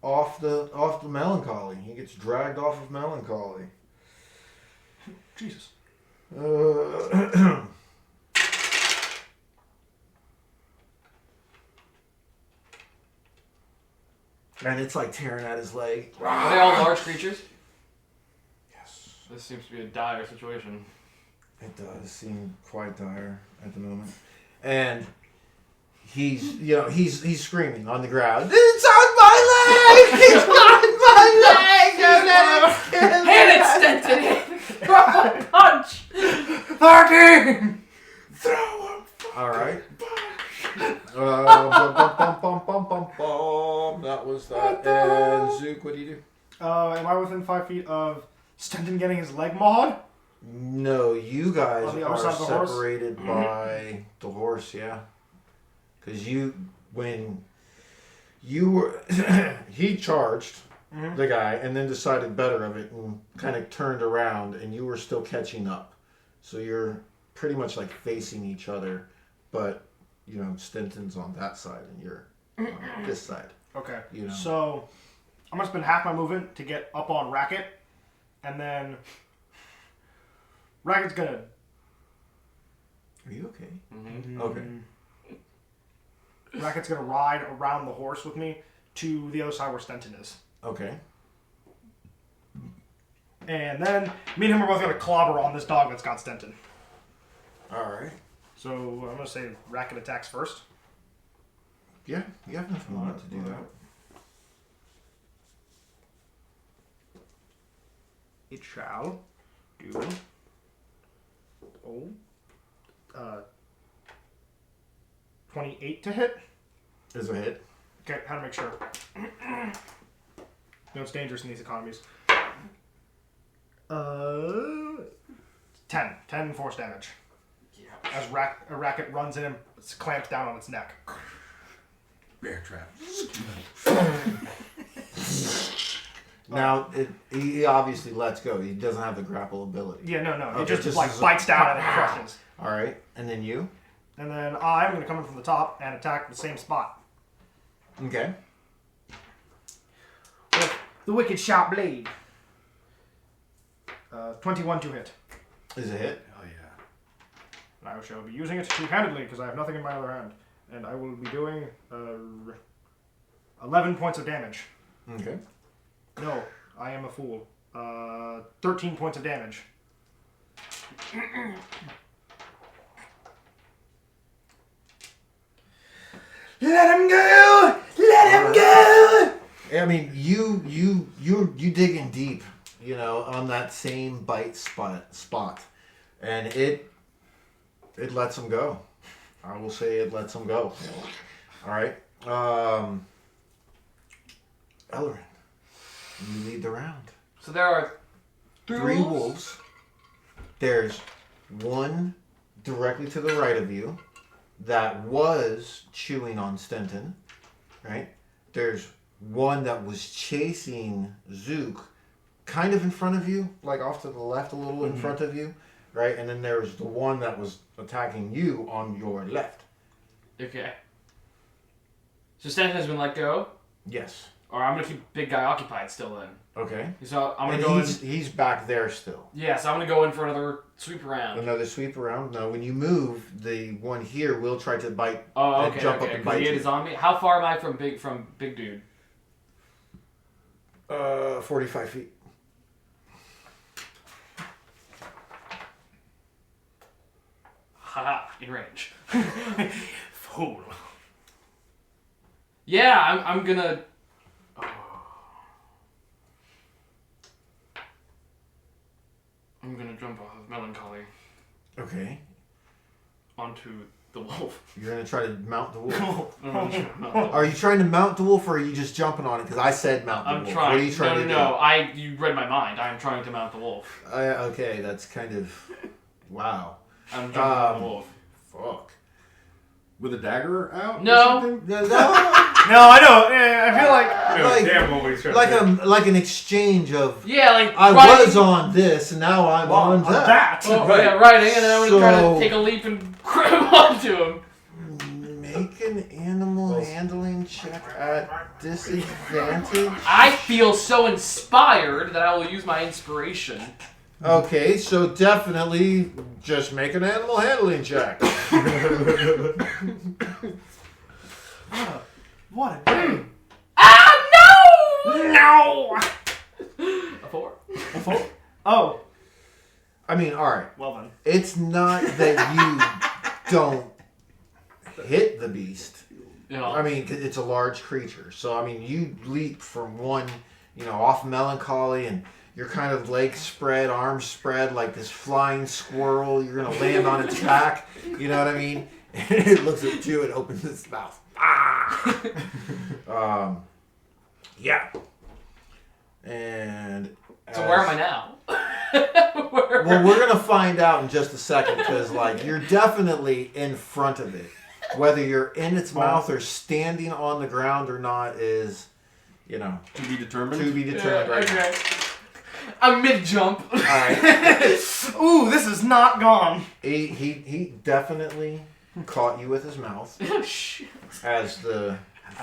A: off the melancholy. He gets dragged off of melancholy.
C: Jesus.
A: And it's like tearing at his leg.
E: Are they all large creatures?
A: Yes.
E: This seems to be a dire situation.
A: It does seem quite dire at the moment. And he's screaming on the ground. It's on my leg! It's on my leg! Don't let it kill me!
E: Hit it, Stenton! Throw a punch!
C: 13!
D: Throw him!
A: Alright. That was that. And Zook, what do you do?
C: Am I within 5 feet of Stenton getting his leg mauled?
A: No, you guys
C: On the other
A: are
C: side of the horse?
A: separated by the horse, yeah. Because when you were, he charged the guy and then decided better of it and kind of turned around, and you were still catching up. So you're pretty much like facing each other, but Stenton's on that side and you're on this side.
C: Okay.
A: You know.
C: So I'm going to spend half my movement to get up on Racket, and then Racket's going to...
A: Are you okay?
E: Mm-hmm.
A: Okay.
C: Racket's going to ride around the horse with me to the other side where Stenton is.
A: Okay.
C: And then me and him are both going to clobber on this dog that's got Stenton.
A: All right.
C: So I'm going to say Racket attacks first.
A: Yeah, you have enough movement to do that.
C: it shall do. 28 to hit.
A: Is a hit.
C: Okay, how to make sure. No, it's dangerous in these economies. 10 force damage.
E: Yeah.
C: As a racket runs in and it's clamped down on its neck.
B: Bear trap.
A: Now, he obviously lets go. He doesn't have the grapple ability.
C: Yeah, no.
A: Okay,
C: It just
A: just
C: like
A: as a-
C: bites down and it crushes.
A: All right. And then you?
C: And then I'm going to come in from the top and attack the same spot.
A: Okay.
C: With the wicked sharp blade. 21 to hit.
A: Is a hit.
B: Hell yeah.
C: And I shall be using it two-handedly because I have nothing in my other hand. And I will be doing 11 points of damage.
A: Okay.
C: No, I am a fool. 13 points of damage. Let him go! Let him go!
A: I mean, you digging deep, you know, on that same bite spot, and it lets him go. I will say it lets him go. All right, Ellerin, you lead the round.
E: So there are
A: Three wolves. There's one directly to the right of you that was chewing on Stenton, right? There's one that was chasing Zook kind of in front of you, like off to the left a little in front of you, right? And then there's the one that was attacking you on your left.
E: Okay. So Stanton has been let go,
A: Yes.
E: or I'm gonna keep big guy occupied still then.
A: Okay.
E: So I'm
A: And
E: gonna go in.
A: he's back there still.
E: Yeah, so I'm gonna go in for another sweep around.
A: Another sweep around. No, when you move, the one here will try to bite
E: Oh,
A: and
E: okay,
A: jump up
E: okay.
A: and
E: Because
A: bite
E: he
A: you.
E: is on me. How far am I from big dude?
A: 45 feet.
E: Haha, in range.
C: Fool.
E: Yeah, I'm gonna. I'm gonna jump off of Melancholy
A: Okay.
E: onto the wolf.
A: You're going to try to mount the wolf.
E: I'm gonna jump off.
A: Are you trying to mount the wolf or are you just jumping on it? Because I said mount the
E: I'm
A: wolf.
E: trying.
A: What are you trying to do?
E: No. You read my mind. I'm trying to mount the wolf.
A: Okay, that's kind of... Wow.
E: I'm jumping on the wolf.
A: Fuck.
B: With a dagger out?
E: No.
B: Or something?
A: No,
C: No, I know. Yeah, I feel like...
F: Damn what we tried
A: like an exchange of...
E: Yeah, like
A: I
E: riding-
A: was on this and now I'm on that.
E: Well,
B: Right.
E: yeah, riding, and then I'm gonna try
A: So-
E: to take a leap and grab onto him.
A: Make an animal handling check at disadvantage.
E: I feel so inspired that I will use my inspiration.
A: Okay, so definitely just make an animal handling check.
C: What a day.
E: Ah, no!
C: No!
E: A 4.
C: A fool? Oh.
A: I mean, alright.
C: Well then.
A: It's not that you don't hit the beast.
E: Yeah.
A: I mean, 'cause it's a large creature. So, I mean, you leap from one, off Melancholy, and you're kind of legs spread, arms spread, like this flying squirrel. You're going to land on its back. You know what I mean? And it looks at you and opens its mouth. Ah! Yeah. And...
E: So where am I now?
A: Well, we're going to find out in just a second, because, you're definitely in front of it. Whether you're in its mouth or standing on the ground or not is,
B: To be determined?
A: to be determined right now.
E: Okay. I'm mid-jump.
A: All right.
C: Ooh, this is not gone.
A: He definitely caught you with his mouth,
E: Oh, shit.
A: as the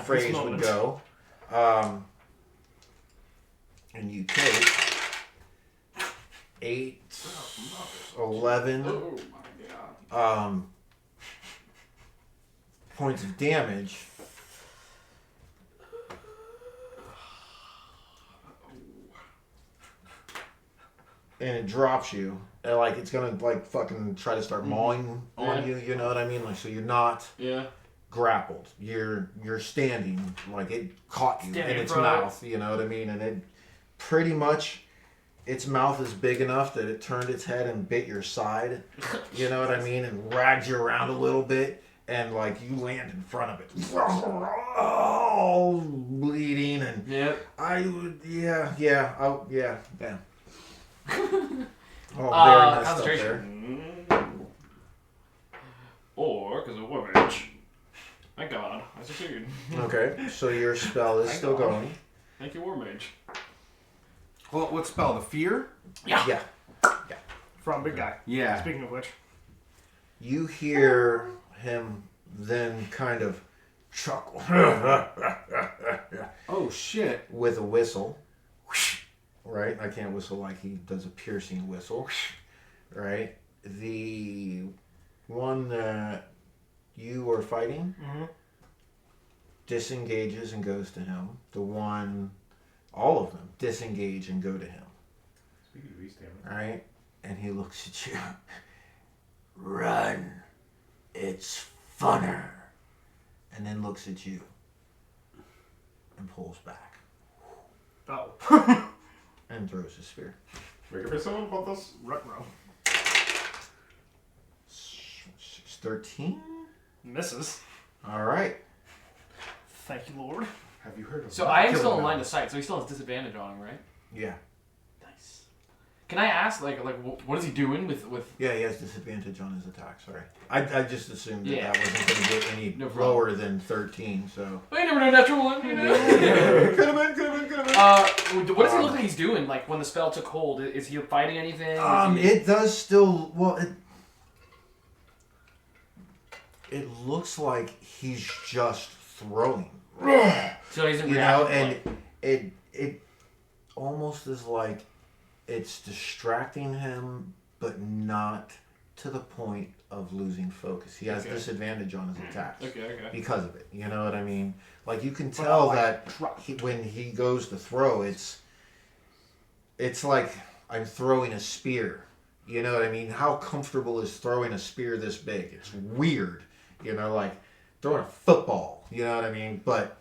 A: phrase would
C: moment.
A: go. And you take 8, 11
E: Oh, my God.
A: points of damage. And it drops you. And, it's gonna fucking try to start mauling on
E: Yeah.
A: you. You know what I mean? So you're not
E: Yeah.
A: grappled. You're standing. It caught you
E: Standing
A: in
E: in
A: its
E: front of it.
A: mouth. You know what I mean? And it pretty much its mouth is big enough that it turned its head and bit your side. You know what I mean? And ragged you around a little bit. And like you land in front of it. Oh, bleeding. And
E: Yep.
A: I would, yeah. Oh, yeah. Oh, very messed up there.
E: Concentration. Or, because of war mage. Thank God, I succeeded.
A: Okay, so your spell is still going.
E: Thank you, war mage.
B: Well, what spell? The fear?
A: Yeah.
C: From big guy.
B: Yeah.
C: Speaking of which.
A: You hear him then kind of chuckle
B: Oh, shit.
A: with a whistle. Right? I can't whistle like he does a piercing whistle. Right? The one that you were fighting disengages and goes to him. The one, all of them disengage and go to him.
B: Speaking of East Hammer.
A: Right? And he looks at you. Run. It's funner. And then looks at you. And pulls back.
C: Oh.
A: And throws his spear.
B: Wait for someone about this?
C: Rutro.
A: 13?
C: Misses.
A: Alright.
C: Thank you, Lord.
B: Have you heard of
E: So
B: that?
E: I am
B: Killing
E: still in
B: them.
E: line of sight, so he still has disadvantage on him, right?
A: Yeah.
E: Nice. Can I ask, like, what is he doing with?
A: Yeah, he has disadvantage on his attack, sorry. I just assumed that
E: Yeah.
A: that wasn't going to get any
E: No problem.
A: lower than 13, so...
E: Well, you never know, natural one, you know?
A: Could have been.
E: What does he look like he's doing? Like when the spell took hold, is he fighting anything? Is he...
A: It does still... Well, it looks like he's just throwing.
E: So he's in
A: You know,
E: reaction.
A: and it almost is like it's distracting him, but not to the point of losing focus. He has
E: Okay.
A: disadvantage on his attacks
E: Okay.
A: because of it. You know what I mean? Like you can tell that
C: Drop.
A: when he goes to throw, it's like I'm throwing a spear. You know what I mean? How comfortable is throwing a spear this big? It's weird. You know, like throwing a football. You know what I mean? But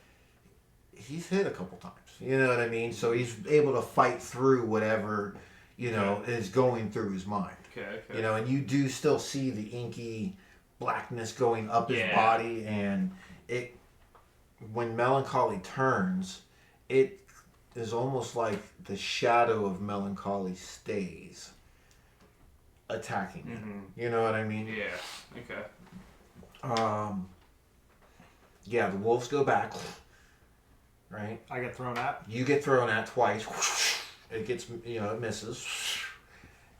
A: he's hit a couple times. You know what I mean? So he's able to fight through whatever, you know, is going through his mind.
E: Okay.
A: You know, and you do still see the inky blackness going up his
E: Yeah.
A: body, and it, when Melancholy turns, it is almost like the shadow of Melancholy stays attacking him. You know what I mean?
E: Yeah. Okay.
A: Yeah, the wolves go back. Right?
C: I get thrown at.
A: You get thrown at twice. It gets, you know, it misses.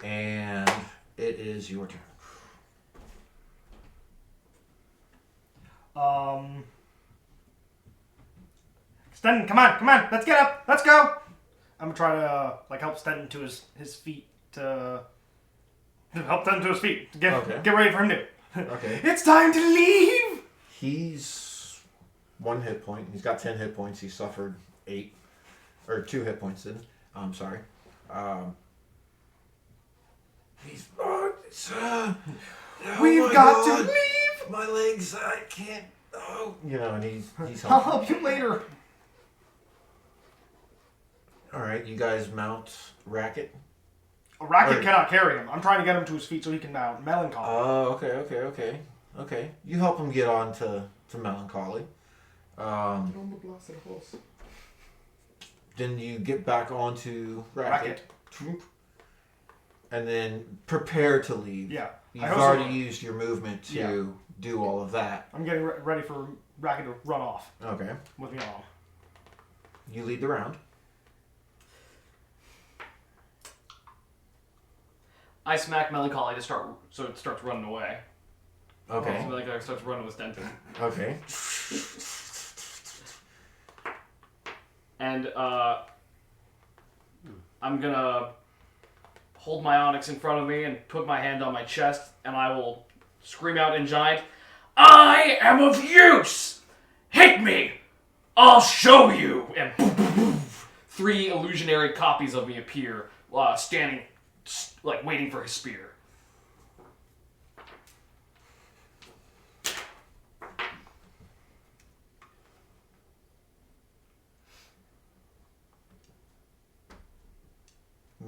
A: And it is your turn.
C: Stenton, come on, let's get up, let's go. I'm gonna try to help Stenton to his feet to help Stenton to his feet. To get ready for him to.
A: Okay.
C: It's time to leave.
A: He's 1 hit point. He's got 10 hit points. He suffered 8. Or 2 hit points then. I'm sorry. He's...
C: We've got to leave.
A: My legs, I can't... Oh. You know, and he's
C: I'll
A: helping.
C: help you later.
A: Alright, you guys mount Racket.
C: A racket cannot carry him. I'm trying to get him to his feet so he can mount Melancholy.
A: Oh, okay. You help him get on to Melancholy.
B: On the blasted horse.
A: Then you get back onto Racket. And then prepare to leave.
C: Yeah.
A: You've already used your movement to
C: Yeah.
A: do all of that.
C: I'm getting ready for Racket to run off
A: Okay.
C: with me on.
A: You lead the round.
E: I smack Melancholy to start, so it starts running away.
A: Okay.
E: So Melancholy starts running with Stenton.
A: Okay.
E: And I'm gonna hold my onyx in front of me and put my hand on my chest, and I will scream out in giant, "I am of use! Hit me! I'll show you!" And 3 illusionary copies of me appear, standing, like, waiting for his spear.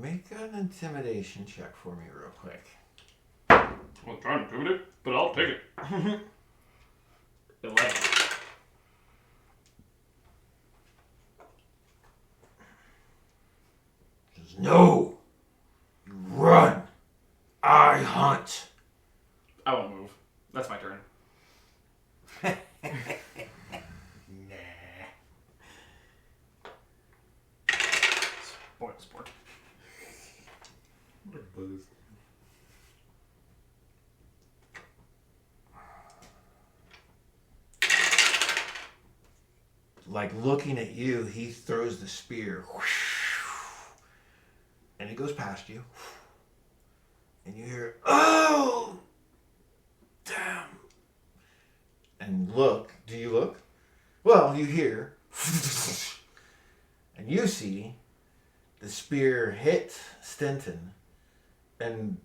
A: Make an intimidation check for me real quick.
E: I'm trying to intimidate, but I'll take it. 11.
A: Says, no! You run! I hunt!
E: I won't move. That's my turn. Spoil sport.
D: What a boost.
A: Like looking at you, he throws the spear. And it goes past you. And you hear, oh! Damn. And look. Do you look? Well, you hear. And you see the spear hit Stenton. And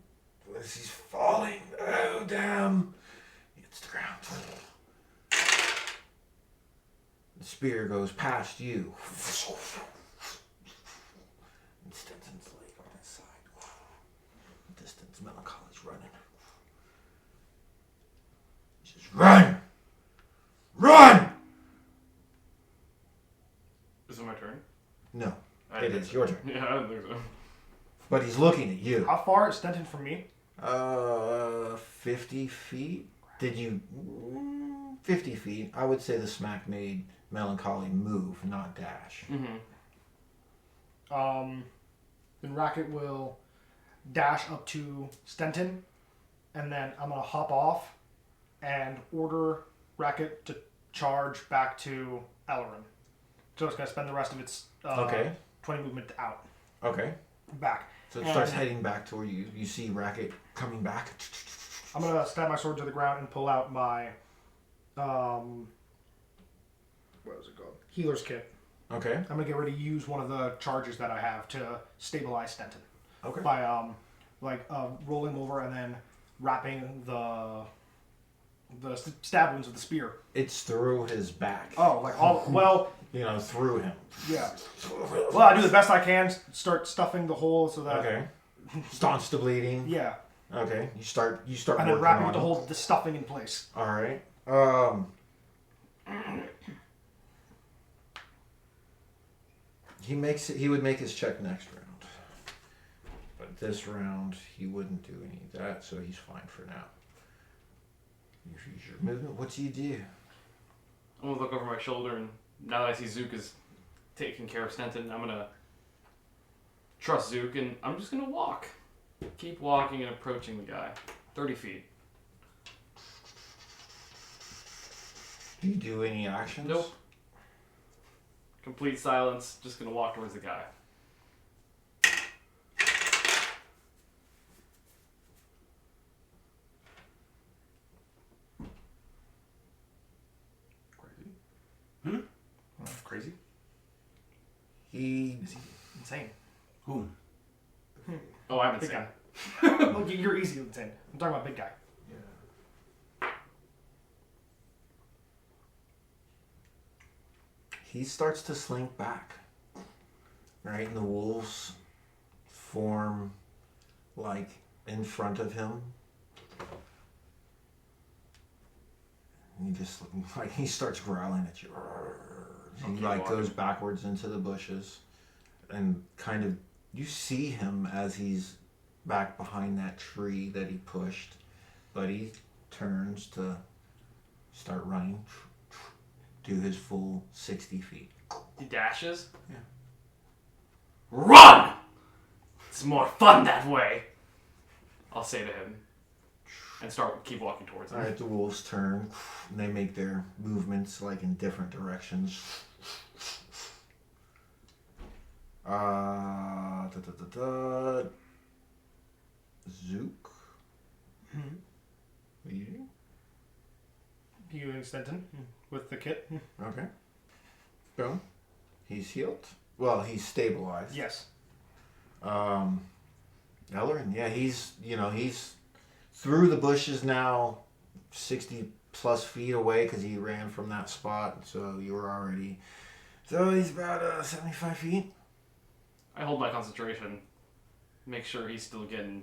A: as he's falling, oh, damn. He hits the ground. The spear goes past you. And Stinton's laid on his side. Distance Melancholy's running. He says, run! Run!
E: Is it my turn?
A: No,
E: I
A: it
E: didn't
A: is
E: think
A: your
E: so.
A: turn.
E: Yeah, I don't think so.
A: But he's looking at you.
C: How far is Stenton from me?
A: 50 feet? Did you... 50 feet. I would say the smack made Melancholy move, not dash.
E: Mm-hmm.
C: Then Racket will dash up to Stenton, and then I'm gonna hop off and order Racket to charge back to Ellerin. So it's gonna spend the rest of its
A: Okay.
C: 20 movement out
A: Okay.
C: back.
A: So it starts heading back to where you see Racket coming back.
C: I'm gonna stab my sword to the ground and pull out my what is it called? Healer's kit.
A: Okay.
C: I'm gonna get ready to use one of the charges that I have to stabilize Stenton
A: Okay.
C: by rolling over and then wrapping the stab wounds with the spear.
A: It's through his back.
C: Oh, like all well,
A: Through him.
C: yeah. Well, I do the best I can. Start stuffing the hole so that
A: Okay. Staunch the bleeding.
C: yeah,
A: Okay. You start
C: and
A: working
C: then wrapping
A: on
C: it to
A: him.
C: hold the stuffing in place.
A: All right. He would make his check next round. But this round he wouldn't do any of that, so he's fine for now. You use your movement. What do you do?
E: I'm gonna look over my shoulder, and now that I see Zook is taking care of Stenton, I'm gonna trust Zook, and I'm just gonna walk. Keep walking and approaching the guy. 30 feet.
A: Do you do any actions?
E: Nope. Complete silence. Just gonna walk towards the guy.
B: Crazy. Crazy?
A: He
C: Insane.
F: Who?
E: Oh, I'm
C: Big
E: insane.
C: guy. Look, you're easy insane. I'm talking about big guy.
A: he starts to slink back. Right, and the wolves form like in front of him. And he just like he starts growling at you. He
E: keep
A: like
E: walking.
A: goes backwards into the bushes, and kind of you see him as he's back behind that tree that he pushed, but he turns to start running, do his full 60 feet.
E: He dashes.
A: Yeah.
E: Run! It's more fun that way. I'll say to him, and keep walking towards him.
A: All right, the wolves turn, and they make their movements like in different directions. Zook. What do you do?
C: You and Stenton with the kit.
A: Okay. Boom. He's healed. Well, he's stabilized.
C: Yes.
A: Ellerin, yeah, he's through the bushes now, 60 plus feet away because he ran from that spot. So you were already. So he's about 75 feet.
E: I hold my concentration make sure he's still getting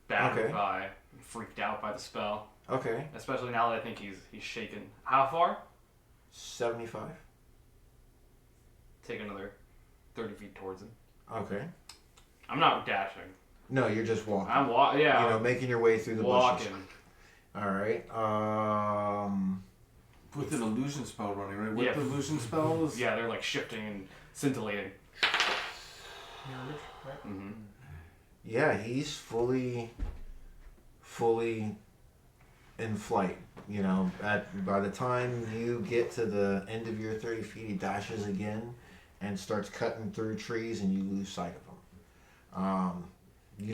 E: battered
A: Okay.
E: by, freaked out by the spell.
A: Okay.
E: Especially now that I think he's shaken. How far?
A: 75.
E: Take another 30 feet towards him.
A: Okay.
E: I'm not dashing.
A: No, you're just walking.
E: I'm walking. Yeah,
A: You know, making your way through the
E: walking.
A: bushes. All right.
B: With an illusion spell running, right? What
E: Yeah.
B: the illusion spell is?
E: Yeah, they're like shifting and scintillating.
C: Mirror, right?
E: Mm-hmm.
A: Yeah, he's fully in flight. You know, by the time you get to the end of your 30 feet, he dashes again and starts cutting through trees, and you lose sight of him. You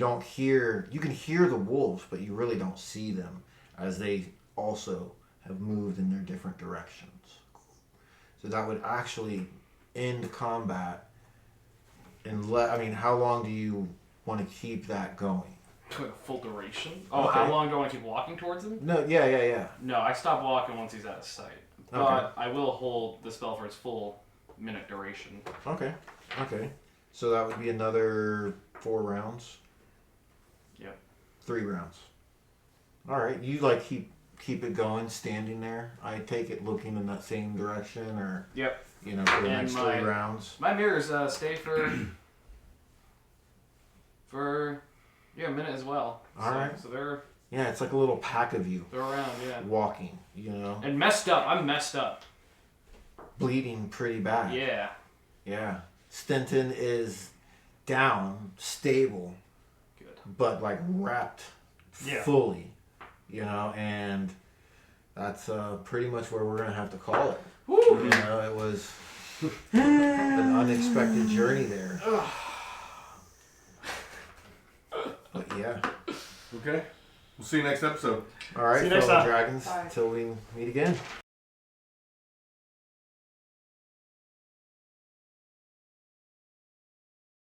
A: can hear the wolves, but you really don't see them, as they also have moved in their different directions. So that would actually end combat. How long do you want to keep that going?
E: Full duration. Oh,
A: Okay.
E: how long do I want to keep walking towards him?
A: No, yeah.
E: No, I stop walking once he's out of sight. But
A: Okay.
E: I will hold the spell for its full minute duration.
A: Okay. So that would be another 4 rounds.
E: Yep.
A: 3 rounds. All right. You keep it going, standing there. I take it looking in that same direction, or
E: Yep.
A: for the
E: And
A: next 3 rounds.
E: My mirrors stay for a minute as well.
A: All right.
E: So they're
A: Yeah, it's like a little pack of you
E: around, yeah.
A: walking.
E: And messed up. I'm messed up.
A: Bleeding pretty bad.
E: Yeah.
A: Yeah. Stenton is down, stable,
E: Good.
A: but like wrapped
C: Yeah.
A: fully, and that's pretty much where we're gonna have to call it.
E: Woo!
A: It was an unexpected journey there. But yeah.
B: Okay. We'll see you next episode.
A: All right,
C: See you next
A: fellow
C: time.
A: dragons.
G: Bye.
A: Till we meet again.